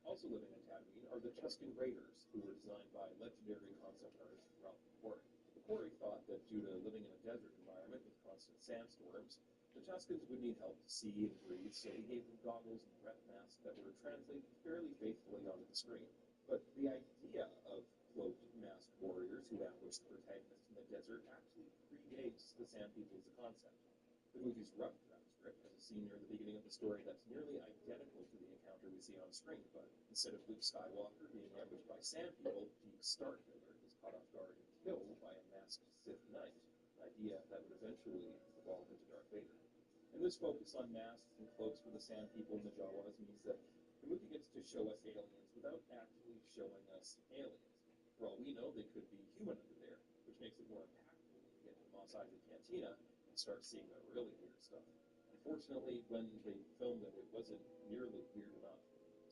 Also living on Tatooine are the Tusken Raiders, who were designed by legendary concept artist Ralph McQuarrie. McQuarrie thought that due to living in a desert environment with constant sandstorms, the Tuskens would need help to see and breathe, so he gave them goggles and breath masks that were translated fairly faithfully onto the screen. But the idea of cloaked, masked warriors who ambush the protagonist in the desert actually predates the Sand People as a concept. The movie's rough draft script has a scene near the beginning of the story that's nearly identical to the encounter we see on screen, but instead of Luke Skywalker being ambushed by Sand People, Deke Starkiller is caught off guard and killed by a masked Sith Knight, an idea that would eventually evolve into Darth Vader. And this focus on masks and cloaks for the Sand People and the Jawas means that the movie gets to show us aliens without actually showing us aliens. For all we know, they could be human under there, which makes it more impactful when we get to Mos Eisley Cantina and start seeing the really weird stuff. Unfortunately, when they filmed it, it wasn't nearly weird enough.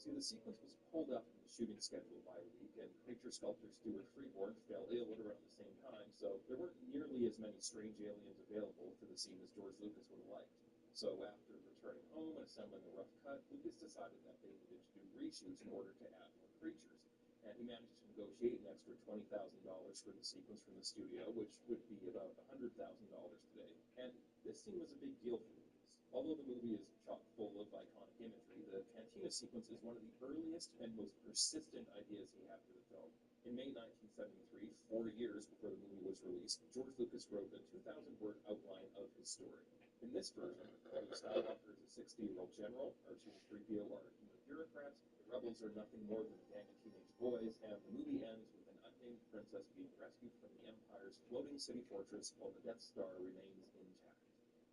See, the sequence was pulled up in the shooting schedule by a week, and picture sculptor Stuart Freeborn fell ill at around the same time, so there weren't nearly as many strange aliens available for the scene as George Lucas would have liked. So after returning home and assembling a rough cut, Lucas decided that they needed to do reshoots in order to add more creatures. And he managed to negotiate an extra $20,000 for the sequence from the studio, which would be about $100,000 today. And this scene was a big deal for Lucas. Although the movie is chock full of iconic imagery, the Cantina sequence is one of the earliest and most persistent ideas he had for the film. In May 1973, 4 years before the movie was released, George Lucas wrote a 2,000-word outline of his story. In this version, Luke Skywalker is a 60-year-old general, R2 and 3PO are human bureaucrats, the rebels are nothing more than a gang of teenage boys, and the movie ends with an unnamed princess being rescued from the Empire's floating city fortress while the Death Star remains intact.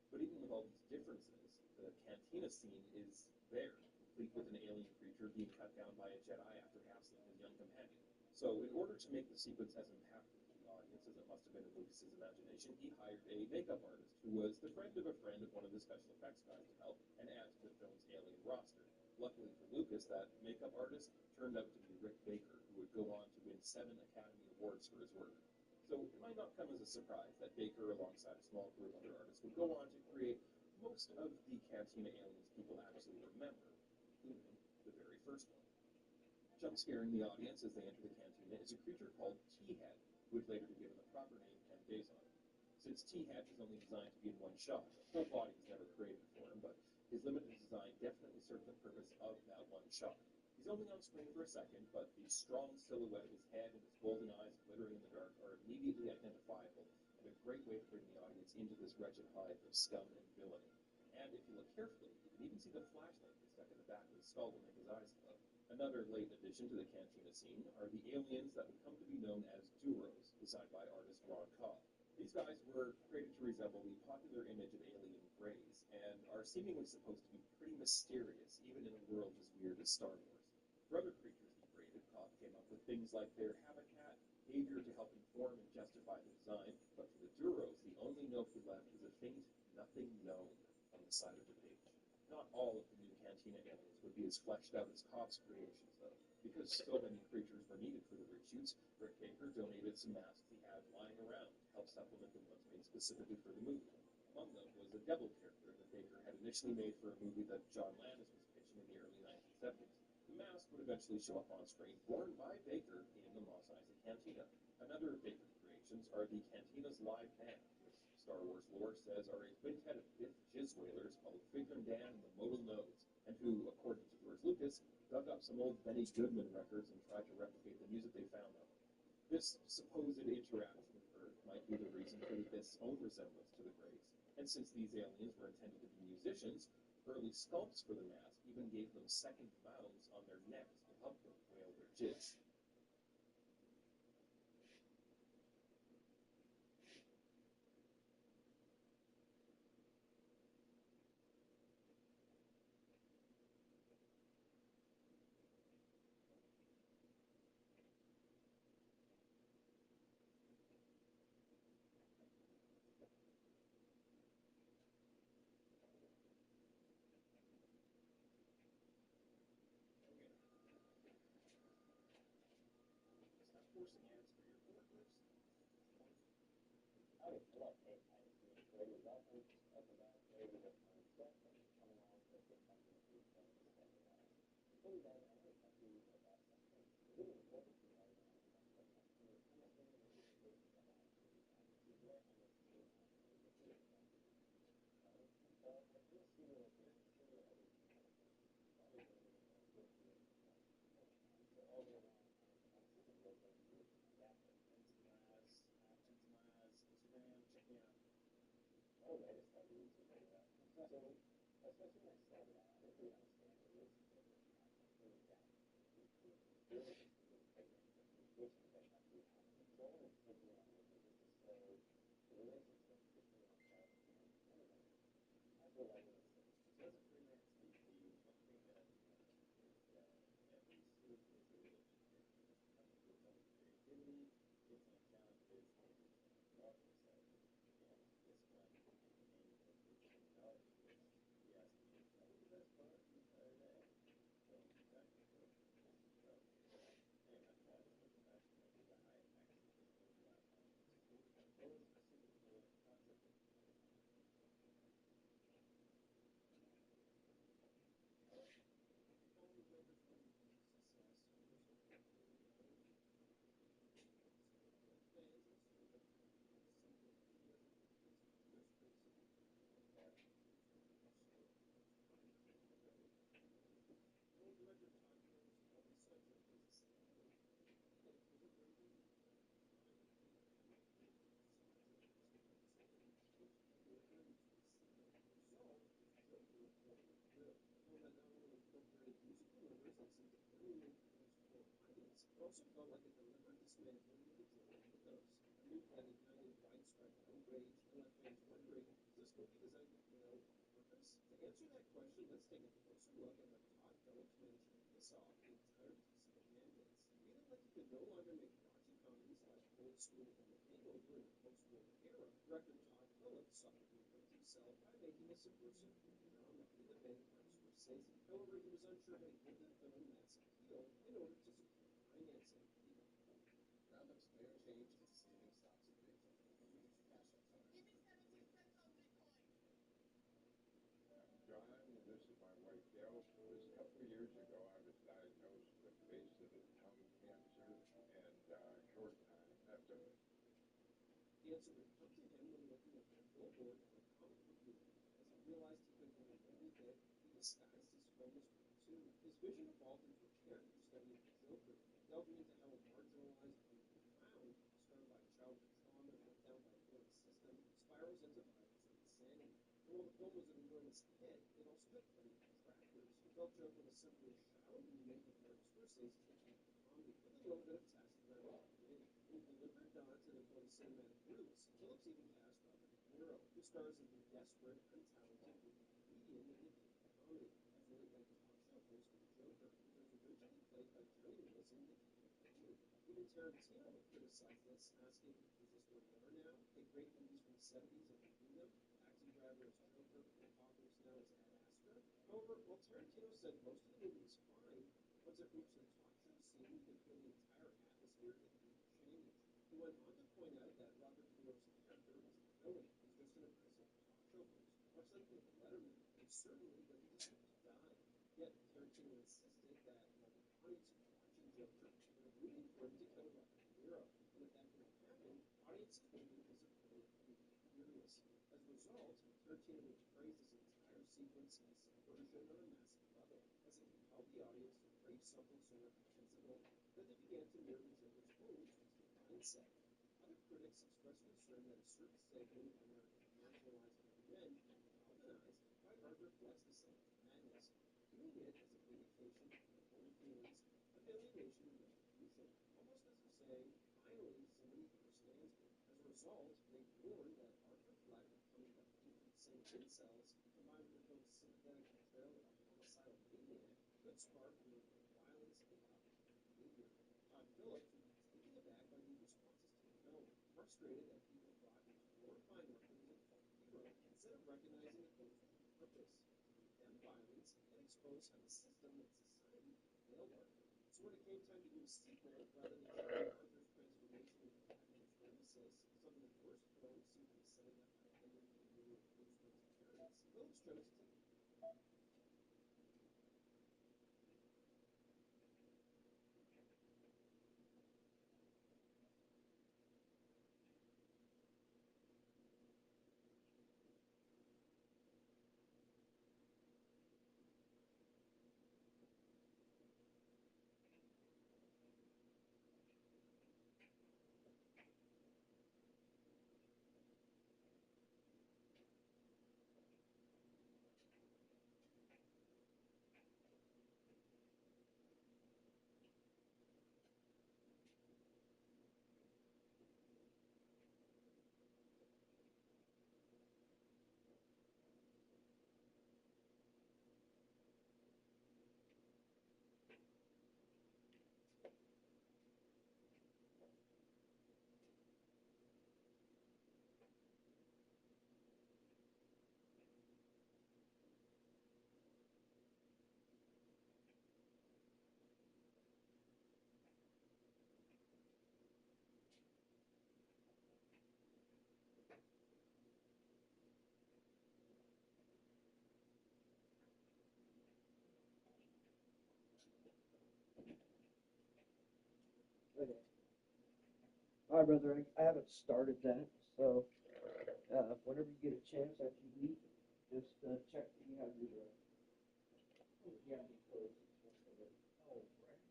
But even with all these differences, the Cantina scene is there, complete with an alien creature being cut down by a Jedi after hassling his young companion. So in order to make the sequence as impactful to the audience as it must have been in Lucas's imagination, he hired a makeup artist who was the friend of one of the special effects guys to help and add to the film's alien roster. Luckily for Lucas, that makeup artist turned out to be Rick Baker, who would go on to win 7 Academy Awards for his work. So it might not come as a surprise that Baker, alongside a small group of other artists, would go on to create most of the Cantina aliens people actually remember, including the very first one. Jump scaring the audience as they enter the cantina is a creature called T-Head, who would later be given the proper name 10 days on. Since T-Head was only designed to be in one shot, a full body was never created for him, but his limited design definitely served the purpose of that one shot. He's only on screen for a second, but the strong silhouette of his head and his golden eyes glittering in the dark are immediately identifiable, and a great way to bring the audience into this wretched hive of scum and villainy. And if you look carefully, you can even see the flashlight that's stuck in the back of his skull to make his eyes glow. Another late addition to the cantina scene are the aliens that would come to be known as Duros, designed by artist Ron Cobb. These guys were created to resemble the popular image of alien greys, and are seemingly supposed to be pretty mysterious, even in a world as weird as Star Wars. For other creatures he created, Cobb came up with things like their habitat, behavior to help inform and justify the design, but for the Duros, the only note he left was a faint nothing known on the side of the page. Not all of the new Cantina aliens would be as fleshed out as Cobb's creations, though. Because so many creatures were needed for the reshoots, Rick Baker donated some masks he had lying around to help supplement the ones made specifically for the movie. Among them was a devil character that Baker had initially made for a movie that John Landis was pitching in the early 1970s. The mask would eventually show up on screen, worn by Baker in the Mos Eisley Cantina. Another of Baker's creations are the Cantina's live band, which Star Wars lore says are a quintet of Biff Jizzwailers called Figrin Dan and the Modal Nodes, and who, according to George Lucas, dug up some old Benny Goodman records and tried to replicate the music they found on them. This supposed interaction with Earth might be the reason for this own resemblance to the Greys. And since these aliens were intended to be musicians, early sculpts for the mask even gave them second mouths on their necks to help them wail their jizz. Forcing ads for your forklifts. I would love it. I just mean, great development, up and down, great development, stuff, and coming along with it, something that we've done this stuff about. Before that, I want to talk to you about something really important to know now. Understanding the situation that I'm in, is where I'm going to see it. But you'll see what it is. So all the oh, I just thought you would say that. So, especially when I started out, I didn't really understand the relationship with my really bad. The relationship with pregnant, which is that not really happening. So I wanted to take you on with it just to say the relationship between myself and anybody. That's what I want to say. So as a freelance VP, one thing that I've noticed is that every suit is a relationship. Nothing goes up with creativity, it's on challenges, and love yourself. And this one came from personality, which he asked me, what was the best part of the entire day? So exactly what so and that's why I was looking back to maybe that I actually just told you last time. What was specifically the concept of also felt like a deliberate dismantling of the genre mythos. A new planet united widespread outrage and left fans wondering, is this movie designed to fail on purpose? To answer that question, let's take a closer look at what Todd Phillips managed to piss off the entire DC fan base. Feeling like he could no longer make raunchy comedies old school from the hangover in the post-war era, director Todd Phillips sought to reinvent himself by making a subversive drama in the vein of Scorsese. However, he was unsure how to give the film mass appeal in order to secure financing. change to saving stocks and Bitcoin. Cash out time. John, this is my wife Gail. Just a couple of years ago, I was diagnosed with base of the tongue cancer and short time afterwards. The answer would come to him when looking at the billboard of a comic book movie. As he realized he could only really hit, he disguised his film as one too. His vision evolved into a character study of the Joker, delving into how a marginalized group of clown, started by childhood trauma and let down by a villainous system, spirals into violence and insanity. And while the film was an enormous hit, it also had plenty of detractors who felt Joker was simply a shallow remake of Martin Scorsese's technique of comedy, with a little bit of tacit irony. In deliberate nod to the film's cinematic roots, Phillips even cast Robert De Niro, who stars as the desperate, untalented movie comedian in the theme of comedy, a fully length talk show host of the Joker, which was originally played by Johnny Lewis in the theme of comedy. Even Tarantino would criticize this, asking, "Is this where we are now? Take great movies from the 70s and redo them? Taxi Driver as Joker, Apocalypse Now as Ad Astra?" However, while Tarantino said most of the movie was fine, once it reached the talk show scene, you could feel the entire atmosphere and mood change. He went on to point out that Robert De Niro's character wasn't a villain, he was just an aggressive talk show host, much like David Letterman, and certainly doesn't deserve to die. Yet, Tarantino insisted that while the audience was watching Joker, they were rooting for him to kill Robert De Niro, and if that couldn't happen, audiences would be disappointed and furious. As a result, Tarantino would praise this entire sequence as subversion on a massive level, as it compelled the audience to crave something so reprehensible that they began to mirror the Joker's own twisted mindset. Other critics expressed concern that a certain segment of American marginalized young men had been galvanized by art reflects the same madness, viewing it as a vindication of their own feelings of alienation and retribution, almost as if saying, "Finally, somebody understands me." As a result, they warned that art reflect the coming of insane incels, combined with the film's sympathetic portrayal of a homicidal maniac, could spark political violence and opposition behavior. Todd Phillips was taken aback by the responses to the film, frustrated that people thought he was glorifying Arthur as a cult hero instead of recognizing the film's true purpose, to condemn violence and expose how the system and society failed Arthur. So when it came time to do a sequel, rather than showing Arthur's transformation into Batman's nemesis, something the worst films seem to be setting up by Henry Cavill and Bruce Wayne's parents, Phillips chose to Okay. Alright, brother, I haven't started that, so whenever you get a chance after you leave, just check that you have your code. Oh, right.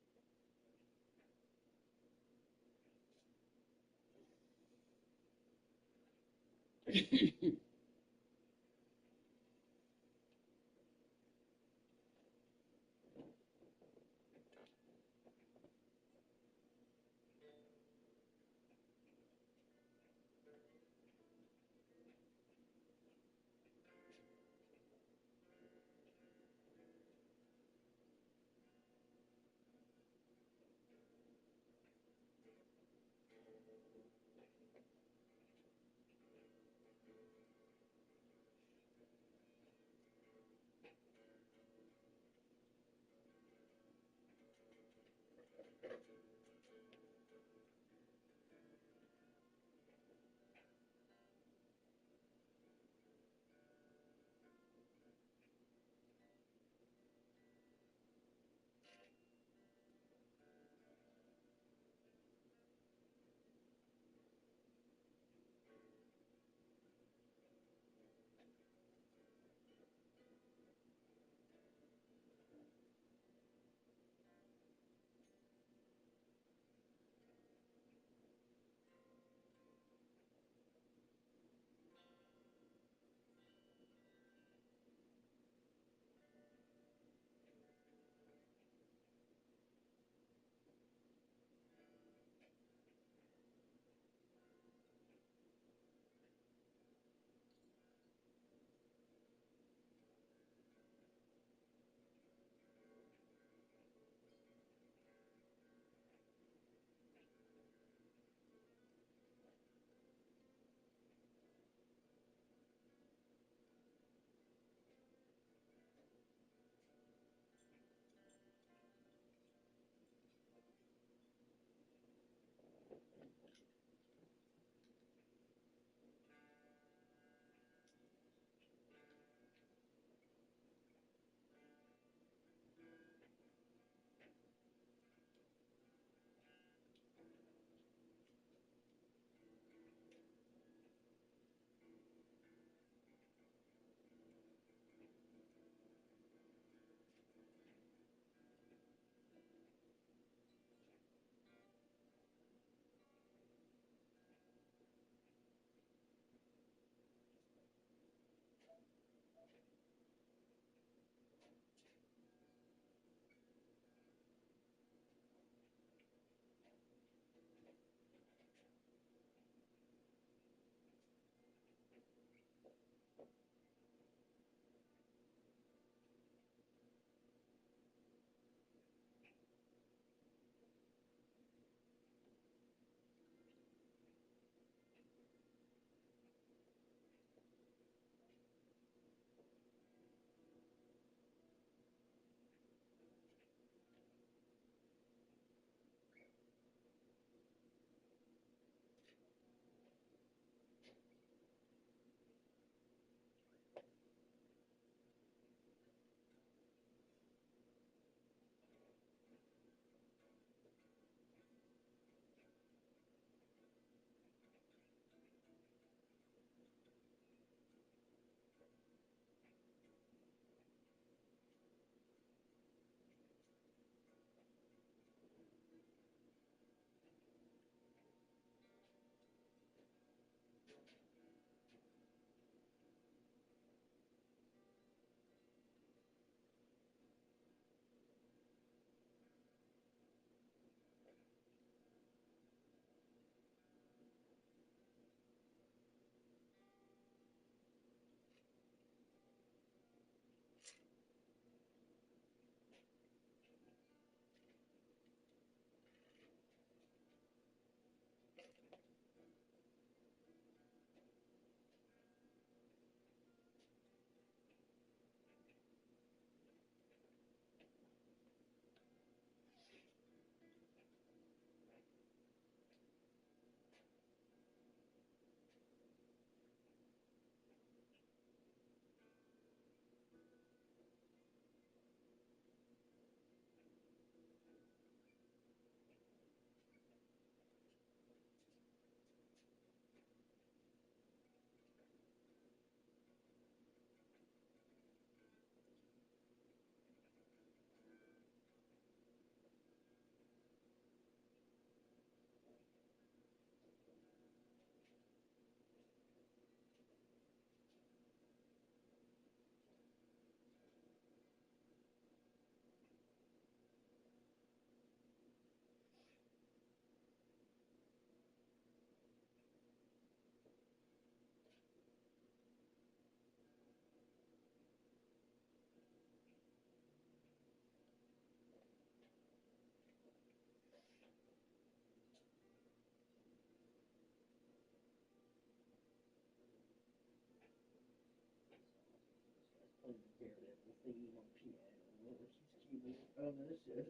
playing the Daredevil theme on piano, or she's keeping it on this shit.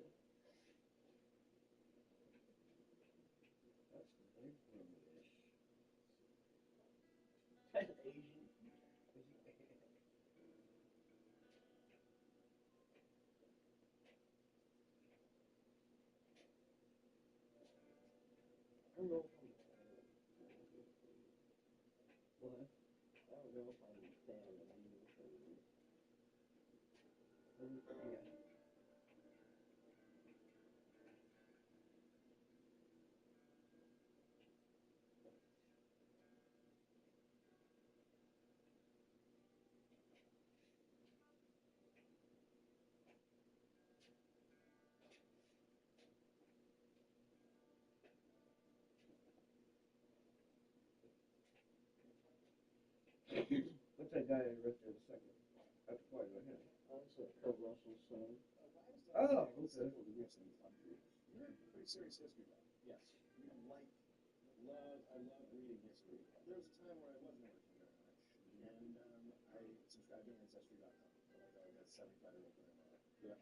That's very British. That's Asian. I don't know if I'm what? I don't know if I'm a fan of the new thing. Yeah. What's that guy right there in a second? That's quite right here. Oh, that's Kurt Russell's son. Oh, okay. You're a pretty serious history buff. Yes. You like, I love reading history. There was a time where I wasn't working very much, and I subscribed to Ancestry.com. So I got 75 of them. Yeah.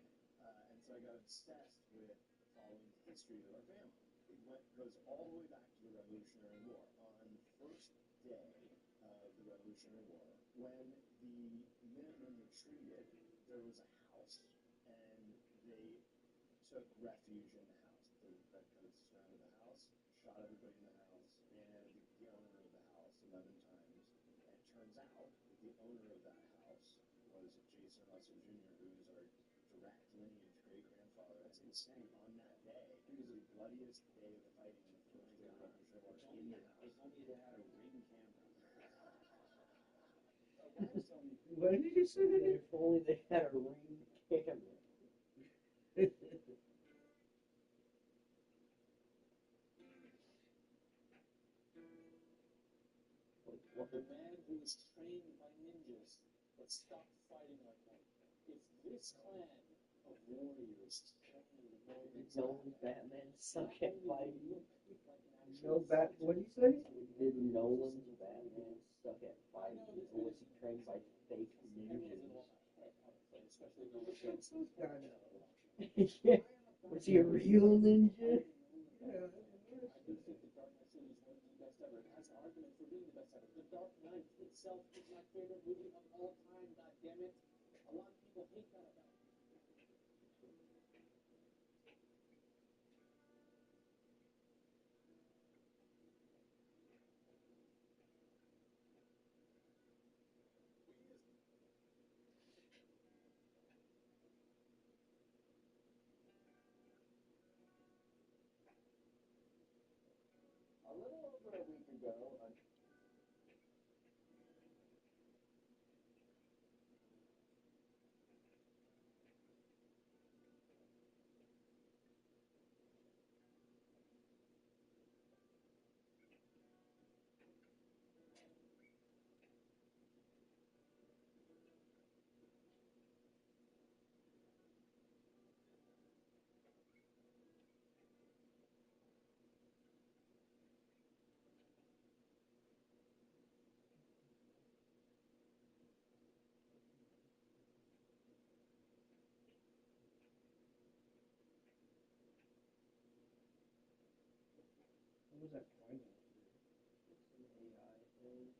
And so I got obsessed with following the history of our family. It goes all the way back to the Revolutionary War. On the first day of the Revolutionary War, when the Minutemen retreated, there was a house, and they took refuge in the house. The redcoats surrounded the house, shot everybody in the house, and the owner of the house 11 times. And it turns out that the owner of that house was Jason Russell Jr., who is our direct lineage great-grandfather. That's insane. On that day, it was the bloodiest day of the fighting in the first day of the Revolutionary War in the house. If only they had a ring camera. What did you say? If only they had a ring camera. The man who was trained by ninjas but stopped fighting like one. If this clan of warriors trained No Batman suck at fighting. No what did you say? Did Nolan's Batman suck at fighting, or was he trained by fake ninjas? Yeah. Was he a real ninja? I do think The Dark Knight series is one of the best ever. It has an argument for being the best ever. The Dark Knight itself is my favorite movie of all time, goddammit. A lot of people hate that about it. A little over a week ago, What was that final? It's an AI thing.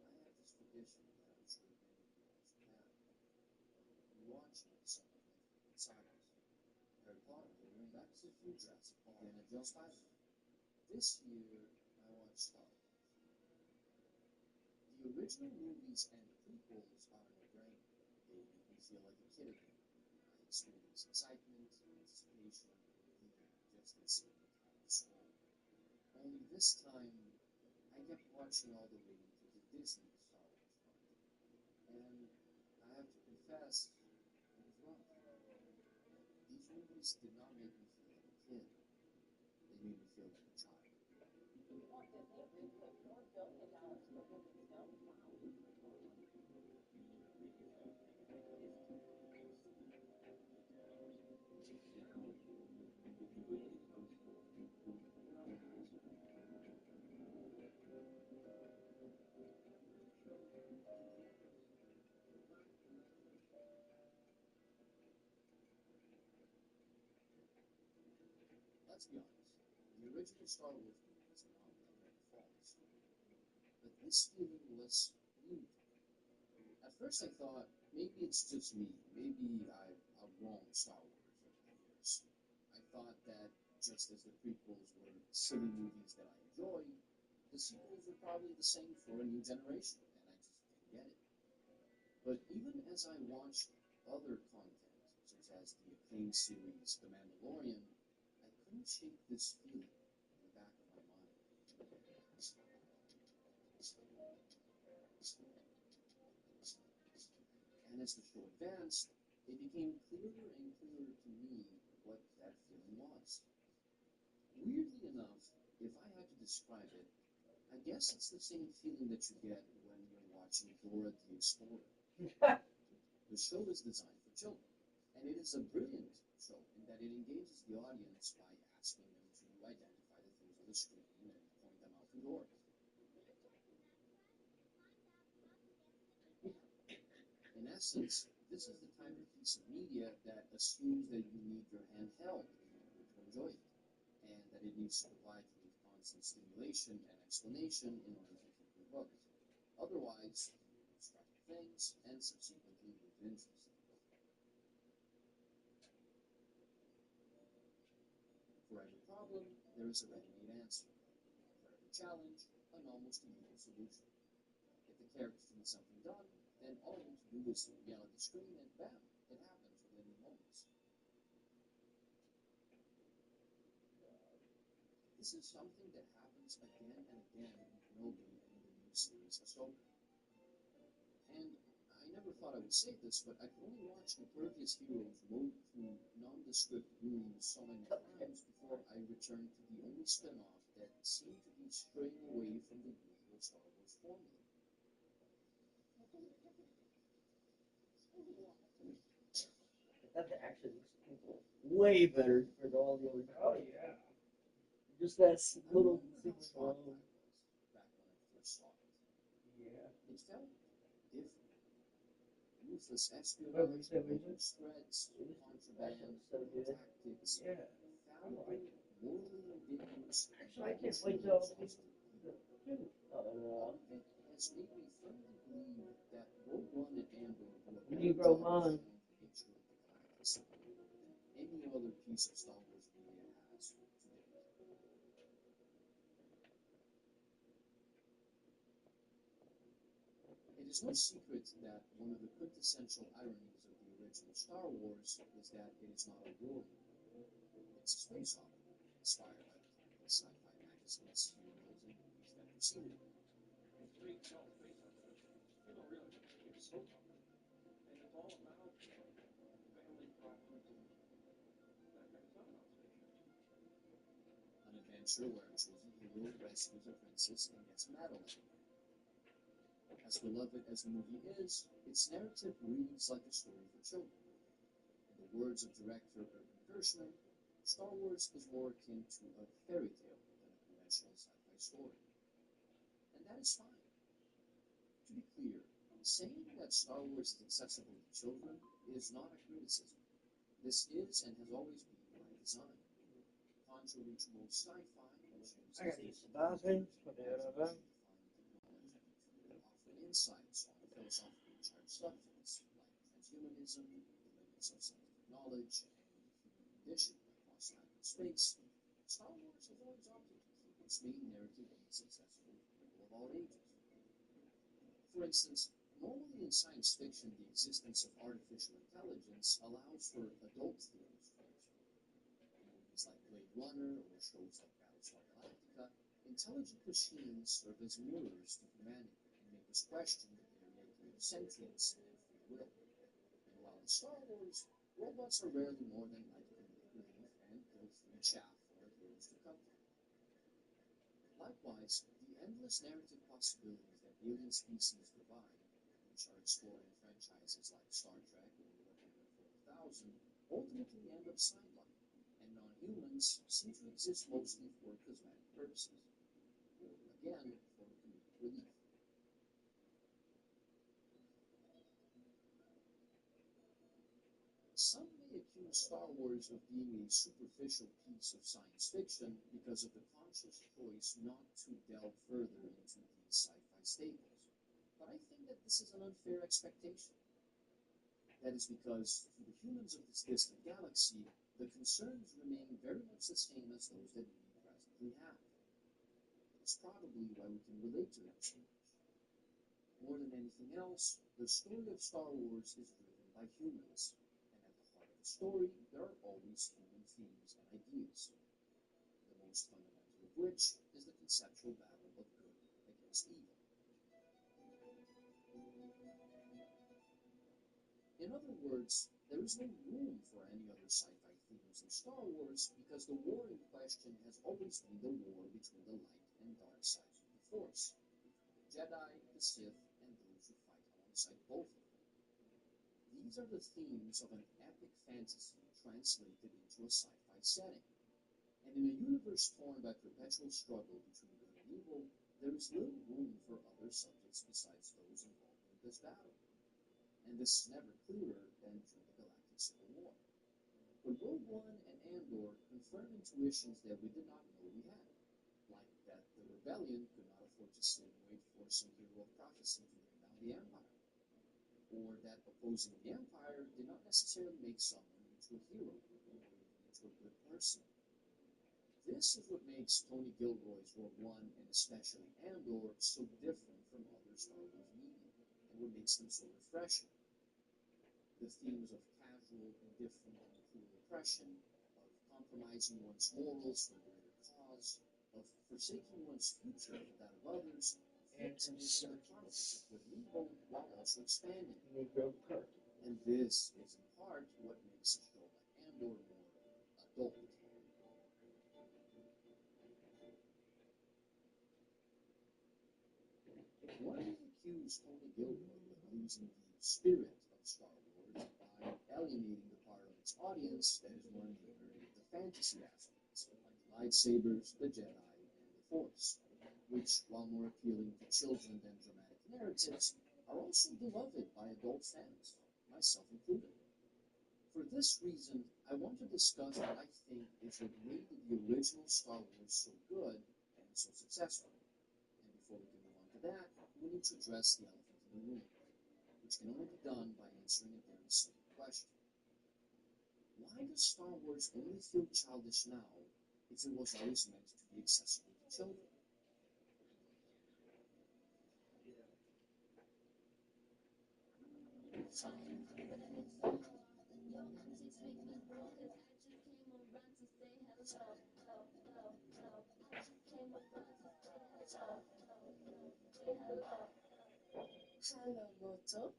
I have this tradition that I'm sure many viewers have, watching some of my favorite sagas. Harry Potter, Back to the Future, Indiana Jones, Spider-Man. This year, I watched Star Wars. The original movies and prequels are a no-brainer. They make me feel like a kid again. I experience excitement, anticipation, just this scroll. Only this time, I kept watching all the way into the Disney Star Wars part. And I have past, it was rough. These movies did not make me feel like a kid. They made me feel like a child. Walt Disney agreed to pay $4 billion for Lucasfilm. Wow. Let's be honest, the original Star Wars movies are not without their faults, but this feeling was new to me. At first I thought, maybe it's just me, maybe I've outgrown Star Wars over the years. I thought that just as the prequels were silly movies that I enjoy, the sequels were probably the same for a new generation, and I just didn't get it. But even as I watched other content, such as the acclaimed series The Mandalorian, I couldn't shake this feeling in the back of my mind. And as the show advanced, it became clearer and clearer to me what that feeling was. Weirdly enough, if I had to describe it, I guess it's the same feeling that you get when you're watching Dora the Explorer. The show is designed for children, and it is a brilliant show in that it engages the audience by asking them to identify the things on the screen and point them out to Dora. In essence, this is the type of piece of media that assumes that you need your hand held in order to enjoy it, and that it needs to provide you with constant stimulation and explanation in order to keep you hooked. Otherwise, you will distract things and subsequently lose interest. For every problem, there is a ready-made answer. For every challenge, an almost immediate solution. If the characters need something done, then all you need to do is yell at the screen and bam, it happens within moments. This is something that happens again and again in Kenobi and in the new series Ahsoka. And I never thought I would say this, but I could only watch Impervious Heroes move through nondescript rooms so many times before I returned to the only spin-off that seemed to be straying away from the usual Star Wars formula. I thought the action was way better for all the other. Oh yeah. Just that little sequence alone. Back when I first saw it. Yeah. It felt different. Ruthless espionage, threats, contraband, tactics, founding, morally ambiguous. Actually, I can't wait till all of it has made me firmly believe that Rogue One and Andor do a better job of showing the nature of the Galactic Side than any other piece of Star Wars media has to date. It is no secret that one of the quintessential ironies of the original Star Wars is that it is not a war movie. It's a space opera, inspired by the campy sci-fi magazines, serials, and movies that preceded it. Great show, great opera. You know, really, it's so opera. And it's all about family problems and that kind of stuff on station. An adventure where a chosen hero rescues a princess and gets medal at the end. As beloved as the movie is, its narrative reads like a story for children. In the words of director Irvin Kershner, Star Wars is more akin to a fairy tale than a conventional sci-fi story. And that is fine. To be clear, saying that Star Wars is accessible to children is not a criticism. This is and has always been by design. Contrary to most sci-fi, which uses offer insights on philosophically charged subjects like transhumanism, the limits of scientific knowledge, and human condition across time and space, Star Wars has always opted to keep its main narrative beats accessible to people of all ages. For instance, normally in science fiction, the existence of artificial intelligence allows for adult themes, for example. In movies like Blade Runner or shows like Battlestar Galactica, intelligent machines serve as mirrors to humanity and make us question the very idea of sentience and free will. In Star Wars, robots are rarely more than light comedic relief and guilt-free chaff for heroes to come from. Likewise, the endless narrative possibilities that alien species provide, which are explored in franchises like Star Trek or Warhammer 40,000, ultimately end up sidelined, and non-humans seem to exist mostly for cosmetic purposes, or again, for comedic relief. Some may accuse Star Wars of being a superficial piece of science fiction because of the conscious choice not to delve further into these sci-fi staples, but I think that this is an unfair expectation. That is because, for the humans of this distant galaxy, the concerns remain very much the same as those that we presently have. It's probably why we can relate to them so much. More than anything else, the story of Star Wars is driven by humans, and at the heart of the story, there are always human themes and ideas, the most fundamental of which is the conceptual battle of good against evil. In other words, there is no room for any other sci-fi themes in Star Wars because the war in question has always been the war between the light and dark sides of the Force, between the Jedi, the Sith, and those who fight alongside both of them. These are the themes of an epic fantasy translated into a sci-fi setting. And in a universe torn by perpetual struggle between good and evil, there is little room for other subjects besides those involved in this battle. And this is never clearer than during the Galactic Civil War. But Rogue One and Andor confirm intuitions that we did not know we had, like that the rebellion could not afford to sit and wait for some hero of prophecy to bring down the Empire, or that opposing the Empire did not necessarily make someone into a hero or even into a good person. This is what makes Tony Gilroy's Rogue One and especially Andor so different from other Star Wars media, and what makes them so refreshing. The themes of casual, indifferent, and cruel oppression, of compromising one's morals for a greater cause, of forsaking one's future for that of others, fits into the conflict of good and evil while also expanding. And this is in part what makes a show like Andor more adult. One may accuse Tony Gilroy of losing the spirit of Star Wars by alienating the part of its audience that is more enamored with the fantasy aspects, like the lightsabers, the Jedi, and the Force, which, while more appealing to children than dramatic narratives, are also beloved by adult fans, myself included. For this reason, I want to discuss what I think is what made the original Star Wars so good and so successful. And before we can move on to that, we need to address the elephant in the room, which can only be done by answering a very simple question. Why does Star Wars only feel childish now if it was always meant to be accessible to children? Hello, Moto.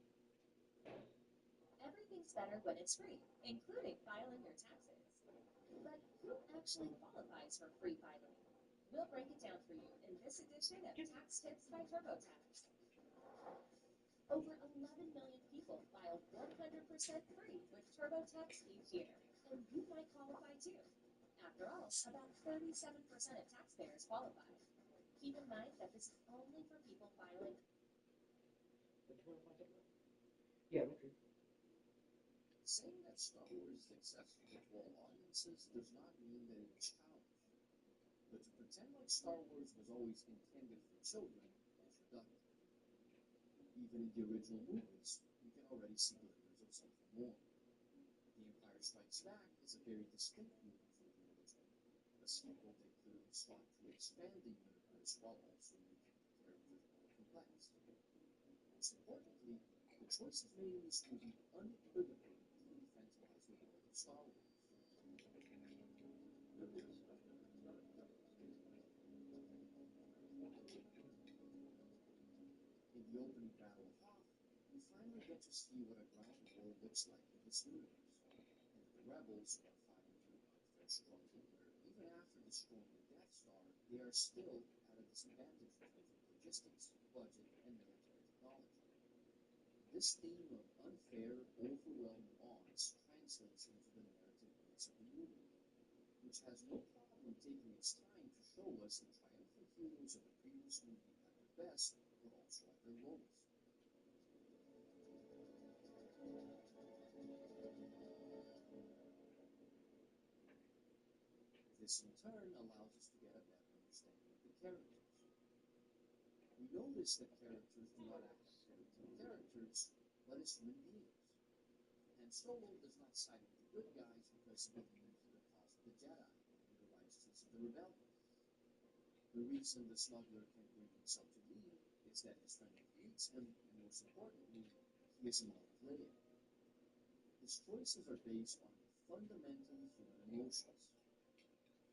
Everything's better when it's free, including filing your taxes. But who actually qualifies for free filing? We'll break it down for you in this edition of Tax Tips by TurboTax. Over 11 million people file 100% free with TurboTax each year, and you might qualify too. After all, about 37% of taxpayers qualify. Keep in mind that this is only for people filing. Yeah, okay. Saying that Star Wars is accessible to all audiences does not mean that it is childish. But to pretend like Star Wars was always intended for children is reductive. Even in the original movies, you can already see glimmers of something more. The Empire Strikes Back is a very distinct movie from the original, a sequel that clearly sought to expand the universe while also making the characters more complex. Most importantly, the choices made in this movie unequivocally de-infantilize the world of Star Wars. In the opening battle of Hoth, we finally get to see what a ground war looks like in this universe, and the rebels are fighting through their struggle where even after destroying the Death Star, they are still at a disadvantage in terms of logistics, budget, and military technology. This theme of unfair, overwhelming odds translates into the narrative beats of the movie, which has no problem taking its time to show us the triumphant heroes of the previous movie at their best, but also at their lowest. This in turn allows us to get a better understanding of the characters. We notice that characters do not act like fairy characters, but as human beings. Han Solo does not side with the good guys because he believes in the cause of the Jedi and the righteousness of the rebellion. The reason the smuggler can bring himself to leave is that his friend hates him, and most importantly, he is in love with Leia. His choices are based on fundamentally human emotions.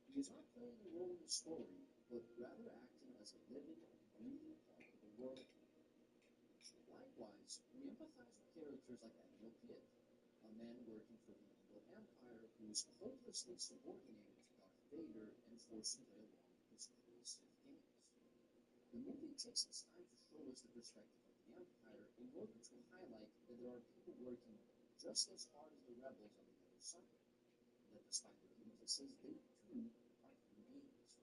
He is not playing a role in the story, but rather acting as a living, breathing part of the world. Likewise, we empathize with characters like Admiral Pitt, a man working for the Anglo Empire who is hopelessly subordinated to Darth Vader and forced to play along with his cruel Sith games. The movie takes its time to show us the perspective of the Empire in order to highlight that there are people working just as hard as the rebels on the other side, and that despite their weaknesses, they too are human beings.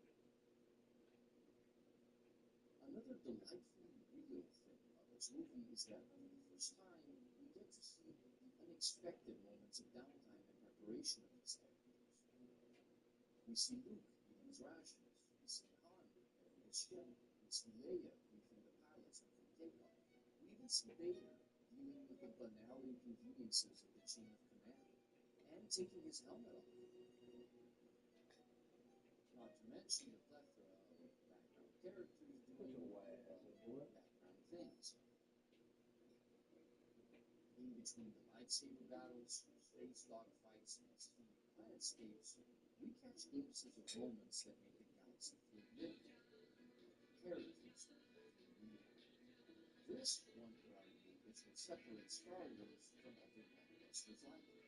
Another delightfully real thing about this movie is that for the first time, we get to see the unexpected moments of downtime and preparation of these characters. We see Luke eating his rations, we see Han preparing his ship, we see Leia briefing the pilots before takeoff, we even see Vader dealing with the banal inconveniences of the chain of command, and taking his helmet off. Not to mention the plethora of background characters doing background things. In between the lightsaber battles, space dogfights, and extended planetscapes, we catch glimpses of moments that make the galaxy feel lived in, characters feel real. This, one could argue, is what separates Star Wars from other blockbusters like it,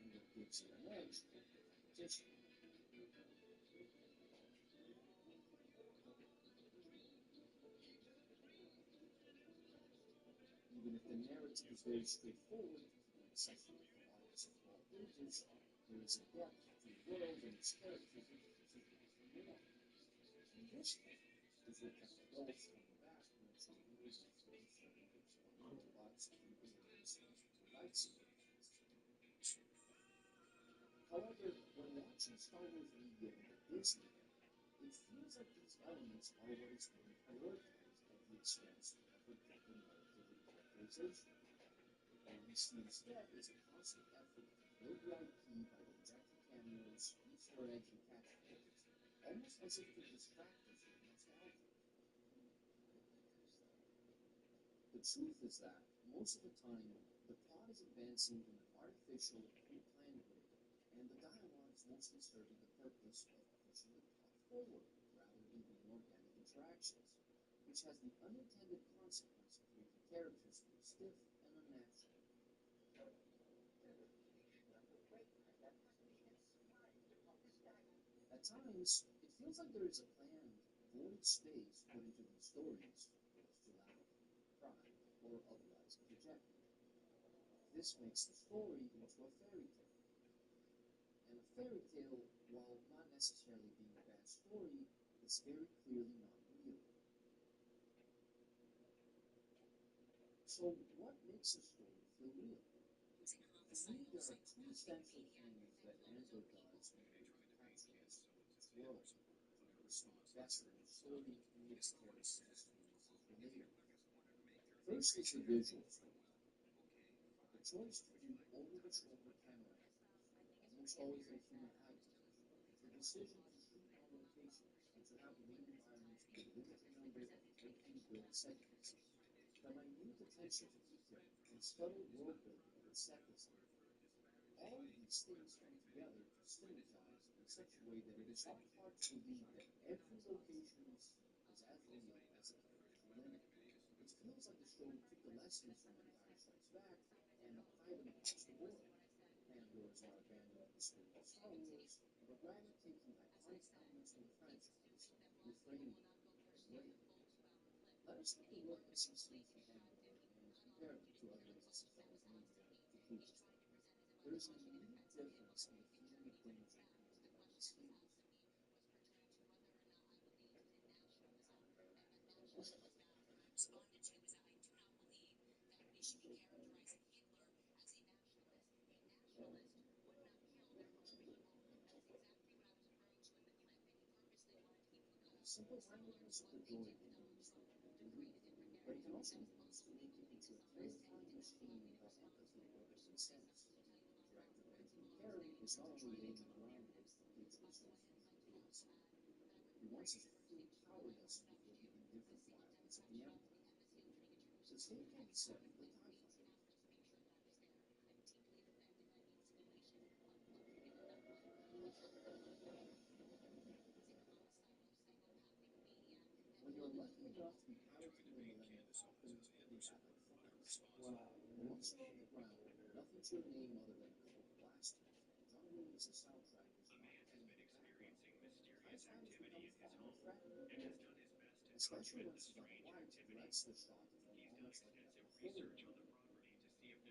and what gives it an edge over the competition. Even if the narrative is very straightforward, keeping accessible for an audience of all ages, there is a depth to the world and its characters that teaches us more. And this is what kept adults coming back when it's revealed that the serving exploding robots, aliens, and lightsabers. However, when watching Star Wars media in the Disney era, it feels like these elements are what is being prioritized at the expense of a deeper narrative and characterization. What we see instead is a constant effort to build the IP by injecting cameos, Easter eggs, and catchphrases, almost as if to distract us with nostalgia. The truth is that, most of the time, the plot is advancing in an artificial, pre-planned way, and the dialogue is mostly serving the purpose of pushing the plot forward, rather than being organic interactions, which has the unintended consequence of making characters feel stiff and unnatural. At times, it feels like there is a planned, void space put into these stories for us to laugh, cry, or otherwise project. This makes the story into a fairy tale. And a fairy tale, while not necessarily being a bad story, is very clearly not real. So, what makes a story feel real? For me, there are two essential things that Andor does in order to capture us in its world, and stay invested in the story and its characters' experiences related. First is the visual storytelling. The choice to do over-the-shoulder camera angles, almost always at a human height, the decision to shoot on location and to have main environments with a limited number of carefully built set pieces, the minute attention to detail and subtle world building with set design. All of these things come together to synergize in such a way that it is not hard to believe that every location we see is as real as the characters within it. It feels like the show took the lessons from Empire Strikes Back and Haydn across the board. Pandora's are abandoning the spirit of Star Wars, but rather taking iconic elements from the franchise, reframing them as great. Let us take a look at some scenes from Andor and compare them to other agency films in the future. There is an immediate difference in the feeling of danger created by this series. Simple randomness of the droid is what we believe, but it can also be used to make it into a terrifying machine without empathy or common sense. Director Benjamin Carey is not only laying around with completes resources and tools, he wants us to feel powerless before the indifferent violence of the Empire. The same can be said for the TIE Fighter. When you're lucky enough to be piloting the Millennium Falcon, they act like flies. Once you're on the ground, nothing's your name other than a couple of blasters. John Williams' soundtrack is not playing in the background. TIE fighters become far more threatening, especially when Scott White directs the shot from almost like a horror movie.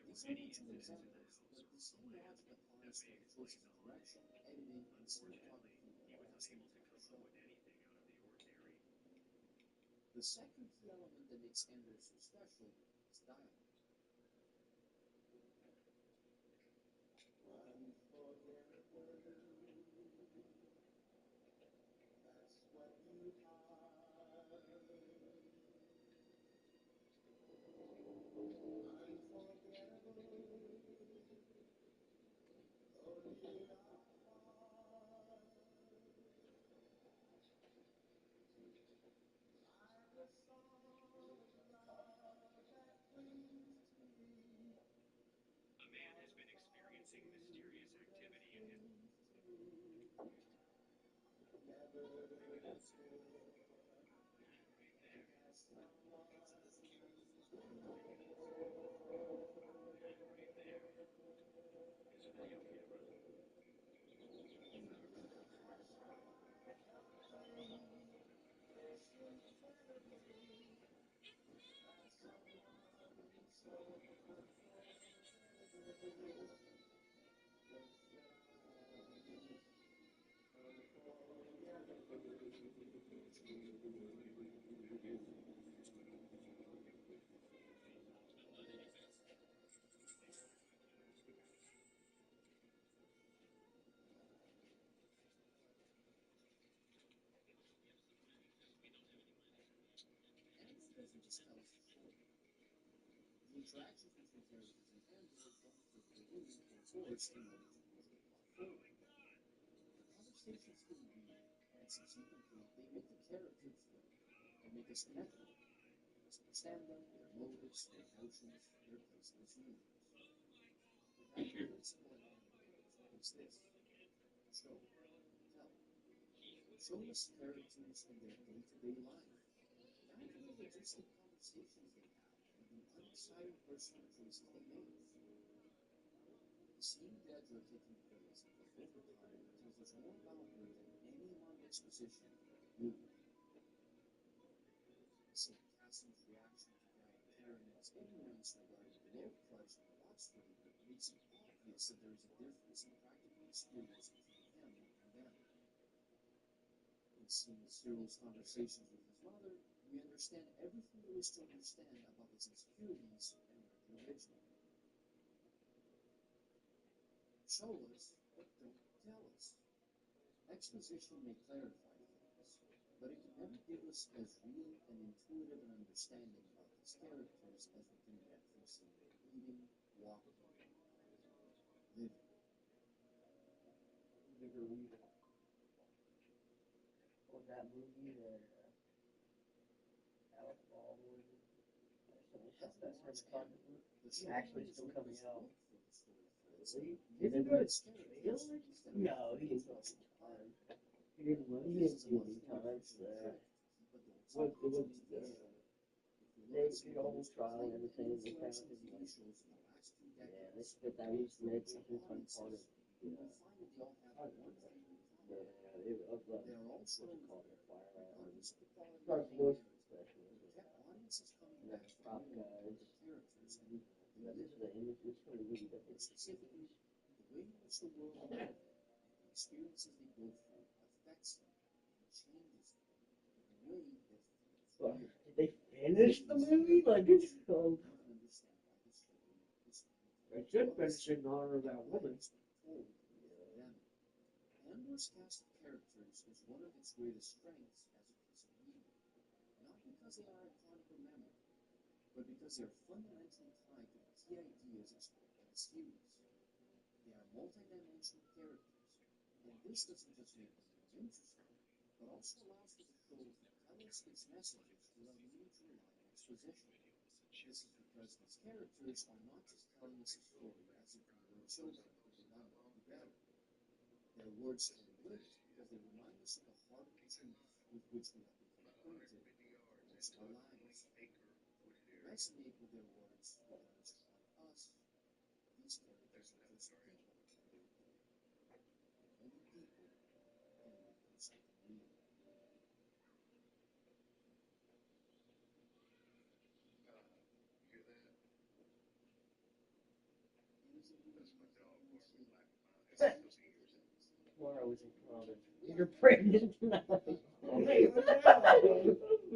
These are the two examples, but the same logic applies to the choices of direction, editing, and cinematography across the entire show. The second key element that makes Andor so special is dialogue. Doesn't just tell us the story. The interactions between characters in Andor don't fit the room or force in order to move the plot forward. The conversations feel weird, and since incomplete, they make the characters feel and make us connect with them. Let us understand them, their motives, their emotions, their place in this universe. We have a principle in Andor as well as this: show, tell. Show us characters in their day-to-day life, down to the logistic conversations they have and the unexciting personal choices they make. The scene Dedra taking place in the overtime tells us more about her than any amount of exposition would. The scene Cassian's reaction to Diane Karen's ignorance regarding the low price of the watch fleet makes it obvious that there is a difference in practical experience between him and them. In seeing Cyril's conversations with his mother, we understand everything there is to understand about his insecurities and where they originate. Show us, but don't tell us. Exposition may clarify things, but it can never give us as real and intuitive an understanding about these characters as we can get from seeing them eating, walking, living. Bigger Weaver. What was that movie that Alec Baldwin that's actually still coming out? Did he go to jail? No, he didn't go to time. He didn't do any time. What was they did a whole trial and everything. They found him like, yeah, they said that was negligence on part of the, yeah, they of the, what's it called, the firearms, specialist, and that's prop guys. But this is the images for the movie that they specifically the way in which the world around them, the experiences they go through, affects them and changes them in a way that Well, did they finish the movie? Like, it's I should finish in honor of that woman. Andor's cast of characters is one of its greatest strengths as a piece of media, not because they are iconic or memorable, but because they are fundamentally tied to the key ideas explored by the series. They are multidimensional characters, and this doesn't just make them more interesting, but also allows for the show to tell us its messages without needing to rely on exposition. This is because these characters are not just telling us a story as if we were children who did not know any better. Their words carry weight because they remind us of the heart of the truth with which we have become acquainted most of our lives. Resonate with their words because, like us, these characters are just people. Only people can make them something real. Tomorrow was in college. You're pregnant tonight. What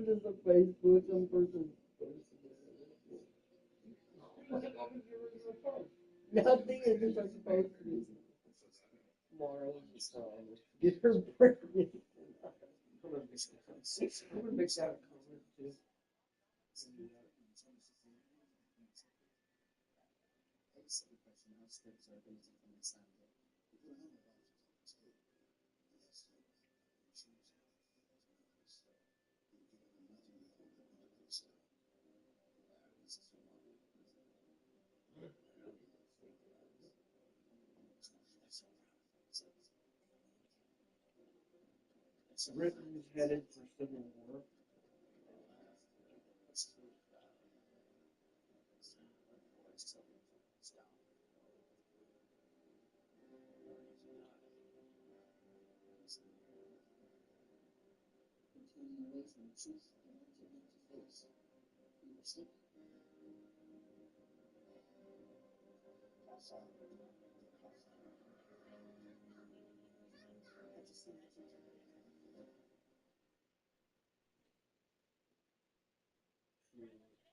is the Facebook? Some person posted it. Nothing is just like supposed to be. Tomorrow was in college. Get her pregnant. I'm gonna mix out a comment too. Britain's headed for civil war.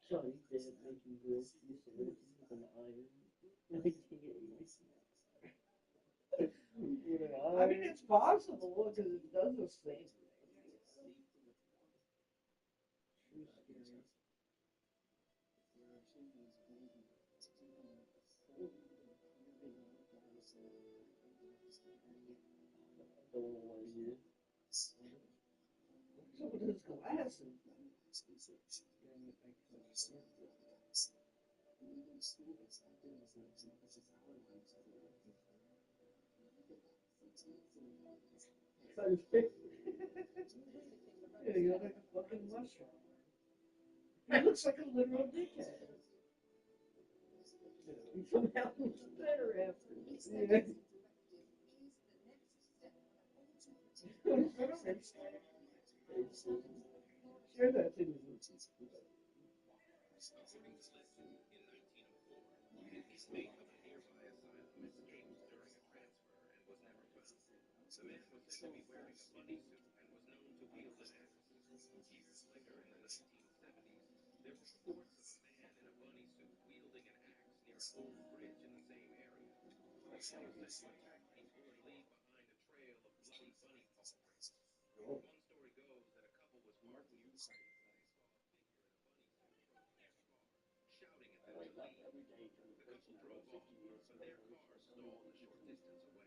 Johnny's dead making grilled cheese sandwiches with an iron. I can't I mean, it's possible because it does the same. What's up with his glasses? Yeah, you look like a fucking mushroom. He looks like a literal dickhead. He somehow looks better after. Yeah. Share that to me. The man was said to be wearing a bunny suit and was known to wield an axe. Years later, in the 1970s, there were reports of a man in a bunny suit wielding an axe near Old Bridge in the same area. The man was said to attack people and leave behind a trail of bloody bunny paw prints. One story goes that a couple was parked near the place when they saw a figure in a bunny suit approaching their car, shouting at them to leave. The couple drove off, but their car stalled a short distance away.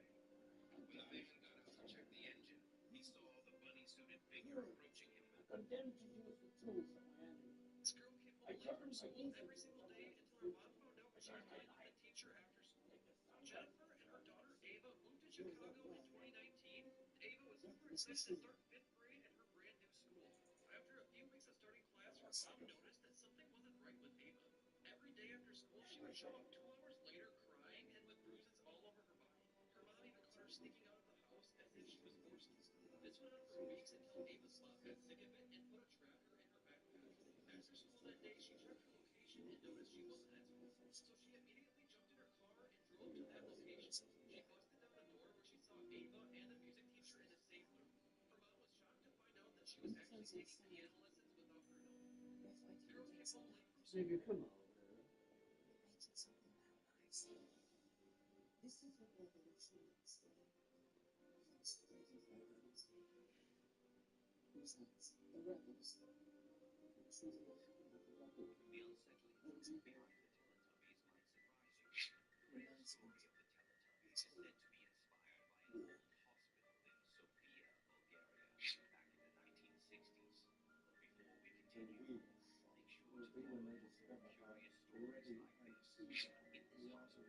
When the man got out to check the engine, he saw the bunny-suited figure approaching him with a gun. This girl came home late from school every single day until her mom found out that she was dating a teacher after school. Jennifer and her daughter Ava moved to Chicago in 2019. Ava was super excited to start 5th grade at her brand new school. After a few weeks of starting class, her mom noticed that something day after school, she would show up 2 hours later crying and with bruises all over her body. Her mom even caught her sneaking out of the house as if she was forced to. This went on for weeks until Ava Slav got sick of it and put a tracker in her backpack. After school that day, she checked her location and noticed she wasn't at school. So she immediately jumped in her car and drove to that location. She busted down the door where she saw Ava and the music teacher in a safe room. Her mom was shocked to find out that she was actually taking piano lessons without her knowing. Girls get home late from Xavier, come on. This is what revolution is. Besides, the rebels. This is what happened with the rebel. Beyond Sedgley, behind the Teletubbies might surprise you. The real story of the Teletubbies is said to be inspired by an old hospital in Sofia, Bulgaria, back in the 1960s. Before we continue, make sure to follow for more curious stories like this. In this hospital, there were 4 children with unusual conditions. Slav had a condition that made her sigh all the time. Since she spent most of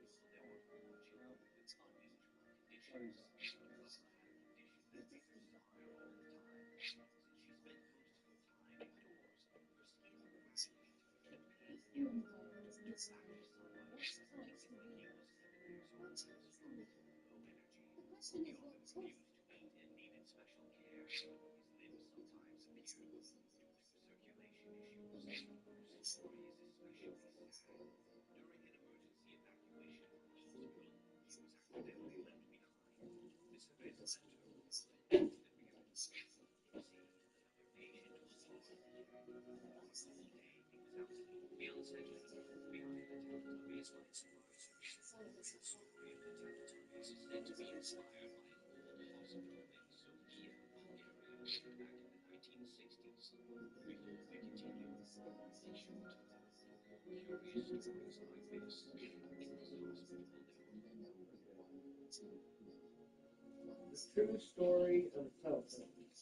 her time indoors, her skin cracked and kept peeling off. Back to sunlight, making like you was 7 years old. Low energy. He often refused to eat and needed special care. His limbs sometimes appeared weak due to circulation issues. Her story is especially sad. During an emergency evacuation from the hospital, he was accidentally left behind. This event led to her being sent to the rehabilitation unit. Another patient was lost. On the day he was out sleeping, Beyond Sedgley, behind the Teletubbies might surprise you. The real story of the Teletubbies is said to be inspired by an old hospital in Sofia, Bulgaria, back in the 1960s. Before we continue, make sure to follow for more curious stories like this. In this hospital, there were The true story of the Teletubbies.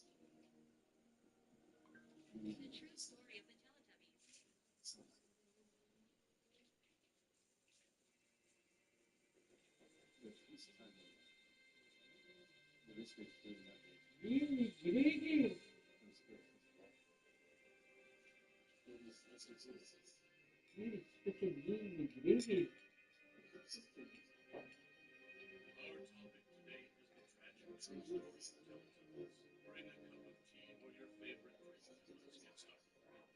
The true story of the Teletubbies. Gigi, Gigi. Gigi, speaking Gigi, Gigi. Our topic today is the tragic true story of the Teletubbies. Bring a cup of tea or your favorite drink and let's get started.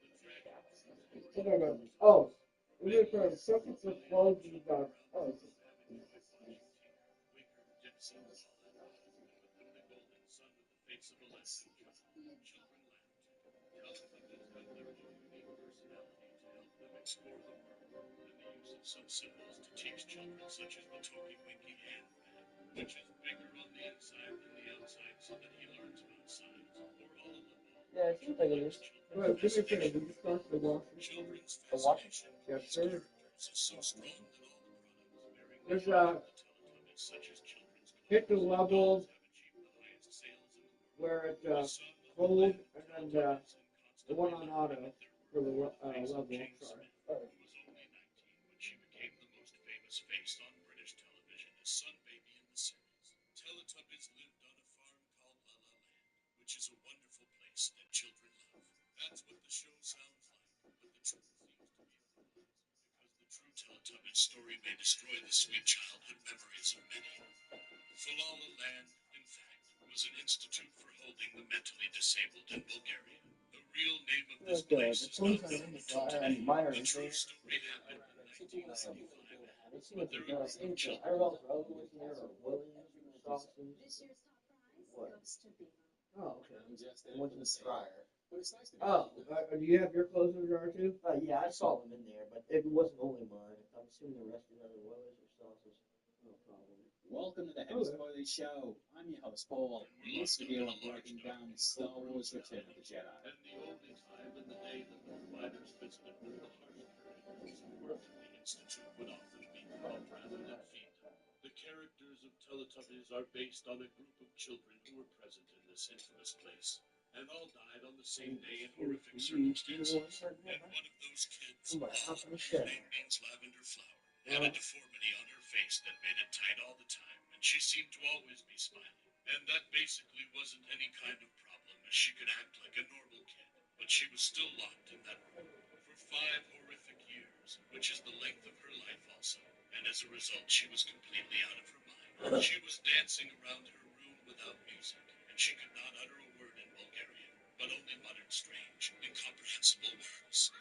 The tragic true story What are those? Oh, we're going to circuit for closing the. Oh, Quaker Dipsy Paula, but then the golden sun with the face of a laughing child. Children laughed. Teletubbies have their own unique personality to help them explore the world, and the use of some symbols to teach children, such as the Toki Winky Hand Man, which is bigger on the inside than the outside, so that he learns about signs, or all of them. yeah, it seems like it is. Well, do me a favor, did you start the washing? The washing? Yes, sir. Is so strong that all the products bearing There's the mark of the Teletubbies, such as children's hit the level have achieved the highest sales in the world. where it's cold, and then the one on auto for the level. Sorry. Who was only 19 when she became the most famous face on British television as Sun Baby in the series. Teletubbies lived on a farm called La La Land, which is a wonderful place that children love. That's what the show sounds like, but the truth seems to be otherwise, because the true Teletubbies story may destroy the sweet childhood memories of many. Falala Land, in fact, was an institute for holding the mentally disabled in Bulgaria. The real name of this place is not known until today. The true story happened in 1995. But there are some children. I don't know if Rogue was there or Williams or Dawson. This year's top prize What? goes to Beamer. Oh, okay. It wasn't a Stryer. But it's nice to Oh, do you have your clothes in the jar too? Yeah, I saw them in there, but it wasn't only mine. I'm assuming the rest of the other Willers or sauces. No problem. Welcome to the Heavy Spoilers Show. I'm your host, Paul. And this video I'm breaking down Star Wars Return of the Jedi. And the only time in the day that the providers visited with the hardly caring who worked at the Institute would often be fed rather than feed them. The characters of Teletubbies are based on a group of children who were present in this infamous place, and all died on the same day in horrific circumstances. And one of those kids, her name means Lavender Flower, had a deformity on her face that made it tight all the time, and she seemed to always be smiling. And that basically wasn't any kind of problem, as she could act like a normal kid, but she was still locked in that room. For for 5 horrific years, which is the length of her life also, and as a result she was completely out of her mind. She was dancing around her room without music, and she could not utter a word in Bulgarian, but only muttered strange, incomprehensible words.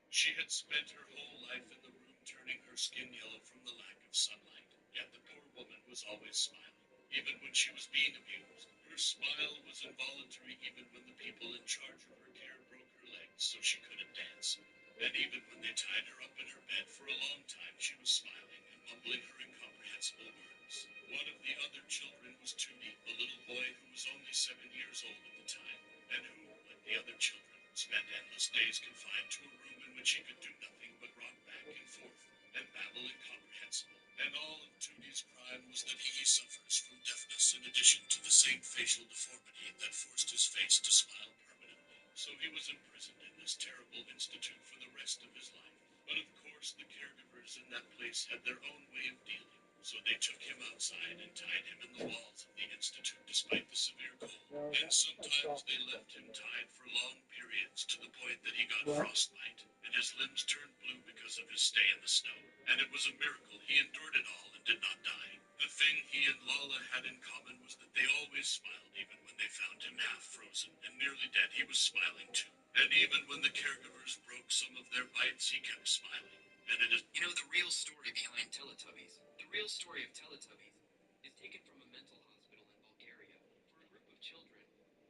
She had spent her whole life in the room turning her skin yellow from the lack of sunlight, yet the poor woman was always smiling, even when she was being abused. Her smile was involuntary even when the people in charge of her care broke her legs so she couldn't dance. And even when they tied her up in her bed for a long time, she was smiling and mumbling her incomprehensible words. One of the other children was Tootie, a little boy who was only 7 years old at the time, and who, like the other children, spent endless days confined to a room in which he could do nothing but rock back and forth and babble incomprehensible. And all of Tootie's crime was that he suffers from deafness in addition to the same facial deformity that forced his face to smile permanently. So he was imprisoned in this terrible institute for the rest of his life. But of course the caregivers in that place had their own way of dealing. So they took him outside and tied him in the walls of the institute despite the severe cold. And sometimes they left him tied for long periods to the point that he got frostbite, and his limbs turned blue because of his stay in the snow. And it was a miracle he endured it all and did not die. The thing he and Lala had in common was that they always smiled even when they found him half frozen and nearly dead. He was smiling too. And even when the caregivers broke some of their bites, he kept smiling. And it is... You know, the real story behind Teletubbies, the real story of Teletubbies, is taken from a mental hospital in Bulgaria. For a group of children,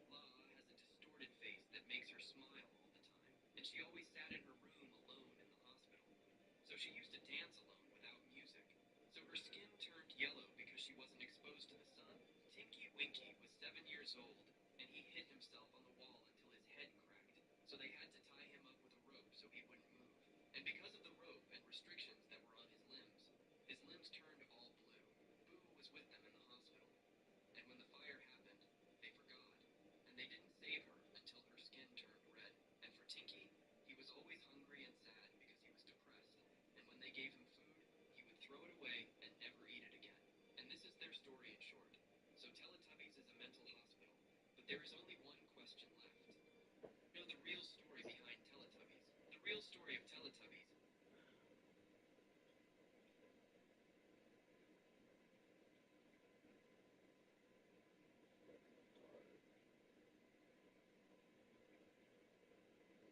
Lala has a distorted face that makes her smile all the time, and she always sat in her room alone in the hospital. So she used to dance alone without music. So her skin turned yellow because she wasn't exposed to the sun. Tinky Winky was 7 years old, and he hit himself on the wall until his head cracked. So they had to tie him up with a rope so he wouldn't move. And because of the rope and restrictions that were on his limbs turned all blue. Boo was with them in the hospital. And when the fire happened, they forgot. And they didn't save her until her skin turned red. And for Tinky, he was always hungry and sad because he was depressed. And when they gave him food, he would throw it away and never eat it again. And this is their story in short. So Teletubbies is a mental hospital. But there is only one question left. You know the real story behind Teletubbies. The real story of Teletubbies.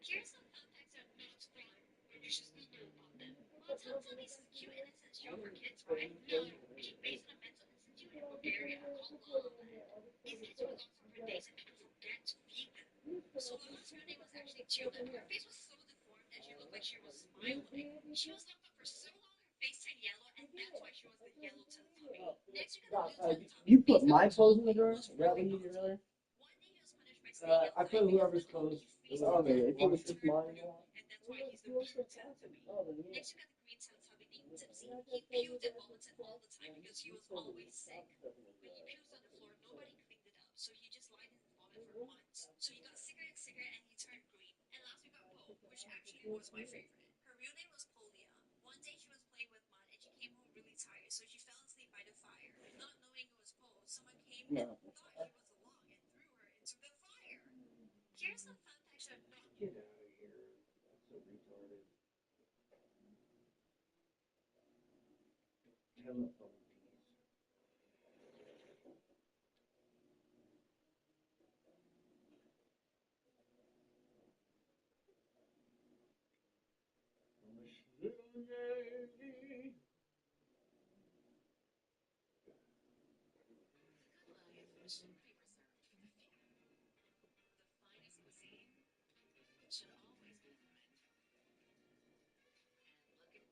Here's some fun facts that are not fun, but you should still know about them. While Teletubbies is a cute innocent show for kids, right? No, it's based on a mental institute in Bulgaria called La La Land. These kids were lost for days and people forget to feed them. So Lala's real name was actually Tulip. Her face was so deformed that she looked like she was smiling. She was locked up for so long her face turned yellow, and that's why she was the yellow Teletubby. Next, you got the blue Teletubby. You put my clothes in the drawer? Is that what you did earlier? One day he was punished by staying I outside put because whoever's the clothes. face Oh, turned if it was just mine. and that's why he's the blue Teletubby. Next, you got the green Teletubby named Dipsy. He puked and vomited all the time because he was always sick. When he puked on the floor, nobody cleaned it up, so he just lied in vomit for months. So he got sicker and sicker, and he turned green. And last we got Poe, which actually was my favorite. Her real name was Polia. One day she was playing with mud, and she came home really tired, so she fell asleep by the fire. Not knowing it was Poe, someone came and thought he was along and threw her into the fire. Here's some fun facts that are not. Get out of here. That's so retarded. Telephone piece. Good life should be reserved for the few. The finest cuisine should always be on the menu. And look at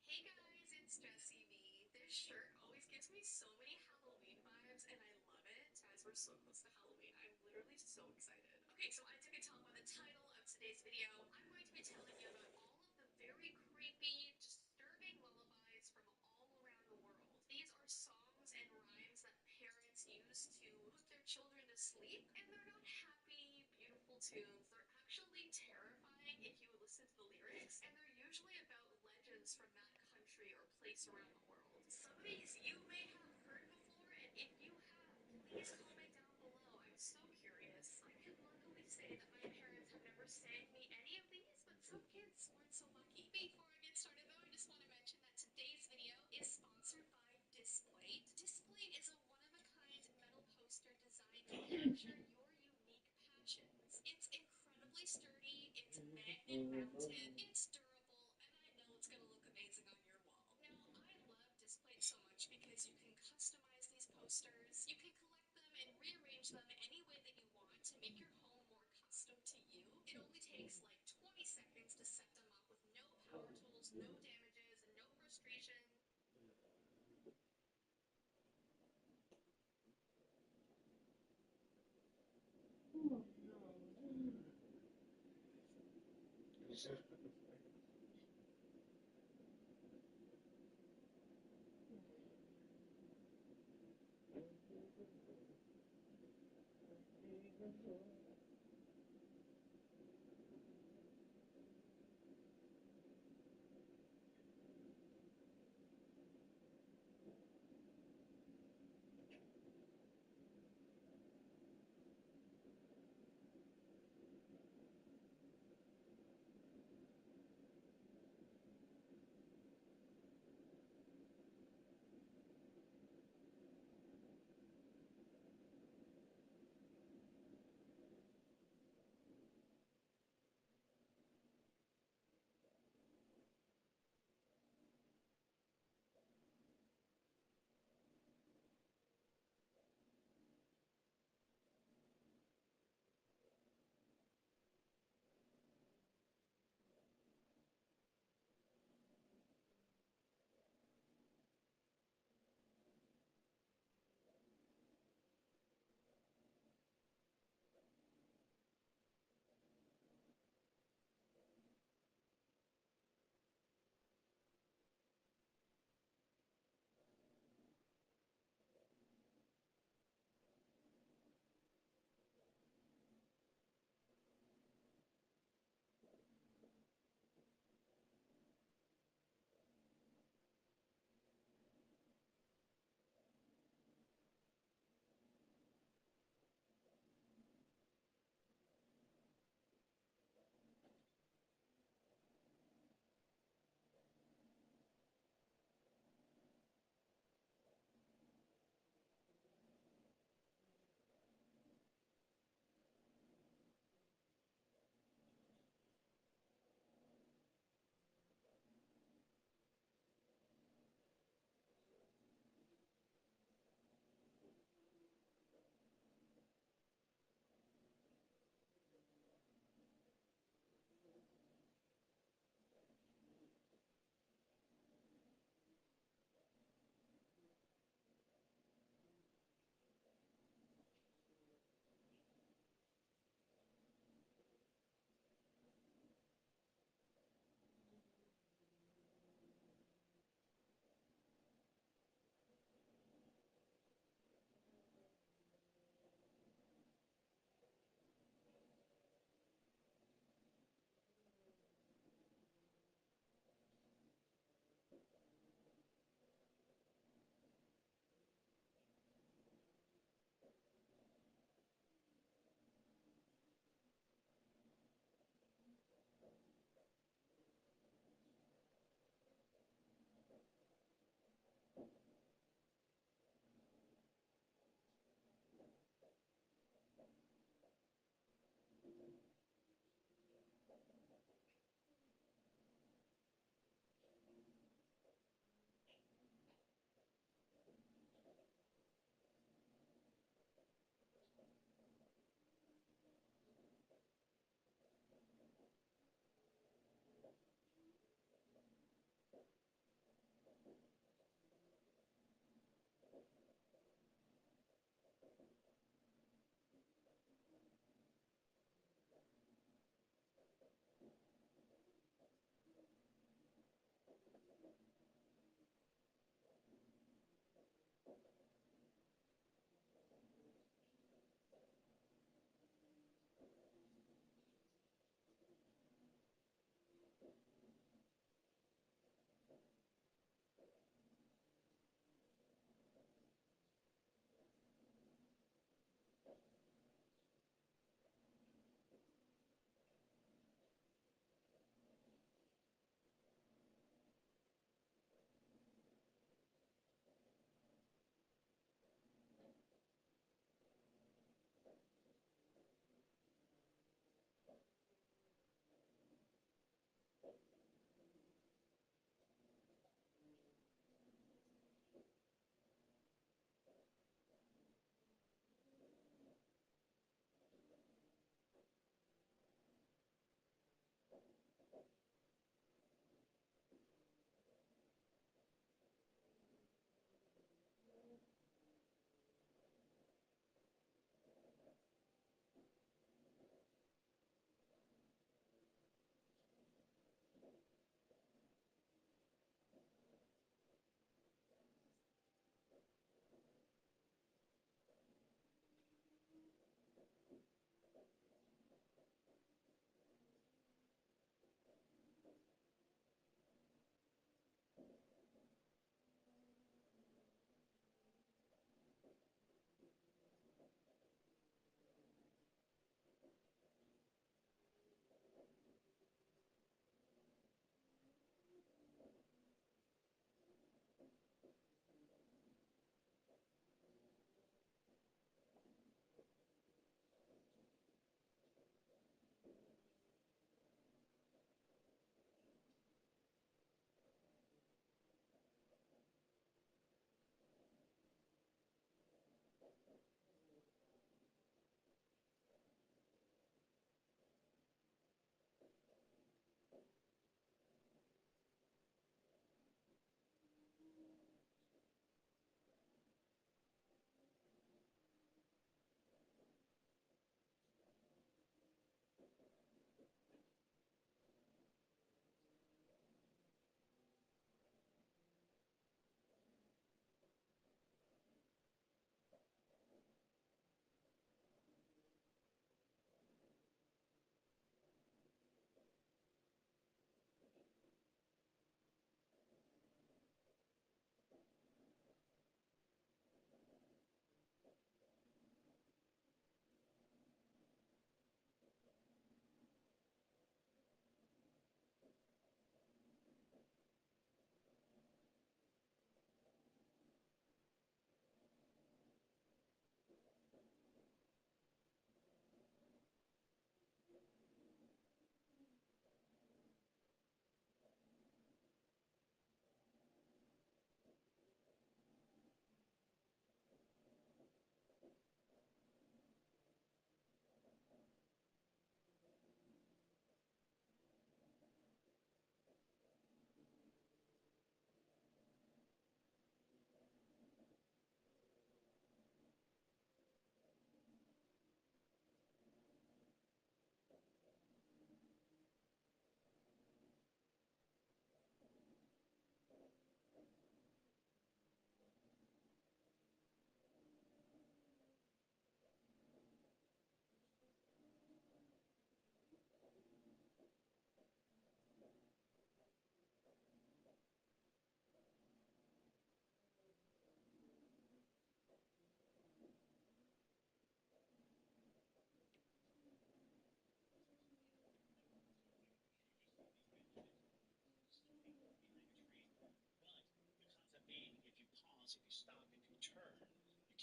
Hey guys, it's Jessie V. This shirt always gives me so many Halloween vibes, and I love it. As we're so close to Halloween, I'm literally so excited. Okay, so as you can tell by the title of today's video, I'm going to be telling you about all of the very creepy, disturbing lullabies from all around the world. These are songs and rhymes that parents use to put their children to sleep, and they're not happy, beautiful tunes. They're actually terrifying if you listen to the lyrics, and they're usually about legends from that country or place around the world. Some of these you may have heard before, and if you have, please comment down below. I'm so curious. I can luckily say that my parents have never sang me any of these, but some kids weren't so lucky. Before I get started though, I just want to mention that today's video is sponsored by Displate. Displate is a one-of-a-kind metal poster designed to capture your unique passions. It's incredibly sturdy, it's magnet-mounted, it's durable, and I know it's going to look amazing on your wall. Now, I love Displate so much because you can customize these posters, you can collect them and rearrange them any way that you want to make your home more custom to you. It only takes like 20 seconds to set them up with no power tools, no damages, and no frustration.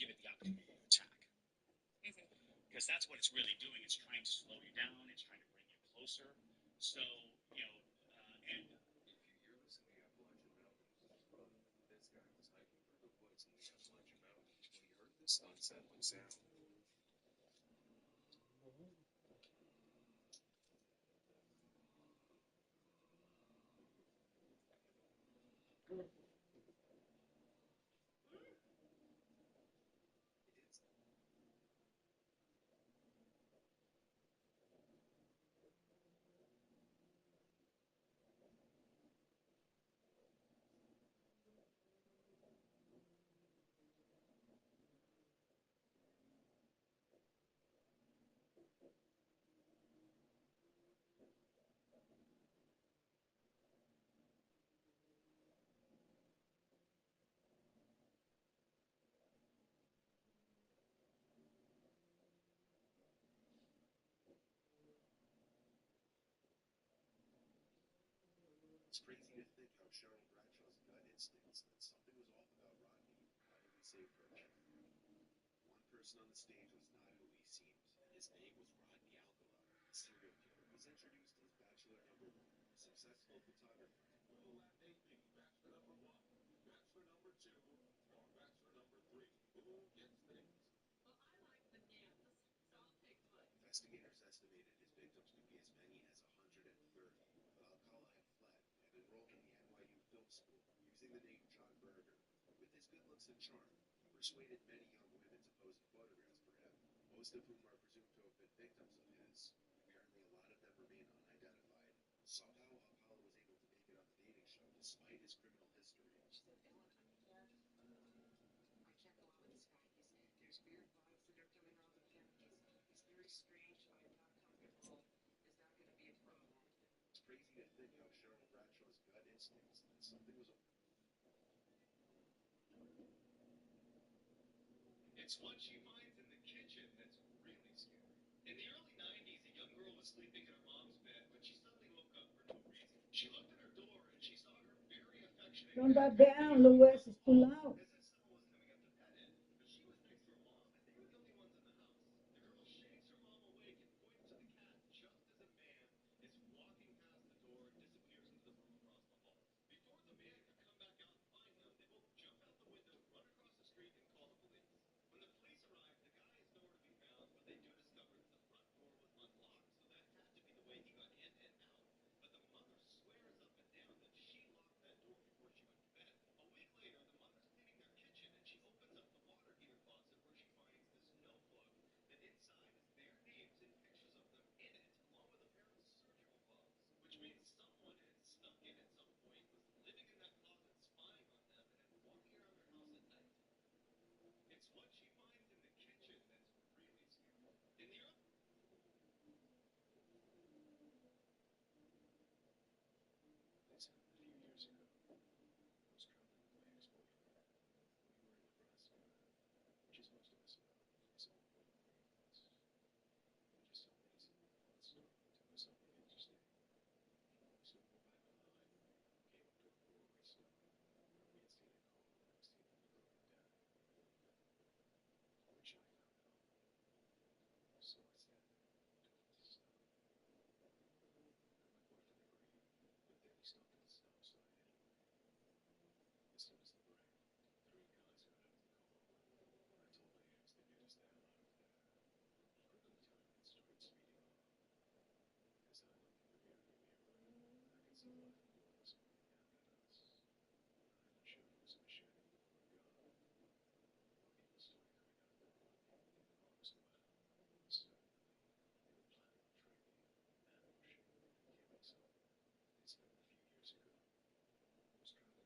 give it the opportunity to attack. Because that's what it's really doing. It's trying to slow you down. It's trying to bring you closer. So, you know, and You're listening to the Appalachian Mountains. This guy was hiking through the woods in the Appalachian Mountains when he heard this unsettling sound. It's crazy to think how Cheryl Bradshaw's gut instincts that something was off about Rodney finally saved her life. One person on the stage was not who he seemed, and his name was Rodney Alcala, a serial killer. He's introduced as Bachelor number 1, a successful photographer. We'll let Nate be Bachelor number 1, Bachelor number 2, or Bachelor number 3. Who gets picked? Well, I like bananas, so I'll pick one. Investigators estimated his victims could be as many as 130, but Alcala had fled and enrolled in the NYU Film School using the name John Berger. With his good looks and charm, he persuaded many young women to pose in photographs for him, most of whom are presumed to have been victims of his. Apparently, a lot of them remain unidentified. Somehow, Alcala was able to make it on the dating show despite his criminal history. She said, Ellen, I'm here. I can't go out with this guy. There's weird vibes that are coming off of him. He's very strange. I'm not comfortable. Is that going to be a problem? It's crazy to think how Cheryl Bradshaw's gut instincts that something was. it's what she finds in the kitchen that's really scary. In the early 90s, a young girl was sleeping in her mom's bed when she suddenly woke up for no reason. She looked at her door and she saw her very affectionate. Turn that down, Louis. It's too loud. As if someone was coming up to pet it, but she was next to her mom, and they were the only ones in the house. The girl shakes her mom awake and points to the cat just as a man is walking past the door and disappears into the room across the hall. Before the man could come back out and find them, they both jump out the window, run across the street, and call the police. When the police arrive, the guy is nowhere to be found, but they do discover that the front door was unlocked, so that had to be the way he got in and out. But the mother swears up and down that she locked that door before she went to bed. A week later, the mother's cleaning their kitchen, and she opens up the water heater closet where she finds this note book that inside is their names and pictures of them in it, along with a pair of surgical gloves, which means someone had snuck in at some point, was living in that closet spying on them, and then walking around their house at night. It's what she finds in the kitchen that's really scary. In the early This happened a few years ago. I was traveling with my ex-boyfriend. We were in Nebraska, which is most of us know is all about the Greenwoods. We just so lazy to follow the story until there's something interesting. So we went back online, came up to a brewery stop where we had seen a call that was seen to be broken down, which I found odd. So I said, "Tell us to stop." My boyfriend agreed, but then he stopped at the stop sign anyway. As soon as the rang, 3 guys got out of the car. When I told my ex, they get us the hell out of there. He quickly turned and started speeding off. As I looked in the rearview mirror, I could see live wheels pointing out at us. I'm not sure if it was a machete or a gun, but people started coming out of the wood in enormous clouds. Certainly, they were planning on tracking, ambushing, and killing someone. This happened a few years ago.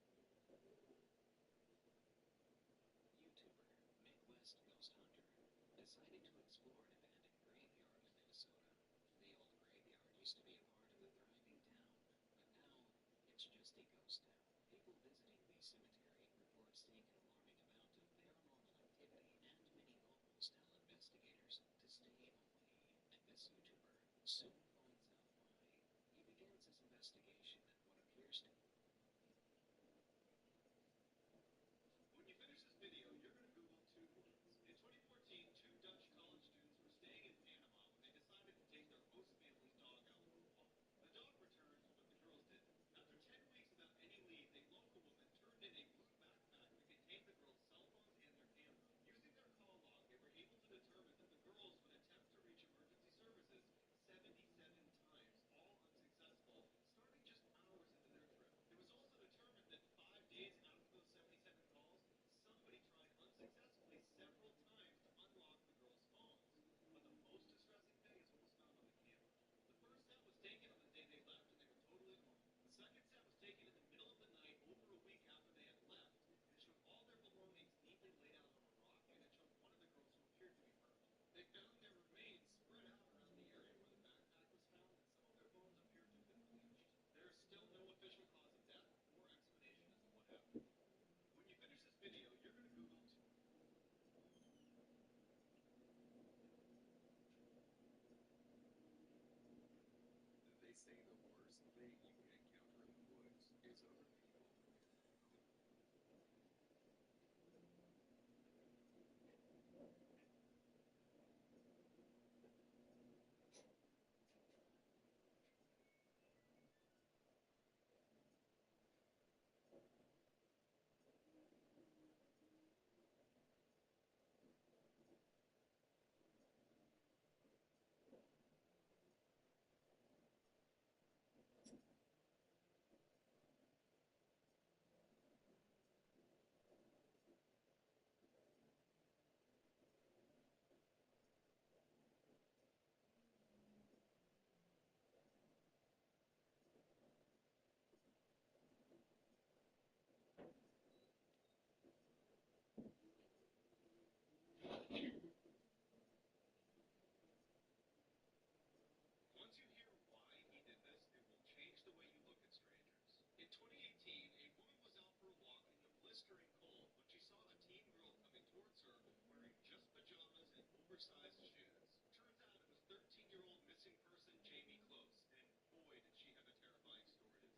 I was traveling with my ex-boyfriend. YouTuber Midwest Ghost Hunter decided to explore an abandoned graveyard in Minnesota. The old graveyard used to be a part of a thriving town, but now it's just a ghost town. People visiting the cemetery report seeing an alarming amount of paranormal activity, and many locals tell investigators to stay away. And this YouTuber soon finds out why. He Once you hear why he did this, it will change the way you look at strangers. In 2018, a woman was out for a walk in the blistering cold when she saw a teen girl coming towards her wearing just pajamas and oversized shoes. Turns out it was 13-year-old missing person Jamie Close, and boy did she have a terrifying story to tell.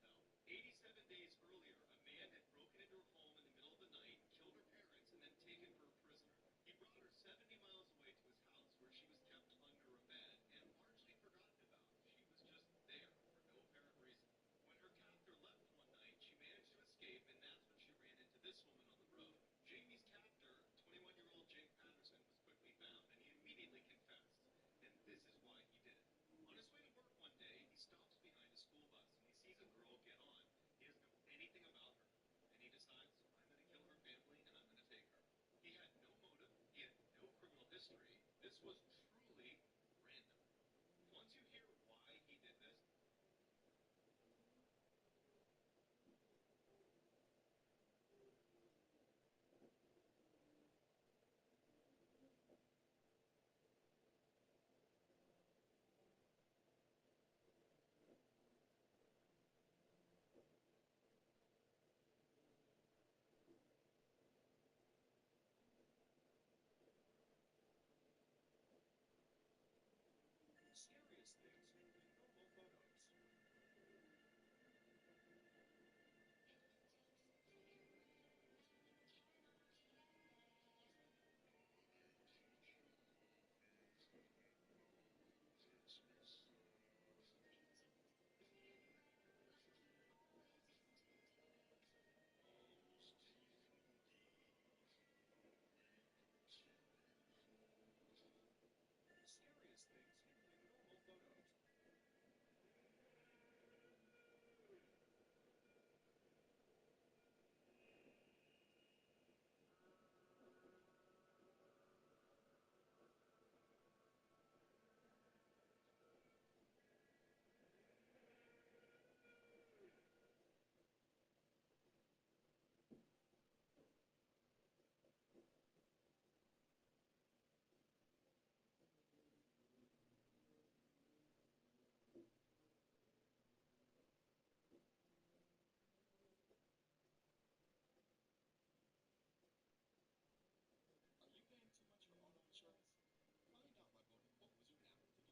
87 days earlier, a man had broken into her home in the middle of the night, killed her parents, and then taken her prisoner. He brought her 70 miles away to his house where she was kept under a bed and largely forgotten about. She was just there for no apparent reason. When her captor left one night, she managed to escape, and that's when she ran into this woman on the road. Jamie's captor, 21-year-old Jake Patterson, was quickly found, and he immediately confessed. And this is why he did it. On his way to work one day, he stops behind a school bus, and he sees a girl get on. He doesn't know anything about her, and he decides, I'm going to kill her family, and I'm going to take her. He had no motive. He had no criminal history. This was truly random. Once you hear why he did this, serious things in normal photos. Serious things in normal photos.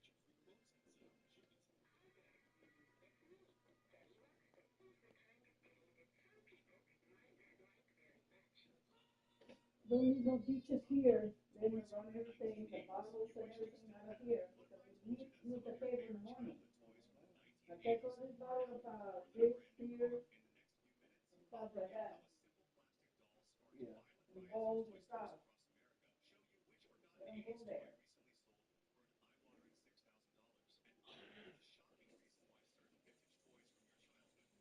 Are you paying too much for auto insurance? Find out by going to What Was Your Nap to get your free quotes and see how much you could save. Don't need no beaches here. Then we run everything, the bottles and everything out of here, because we need to use the table in the morning. I take all these bottles of Jake's beer and stuff like that, Yeah. and bowls and stuff. Let them go there.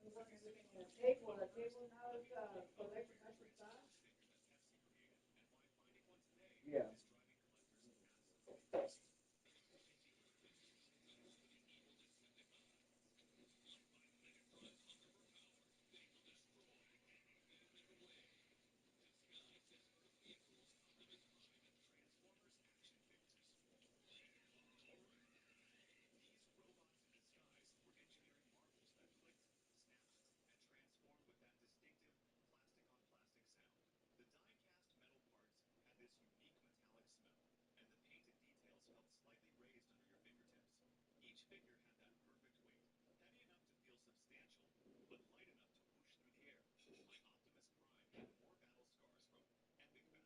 We run everything in the table now is collecting